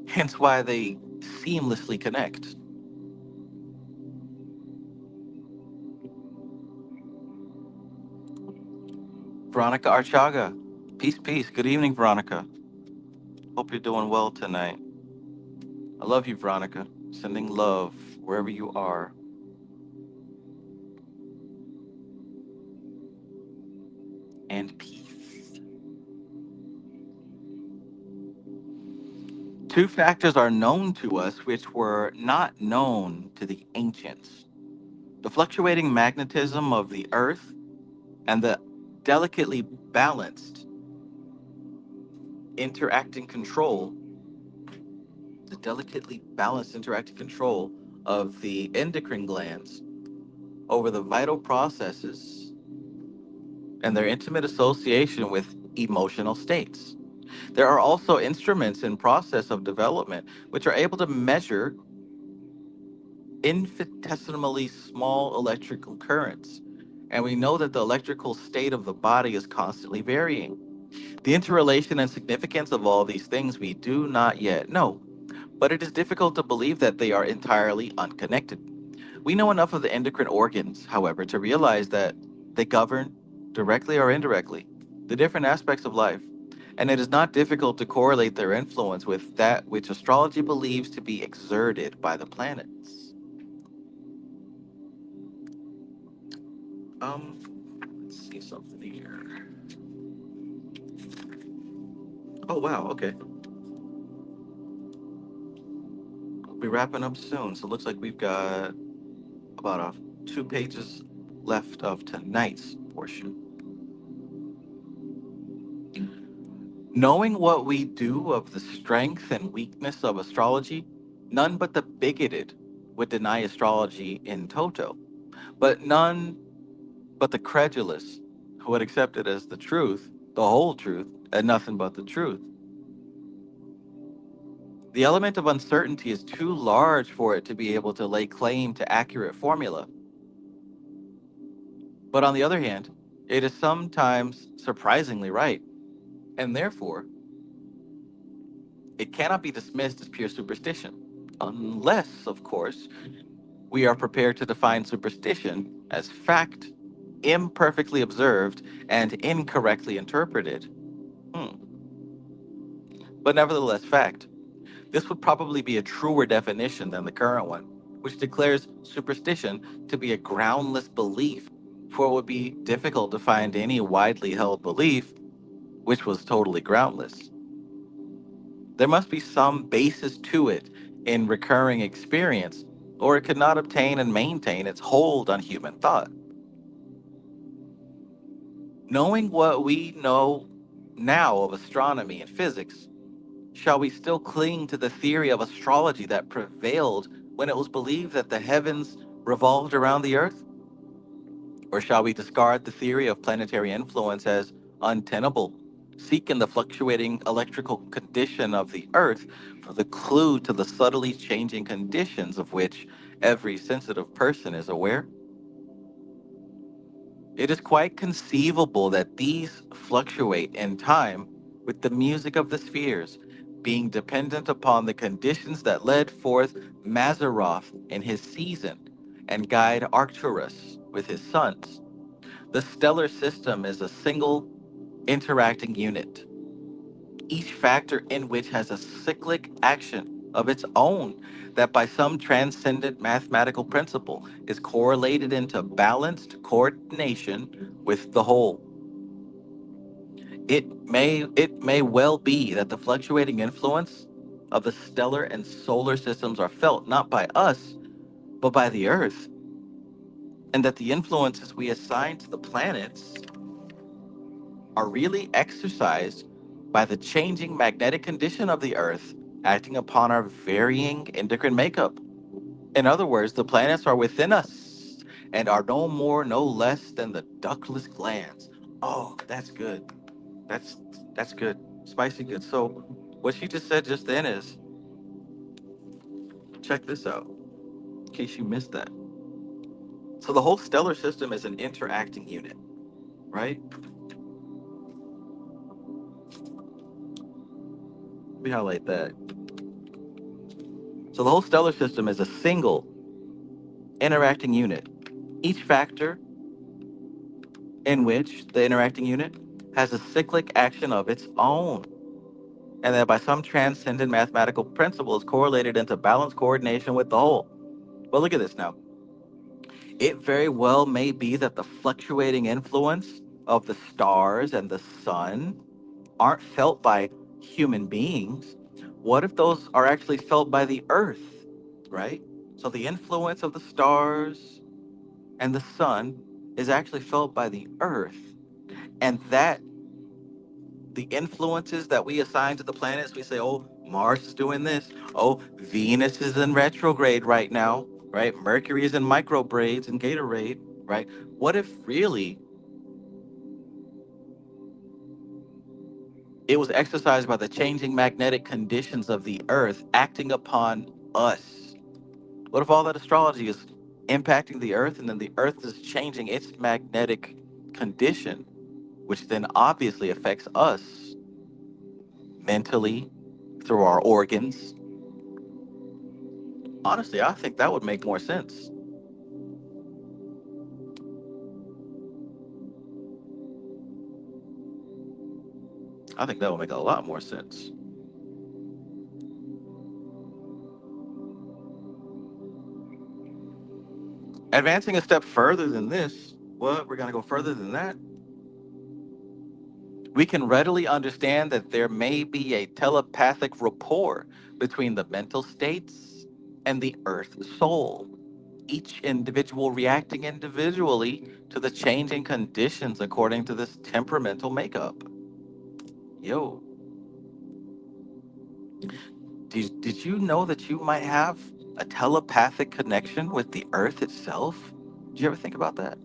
hence why they seamlessly connect. Veronica Archaga, peace, peace. Good evening, Veronica. Hope you're doing well tonight. I love you, Veronica. Sending love wherever you are. And peace. Two factors are known to us which were not known to the ancients: the fluctuating magnetism of the earth and the delicately balanced interacting control, the delicately balanced interacting control of the endocrine glands over the vital processes and their intimate association with emotional states. There are also instruments in process of development which are able to measure infinitesimally small electrical currents. And we know that the electrical state of the body is constantly varying. The interrelation and significance of all these things we do not yet know, but it is difficult to believe that they are entirely unconnected. We know enough of the endocrine organs, however, to realize that they govern, directly or indirectly, the different aspects of life, and it is not difficult to correlate their influence with that which astrology believes to be exerted by the planets. Um, let's see something here. Oh wow, okay. We'll be wrapping up soon, so it looks like we've got about 2 pages left of tonight's portion. Knowing what we do of the strength and weakness of astrology, none but the bigoted would deny astrology in toto, but none but the credulous would accept it as the truth, the whole truth, and nothing but the truth. The element of uncertainty is too large for it to be able to lay claim to accurate formula. But on the other hand, it is sometimes surprisingly right, and therefore, it cannot be dismissed as pure superstition. Unless, of course, we are prepared to define superstition as fact, imperfectly observed, and incorrectly interpreted. Hmm. But nevertheless, fact. This would probably be a truer definition than the current one, which declares superstition to be a groundless belief, for it would be difficult to find any widely held belief which was totally groundless. There must be some basis to it in recurring experience, or it could not obtain and maintain its hold on human thought. Knowing what we know now of astronomy and physics, shall we still cling to the theory of astrology that prevailed when it was believed that the heavens revolved around the earth? Or shall we discard the theory of planetary influence as untenable, seek in the fluctuating electrical condition of the earth for the clue to the subtly changing conditions of which every sensitive person is aware? It is quite conceivable that these fluctuate in time with the music of the spheres, being dependent upon the conditions that led forth Mazzaroth in his season and guide Arcturus with his sons. The stellar system is a single interacting unit, each factor in which has a cyclic action of its own that by some transcendent mathematical principle is correlated into balanced coordination with the whole. It may well be that the fluctuating influence of the stellar and solar systems are felt not by us, but by the earth, and that the influences we assign to the planets are really exercised by the changing magnetic condition of the Earth acting upon our varying endocrine makeup. In other words, the planets are within us and are no more, no less than the ductless glands. Oh, that's good. That's that's good. Spicy good. So what she just said just then is check this out, in case you missed that. So the whole stellar system is an interacting unit, right? Let me highlight that. So the whole stellar system is a single interacting unit. Each factor in which the interacting unit has a cyclic action of its own, and that by some transcendent mathematical principle is correlated into balanced coordination with the whole. But look at this now. It very well may be that the fluctuating influence of the stars and the sun aren't felt by human beings. What if those are actually felt by the earth, right? So the influence of the stars and the sun is actually felt by the earth, and that the influences that we assign to the planets, we say, oh, Mars is doing this, oh, Venus is in retrograde right now, right? Mercury is in microbraids and Gatorade, right? What if really it was exercised by the changing magnetic conditions of the earth acting upon us? What if all that astrology is impacting the earth, and then the earth is changing its magnetic condition, which then obviously affects us mentally through our organs? Honestly, I think that would make more sense. I think that would make a lot more sense. Advancing a step further than this, what? We're going to go further than that. We can readily understand that there may be a telepathic rapport between the mental states and the earth soul, each individual reacting individually to the changing conditions according to this temperamental makeup. Yo, did you know that you might have a telepathic connection with the earth itself? Did you ever think about that?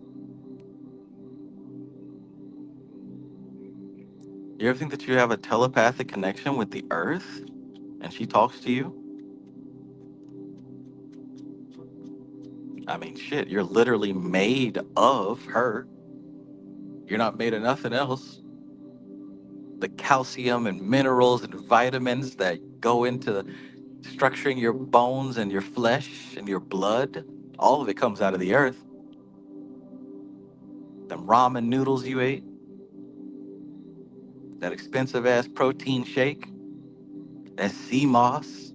You ever think that you have a telepathic connection with the earth and she talks to you? I mean, shit, you're literally made of her. You're not made of nothing else. The calcium and minerals and vitamins that go into structuring your bones and your flesh and your blood, all of it comes out of the earth. Them ramen noodles you ate, that expensive ass protein shake, that sea moss,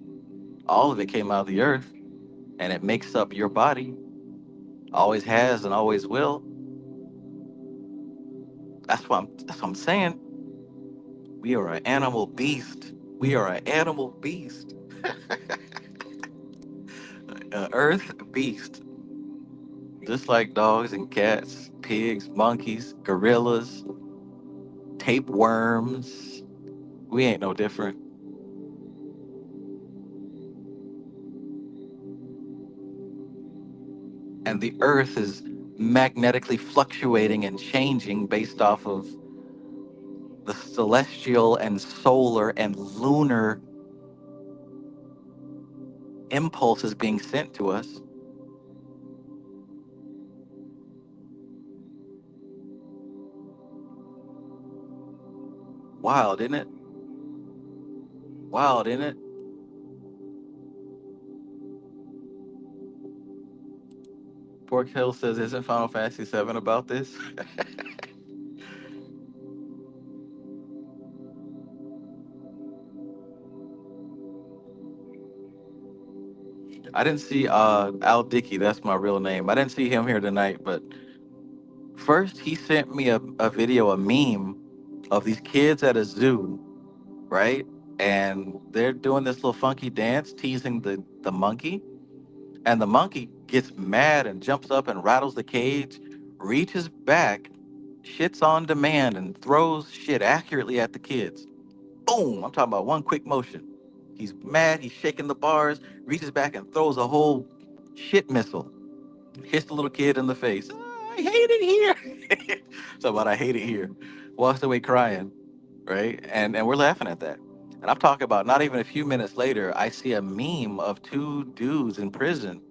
all of it came out of the earth, and it makes up your body. Always has and always will. That's what I'm saying. We are an animal beast. We are an animal beast. Earth beast. Just like dogs and cats, pigs, monkeys, gorillas. tapeworms. We ain't no different. And the earth is magnetically fluctuating and changing based off of the celestial and solar and lunar impulses being sent to us. Wild, isn't it? Wild, isn't it? Pork Hill says, isn't Final Fantasy VII about this? I didn't see Al Dickey, that's my real name. I didn't see him here tonight, but first he sent me a video, a meme of these kids at a zoo, right? And they're doing this little funky dance, teasing the monkey. And the monkey gets mad and jumps up and rattles the cage, reaches back, shits on demand, and throws shit accurately at the kids. Boom! I'm talking about one quick motion. He's mad, he's shaking the bars, reaches back and throws a whole shit missile. Hits the little kid in the face. "Ah, I hate it here." So about I hate it here. Walks away crying, right? And we're laughing at that. And I'm talking about not even a few minutes later, I see a meme of two dudes in prison,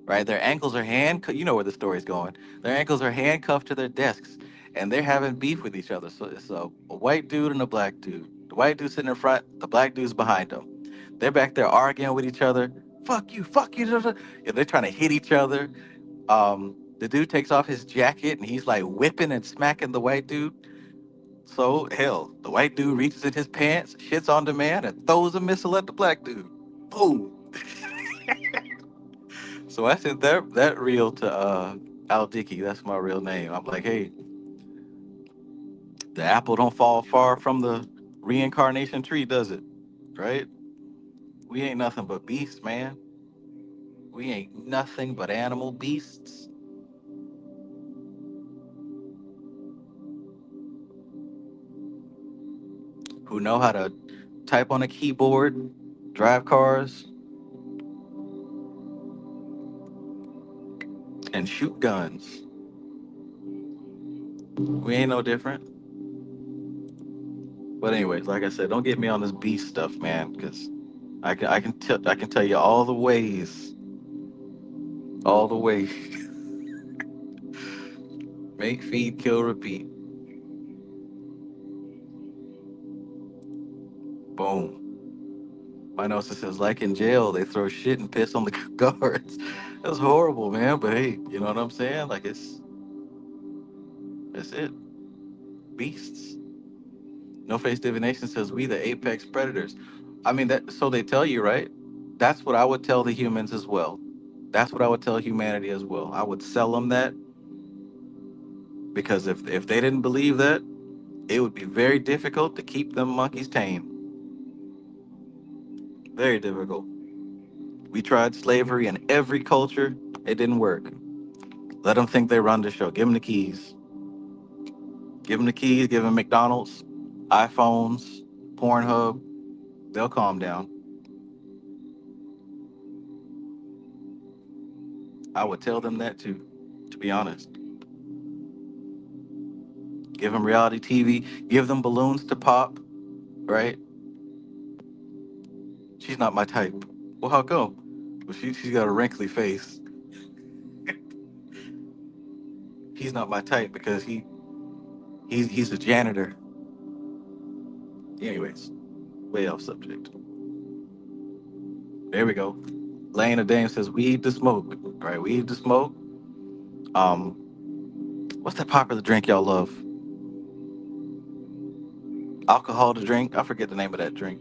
right? Their ankles are you know where the story's going. Their ankles are handcuffed to their desks, and they're having beef with each other. So it's a white dude and a black dude. The white dude's sitting in front, the black dude's behind them. They're back there arguing with each other. Fuck you, fuck you. Yeah, they're trying to hit each other. The dude takes off his jacket and he's like whipping and smacking the white dude. So hell, the white dude reaches in his pants, shits on demand, and throws a missile at the black dude. Boom. So I sent that reel to Al Dickey. That's my real name. I'm like, hey, the apple don't fall far from the reincarnation tree, does it? Right? We ain't nothing but beasts, man. We ain't nothing but animal beasts who know how to type on a keyboard, drive cars, and shoot guns. We ain't no different. But anyways, like I said, don't get me on this beast stuff, man, because I can tell you all the ways. Make, feed, kill, repeat. Boom. My notes says like in jail, they throw shit and piss on the guards. That's horrible, man. But hey, you know what I'm saying? Like that's it. Beasts. No Face Divination says we the apex predators. I mean that so they tell you, right? That's what I would tell the humans as well. That's what I would tell humanity as well. I would sell them that because if they didn't believe that, it would be very difficult to keep them monkeys tame. Very difficult. We tried slavery in every culture. It didn't work. Let them think they run the show. Give them the keys. Give them the keys. Give them McDonald's, iPhones, Pornhub. They'll calm down. I would tell them that too, to be honest. Give them reality TV. Give them balloons to pop, right? She's not my type. Well, how come? Well, she's got a wrinkly face. He's not my type because he's a janitor. Anyways, way off subject. There we go. Lane of Dame says we eat the smoke. All right, we eat the smoke. Um, what's that popular drink y'all love? Alcohol to drink. I forget the name of that drink.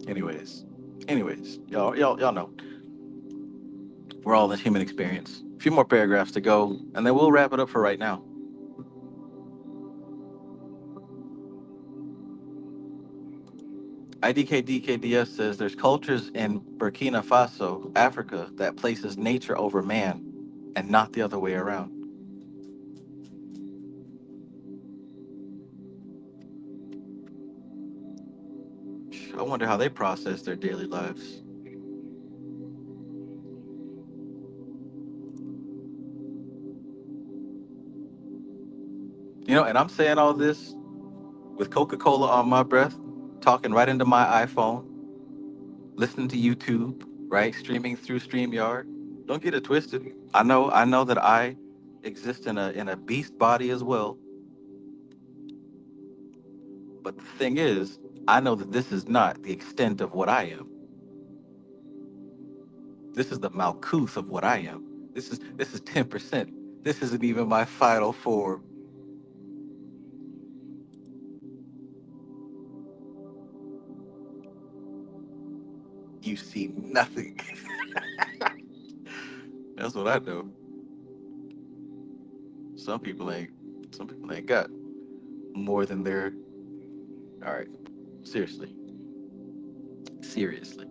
Anyways, y'all know we're all in human experience. A few more paragraphs to go, and then we'll wrap it up for right now. IDKDKDS says there's cultures in Burkina Faso, Africa, that places nature over man, and not the other way around. I wonder how they process their daily lives. And I'm saying all this with Coca-Cola on my breath, talking right into my iPhone, listening to YouTube, right? Streaming through StreamYard. Don't get it twisted. I know that I exist in a beast body as well. But the thing is, I know that this is not the extent of what I am. This is the Malkuth of what I am. This is 10%. This isn't even my final form. You see nothing. That's what I know. Some people ain't. Some people ain't got more than their. All right. Seriously. Seriously.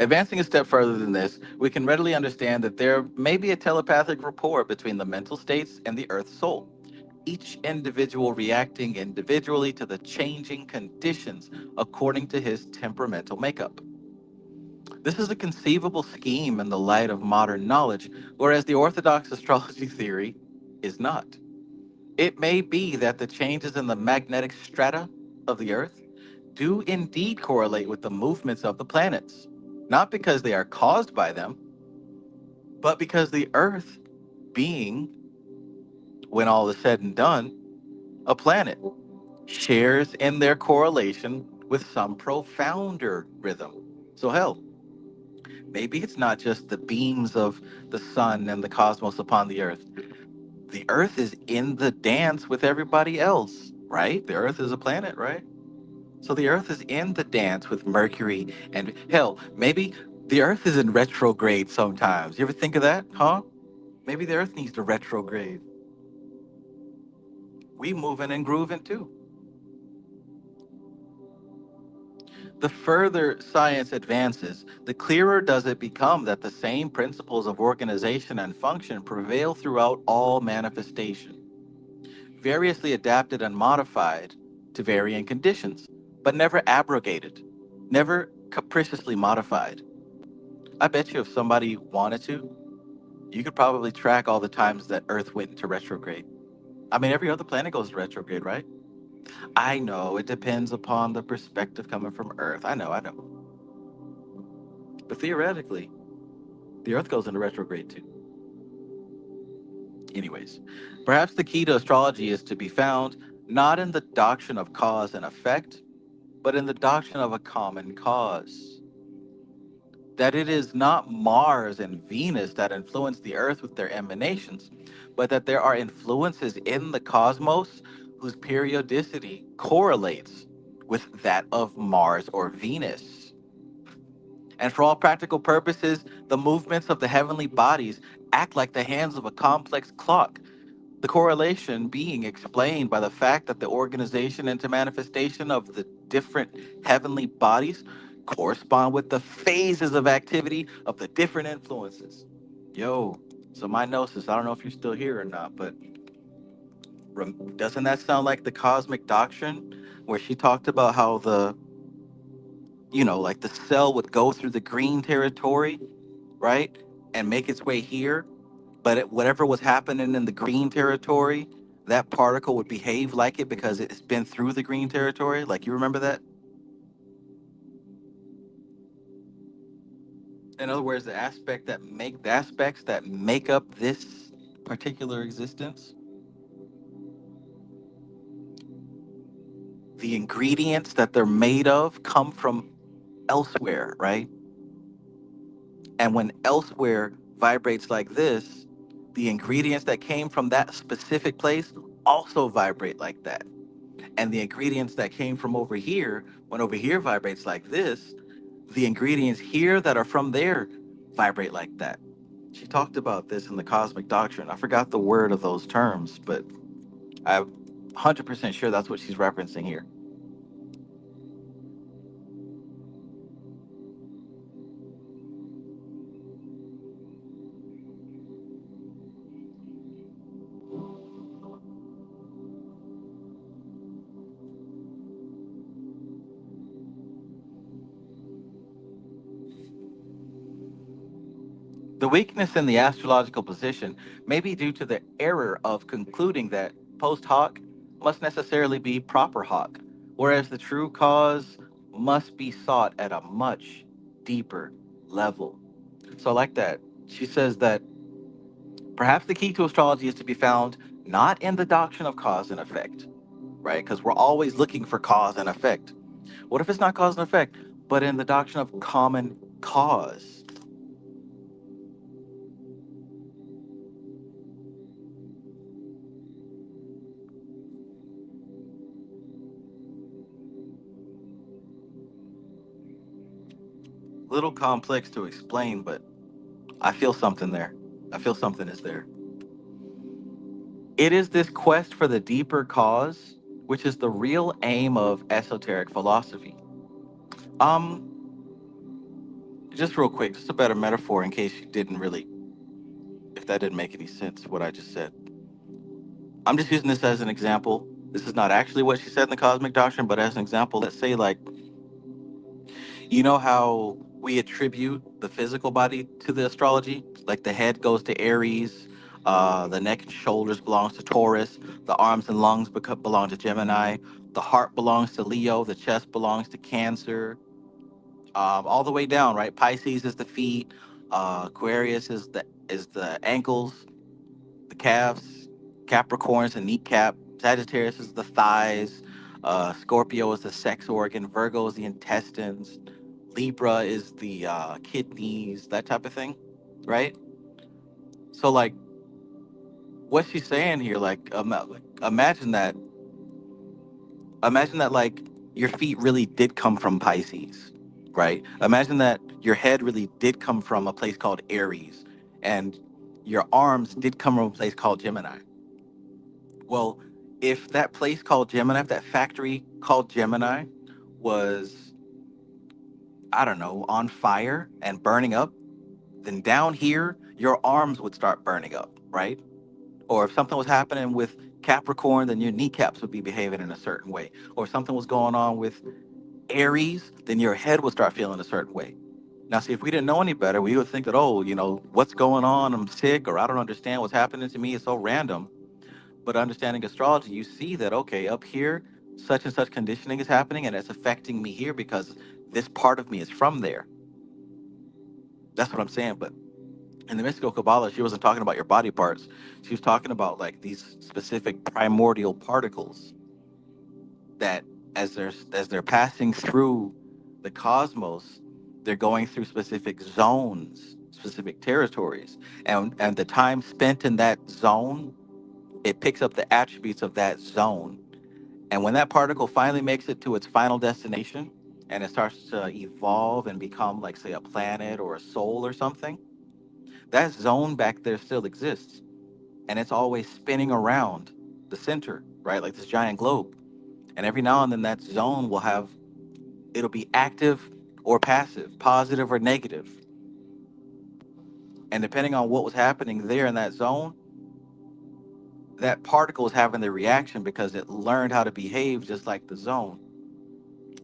Advancing a step further than this, we can readily understand that there may be a telepathic rapport between the mental states and the Earth's soul, each individual reacting individually to the changing conditions according to his temperamental makeup. This is a conceivable scheme in the light of modern knowledge, whereas the orthodox astrology theory is not. It may be that the changes in the magnetic strata of the Earth do indeed correlate with the movements of the planets, not because they are caused by them, but because the Earth, being, when all is said and done, a planet, shares in their correlation with some profounder rhythm. So, hell, maybe it's not just the beams of the sun and the cosmos upon the Earth. The Earth is in the dance with everybody else, right? The Earth is a planet, right? So the Earth is in the dance with Mercury, and hell, maybe the Earth is in retrograde sometimes. You ever think of that, huh? Maybe the Earth needs to retrograde. We moving and grooving too. The further science advances, the clearer does it become that the same principles of organization and function prevail throughout all manifestation, variously adapted and modified to varying conditions, but never abrogated, never capriciously modified. I bet you if somebody wanted to, you could probably track all the times that Earth went into retrograde. I mean, every other planet goes to retrograde, right? I know it depends upon the perspective coming from Earth. I know. But theoretically, the Earth goes into retrograde too. Anyways, perhaps the key to astrology is to be found not in the doctrine of cause and effect, but in the doctrine of a common cause. That it is not Mars and Venus that influence the Earth with their emanations, but that there are influences in the cosmos whose periodicity correlates with that of Mars or Venus. And for all practical purposes, the movements of the heavenly bodies act like the hands of a complex clock, the correlation being explained by the fact that the organization into manifestation of the different heavenly bodies correspond with the phases of activity of the different influences. Yo, so my gnosis, I don't know if you're still here or not, but doesn't that sound like the cosmic doctrine where she talked about how like the cell would go through the green territory, right? And make its way here, but whatever was happening in the green territory, that particle would behave like it because it's been through the green territory. Like, you remember that? In other words, the aspects that make up this particular existence, the ingredients that they're made of come from elsewhere, right? And when elsewhere vibrates like this, the ingredients that came from that specific place also vibrate like that. And the ingredients that came from over here, when over here vibrates like this, the ingredients here that are from there vibrate like that. She talked about this in the cosmic doctrine. I forgot the word of those terms, but I'm 100% sure that's what she's referencing here. The weakness in the astrological position may be due to the error of concluding that post hoc must necessarily be proper hoc, whereas the true cause must be sought at a much deeper level. So, I like that. She says that perhaps the key to astrology is to be found not in the doctrine of cause and effect, right? Because we're always looking for cause and effect. What if it's not cause and effect, but in the doctrine of common cause? Little complex to explain, but I feel something there. I feel something is there. It is this quest for the deeper cause, which is the real aim of esoteric philosophy. Um, just real quick, just a better metaphor in case you didn't really, if that didn't make any sense, what I just said. I'm just using this as an example. This is not actually what she said in the cosmic doctrine, but as an example, let's say, like, you know how we attribute the physical body to the astrology? Like the head goes to Aries, the neck and shoulders belongs to Taurus, the arms and lungs belong to Gemini, the heart belongs to Leo, the chest belongs to Cancer, all the way down, right? Pisces is the feet, Aquarius is the ankles, the calves, Capricorn is the kneecap, Sagittarius is the thighs, Scorpio is the sex organ, Virgo is the intestines, Libra is the kidneys, that type of thing, right? So, like, what she's saying here, like, imagine that, like, your feet really did come from Pisces, right? Imagine that your head really did come from a place called Aries, and your arms did come from a place called Gemini. Well, if that place called Gemini, if that factory called Gemini was, I don't know, on fire and burning up, then down here, your arms would start burning up, right? Or if something was happening with Capricorn, then your kneecaps would be behaving in a certain way. Or if something was going on with Aries, then your head would start feeling a certain way. Now, see, if we didn't know any better, we would think that, oh, what's going on? I'm sick, or I don't understand what's happening to me. It's so random. But understanding astrology, you see that, okay, up here, such and such conditioning is happening, and it's affecting me here because this part of me is from there. That's what I'm saying. But in the mystical Kabbalah, she wasn't talking about your body parts. She was talking about like these specific primordial particles that, as they're passing through the cosmos, they're going through specific zones, specific territories, and the time spent in that zone, it picks up the attributes of that zone. And when that particle finally makes it to its final destination and it starts to evolve and become, like, say, a planet or a soul or something, that zone back there still exists. And it's always spinning around the center, right? Like this giant globe. And every now and then that zone it'll be active or passive, positive or negative. And depending on what was happening there in that zone, that particle is having the reaction because it learned how to behave just like the zone.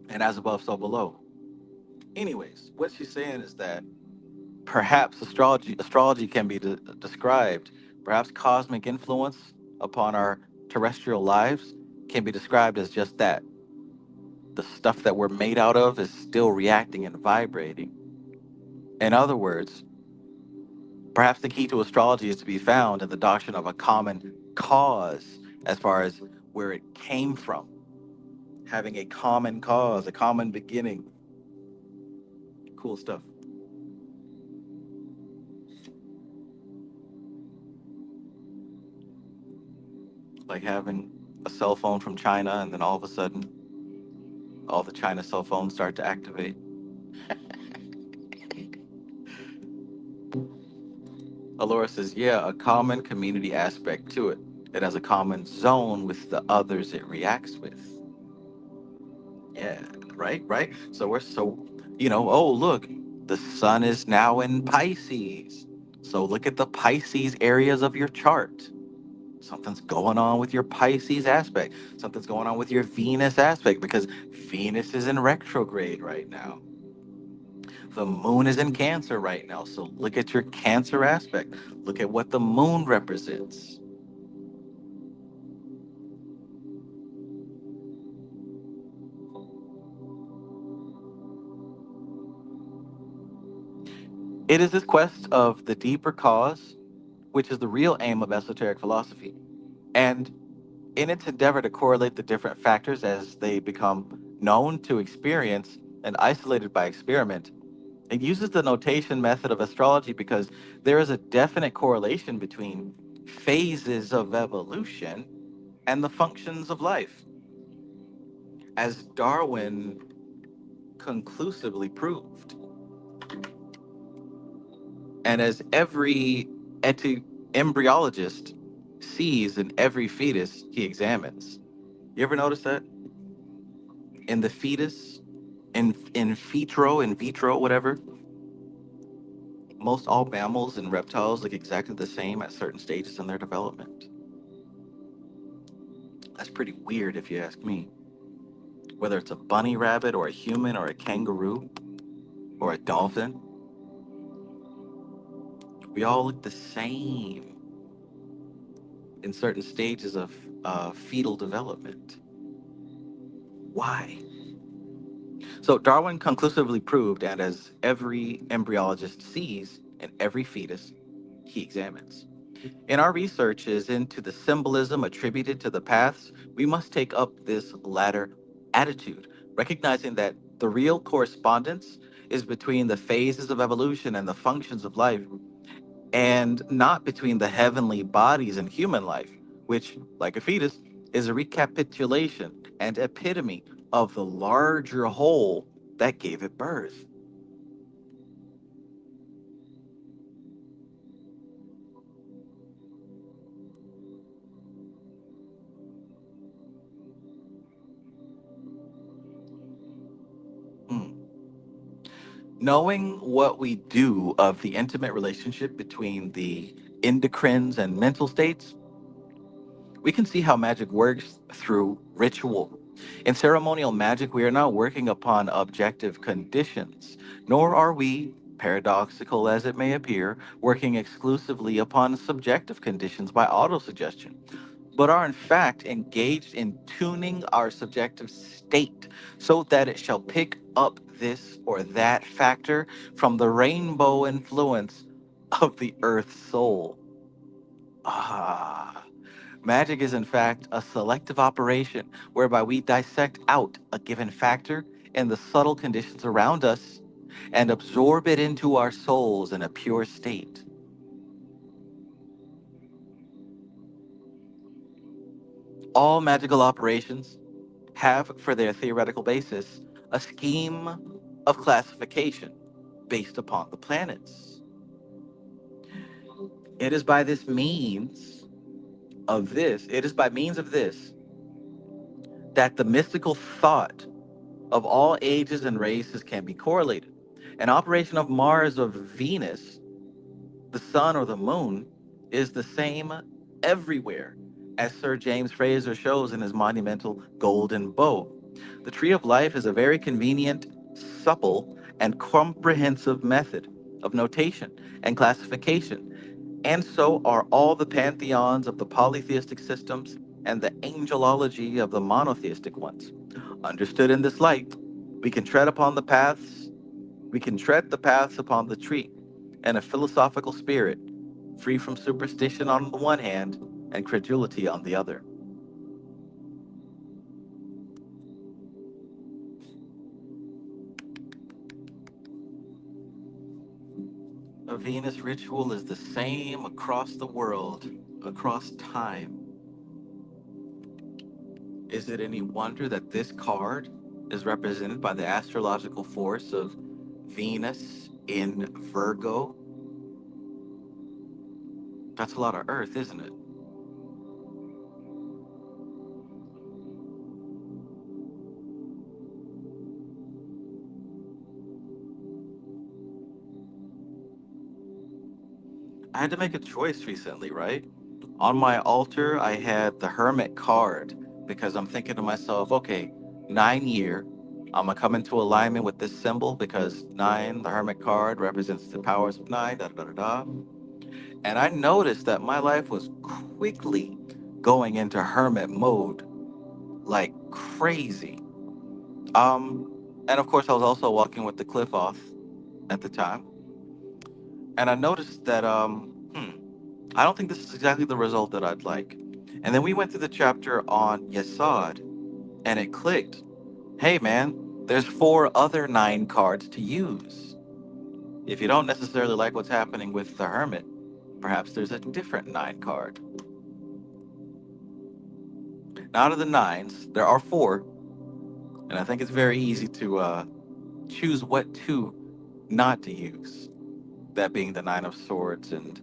And as above, so below. Anyways, what she's saying is that perhaps astrology can be described, perhaps cosmic influence upon our terrestrial lives can be described as just that. The stuff that we're made out of is still reacting and vibrating. In other words, perhaps the key to astrology is to be found in the doctrine of a common cause, as far as where it came from, having a common cause, a common beginning. Cool stuff. Like having a cell phone from China, and then all of a sudden, all the China cell phones start to activate. Alora says, yeah, a common community aspect to it. It has a common zone with the others it reacts with. Yeah, right, right. So oh, look, the sun is now in Pisces. So look at the Pisces areas of your chart. Something's going on with your Pisces aspect. Something's going on with your Venus aspect because Venus is in retrograde right now. The moon is in Cancer right now, so look at your Cancer aspect. Look at what the moon represents. It is this quest of the deeper cause, which is the real aim of esoteric philosophy. And in its endeavor to correlate the different factors as they become known to experience and isolated by experiment, it uses the notation method of astrology because there is a definite correlation between phases of evolution and the functions of life, as Darwin conclusively proved, and as every embryologist sees in every fetus he examines. You ever notice that? In the fetus, in vitro, whatever, most all mammals and reptiles look exactly the same at certain stages in their development. That's pretty weird if you ask me. Whether it's a bunny rabbit or a human or a kangaroo or a dolphin, we all look the same in certain stages of fetal development. Why? So Darwin conclusively proved, and as every embryologist sees in every fetus he examines. In our researches into the symbolism attributed to the paths, we must take up this latter attitude, recognizing that the real correspondence is between the phases of evolution and the functions of life, and not between the heavenly bodies and human life, which, like a fetus, is a recapitulation and epitome of the larger whole that gave it birth. Hmm. Knowing what we do of the intimate relationship between the endocrines and mental states, we can see how magic works through ritual. In ceremonial magic, we are not working upon objective conditions, nor are we, paradoxical as it may appear, working exclusively upon subjective conditions by autosuggestion, but are in fact engaged in tuning our subjective state so that it shall pick up this or that factor from the rainbow influence of the earth soul. Ah, magic is in fact a selective operation whereby we dissect out a given factor in the subtle conditions around us and absorb it into our souls in a pure state. All magical operations have for their theoretical basis a scheme of classification based upon the planets. It is by means of this that the mystical thought of all ages and races can be correlated. An operation of Mars or Venus, the sun or the moon, is the same everywhere, as Sir James Fraser shows in his monumental Golden Bow. The tree of life is a very convenient, supple, and comprehensive method of notation and classification, and so are all the pantheons of the polytheistic systems and the angelology of the monotheistic ones. Understood in this light, we can tread upon the paths, we can tread the paths upon the tree in a philosophical spirit, free from superstition on the one hand and credulity on the other. A Venus ritual is the same across the world, across time. Is it any wonder that this card is represented by the astrological force of Venus in Virgo? That's a lot of Earth, isn't it? I had to make a choice recently, right? On my altar, I had the Hermit card because I'm thinking to myself, okay, 9 year, I'm gonna come into alignment with this symbol because nine, the Hermit card, represents the powers of nine. Da da da da. And I noticed that my life was quickly going into hermit mode like crazy. Um, and of course, I was also walking with the cliff off at the time, and I noticed that I don't think this is exactly the result that I'd like. And then we went through the chapter on Yesod, and it clicked. Hey, man, there's four other nine cards to use. If you don't necessarily like what's happening with the Hermit, perhaps there's a different nine card. Now, out of the nines, there are four, and I think it's very easy to choose what two not to use. That being the Nine of Swords and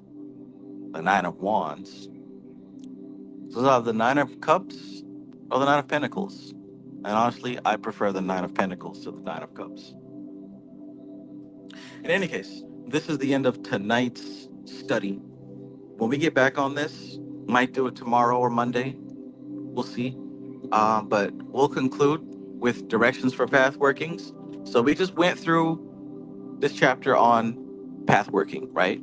the Nine of Wands. So the Nine of Cups or the Nine of Pentacles. And honestly, I prefer the Nine of Pentacles to the Nine of Cups. In any case, this is the end of tonight's study. When we get back on this, might do it tomorrow or Monday. We'll see. But we'll conclude with directions for path workings. So we just went through this chapter on path working, right?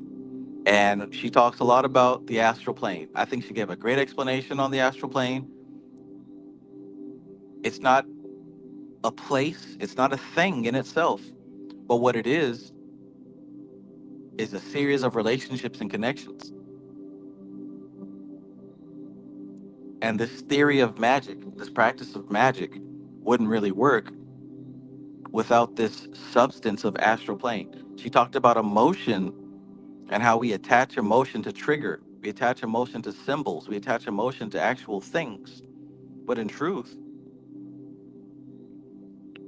And she talks a lot about the astral plane. I think she gave a great explanation on the astral plane. It's not a place, it's not a thing in itself, but what it is a series of relationships and connections. And this theory of magic, this practice of magic, wouldn't really work without this substance of astral plane. She talked about emotion and how we attach emotion to trigger, we attach emotion to symbols, we attach emotion to actual things. But in truth,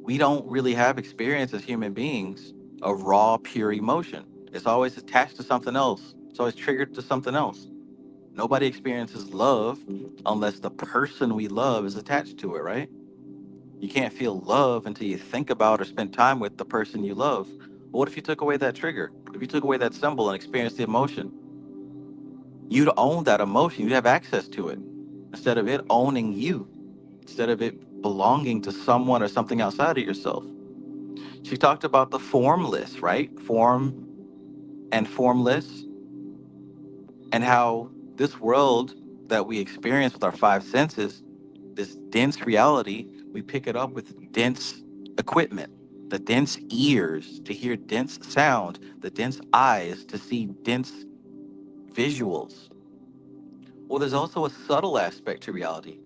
we don't really have experience as human beings of raw, pure emotion. It's always attached to something else. It's always triggered to something else. Nobody experiences love unless the person we love is attached to it, right? You can't feel love until you think about or spend time with the person you love. But what if you took away that trigger? If you took away that symbol and experienced the emotion, you'd own that emotion. You'd have access to it instead of it owning you, instead of it belonging to someone or something outside of yourself. She talked about the formless, right? Form and formless, and how this world that we experience with our five senses, this dense reality, we pick it up with dense equipment, the dense ears to hear dense sound, the dense eyes to see dense visuals. Well, there's also a subtle aspect to reality,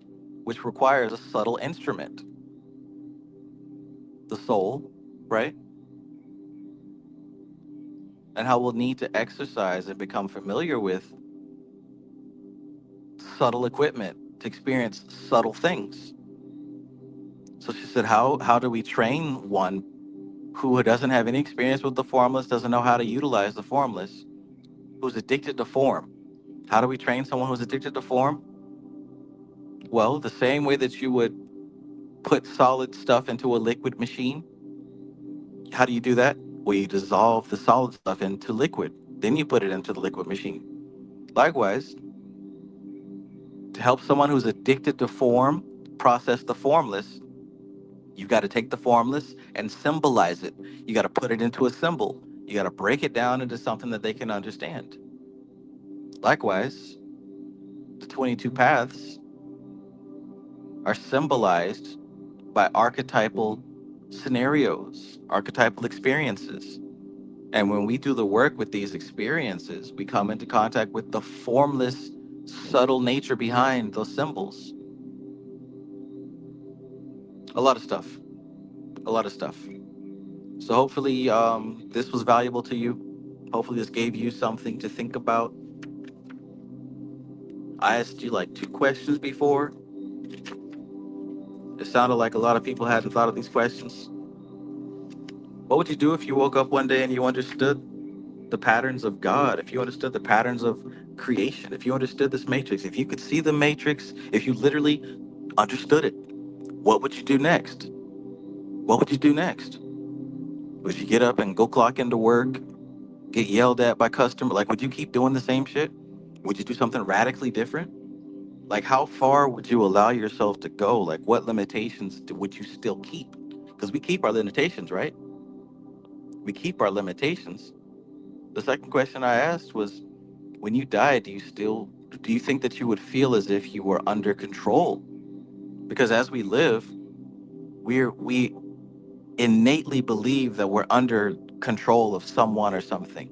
which requires a subtle instrument, the soul, right? And how we'll need to exercise and become familiar with subtle equipment to experience subtle things. So she said, how do we train one who doesn't have any experience with the formless, doesn't know how to utilize the formless, who's addicted to form? How do we train someone who's addicted to form? Well, the same way that you would put solid stuff into a liquid machine. How do you do that? Well, you dissolve the solid stuff into liquid, then you put it into the liquid machine. Likewise, to help someone who's addicted to form process the formless, you got to take the formless and symbolize it. You got to put it into a symbol. You got to break it down into something that they can understand. Likewise, the 22 paths are symbolized by archetypal scenarios, archetypal experiences. And when we do the work with these experiences, we come into contact with the formless, subtle nature behind those symbols. A lot of stuff. A lot of stuff. So hopefully, this was valuable to you. Hopefully, this gave you something to think about. I asked you like two questions before. It sounded like a lot of people hadn't thought of these questions. What would you do if you woke up one day and you understood the patterns of God? If you understood the patterns of creation? If you understood this matrix? If you could see the matrix? If you literally understood it? What would you do next? What would you do next? Would you get up and go clock into work, get yelled at by customer? Like, would you keep doing the same shit? Would you do something radically different? Like, how far would you allow yourself to go? Like, what limitations would you still keep? Because we keep our limitations, right? We keep our limitations. The second question I asked was, when you die, do you think that you would feel as if you were under control? Because as we live, we innately believe that we're under control of someone or something.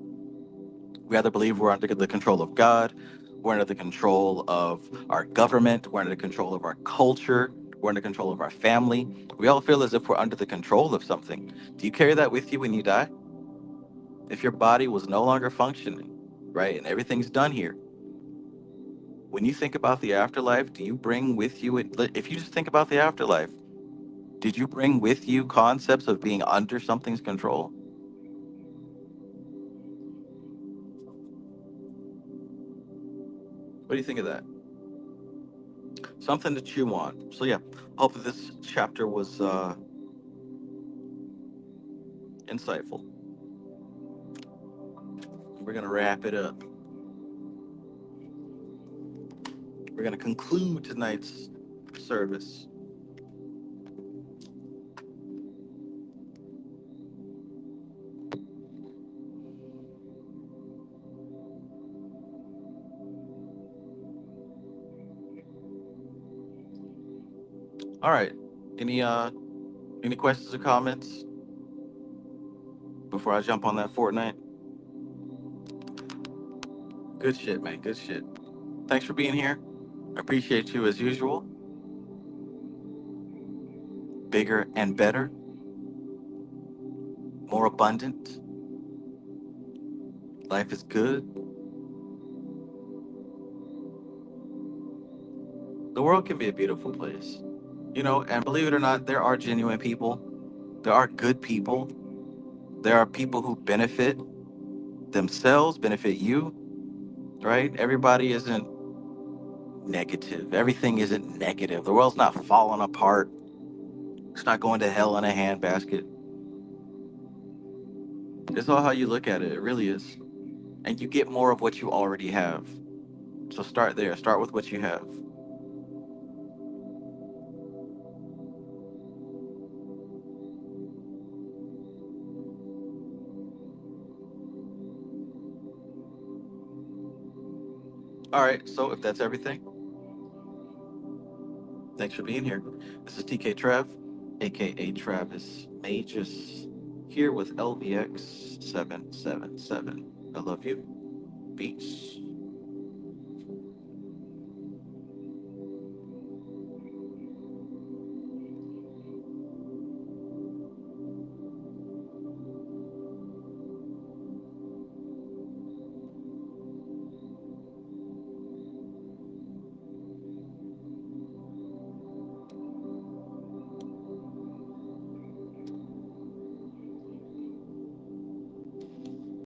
We either believe we're under the control of God, we're under the control of our government, we're under the control of our culture, we're under control of our family. We all feel as if we're under the control of something. Do you carry that with you when you die? If your body was no longer functioning, right, and everything's done here, when you think about the afterlife, do you bring with you, if you just think about the afterlife, did you bring with you concepts of being under something's control? What do you think of that? Something to chew on. So yeah, hope that this chapter was insightful. We're gonna wrap it up. We're gonna conclude tonight's service. All right. Any questions or comments before I jump on that Fortnite? Good shit, man. Good shit. Thanks for being here. I appreciate you as usual. Bigger and better, more abundant. Life is good. The world can be a beautiful place. And believe it or not, there are genuine people. There are good people. There are people who benefit themselves, benefit you, right? Everybody isn't negative. Everything isn't negative. The world's not falling apart. It's not going to hell in a handbasket. It's all how you look at it. It really is. And you get more of what you already have. So start there. Start with what you have. All right. So if that's everything, thanks for being here. This is TK Trev, aka Travis Magus, here with LVX777. I love you. Peace.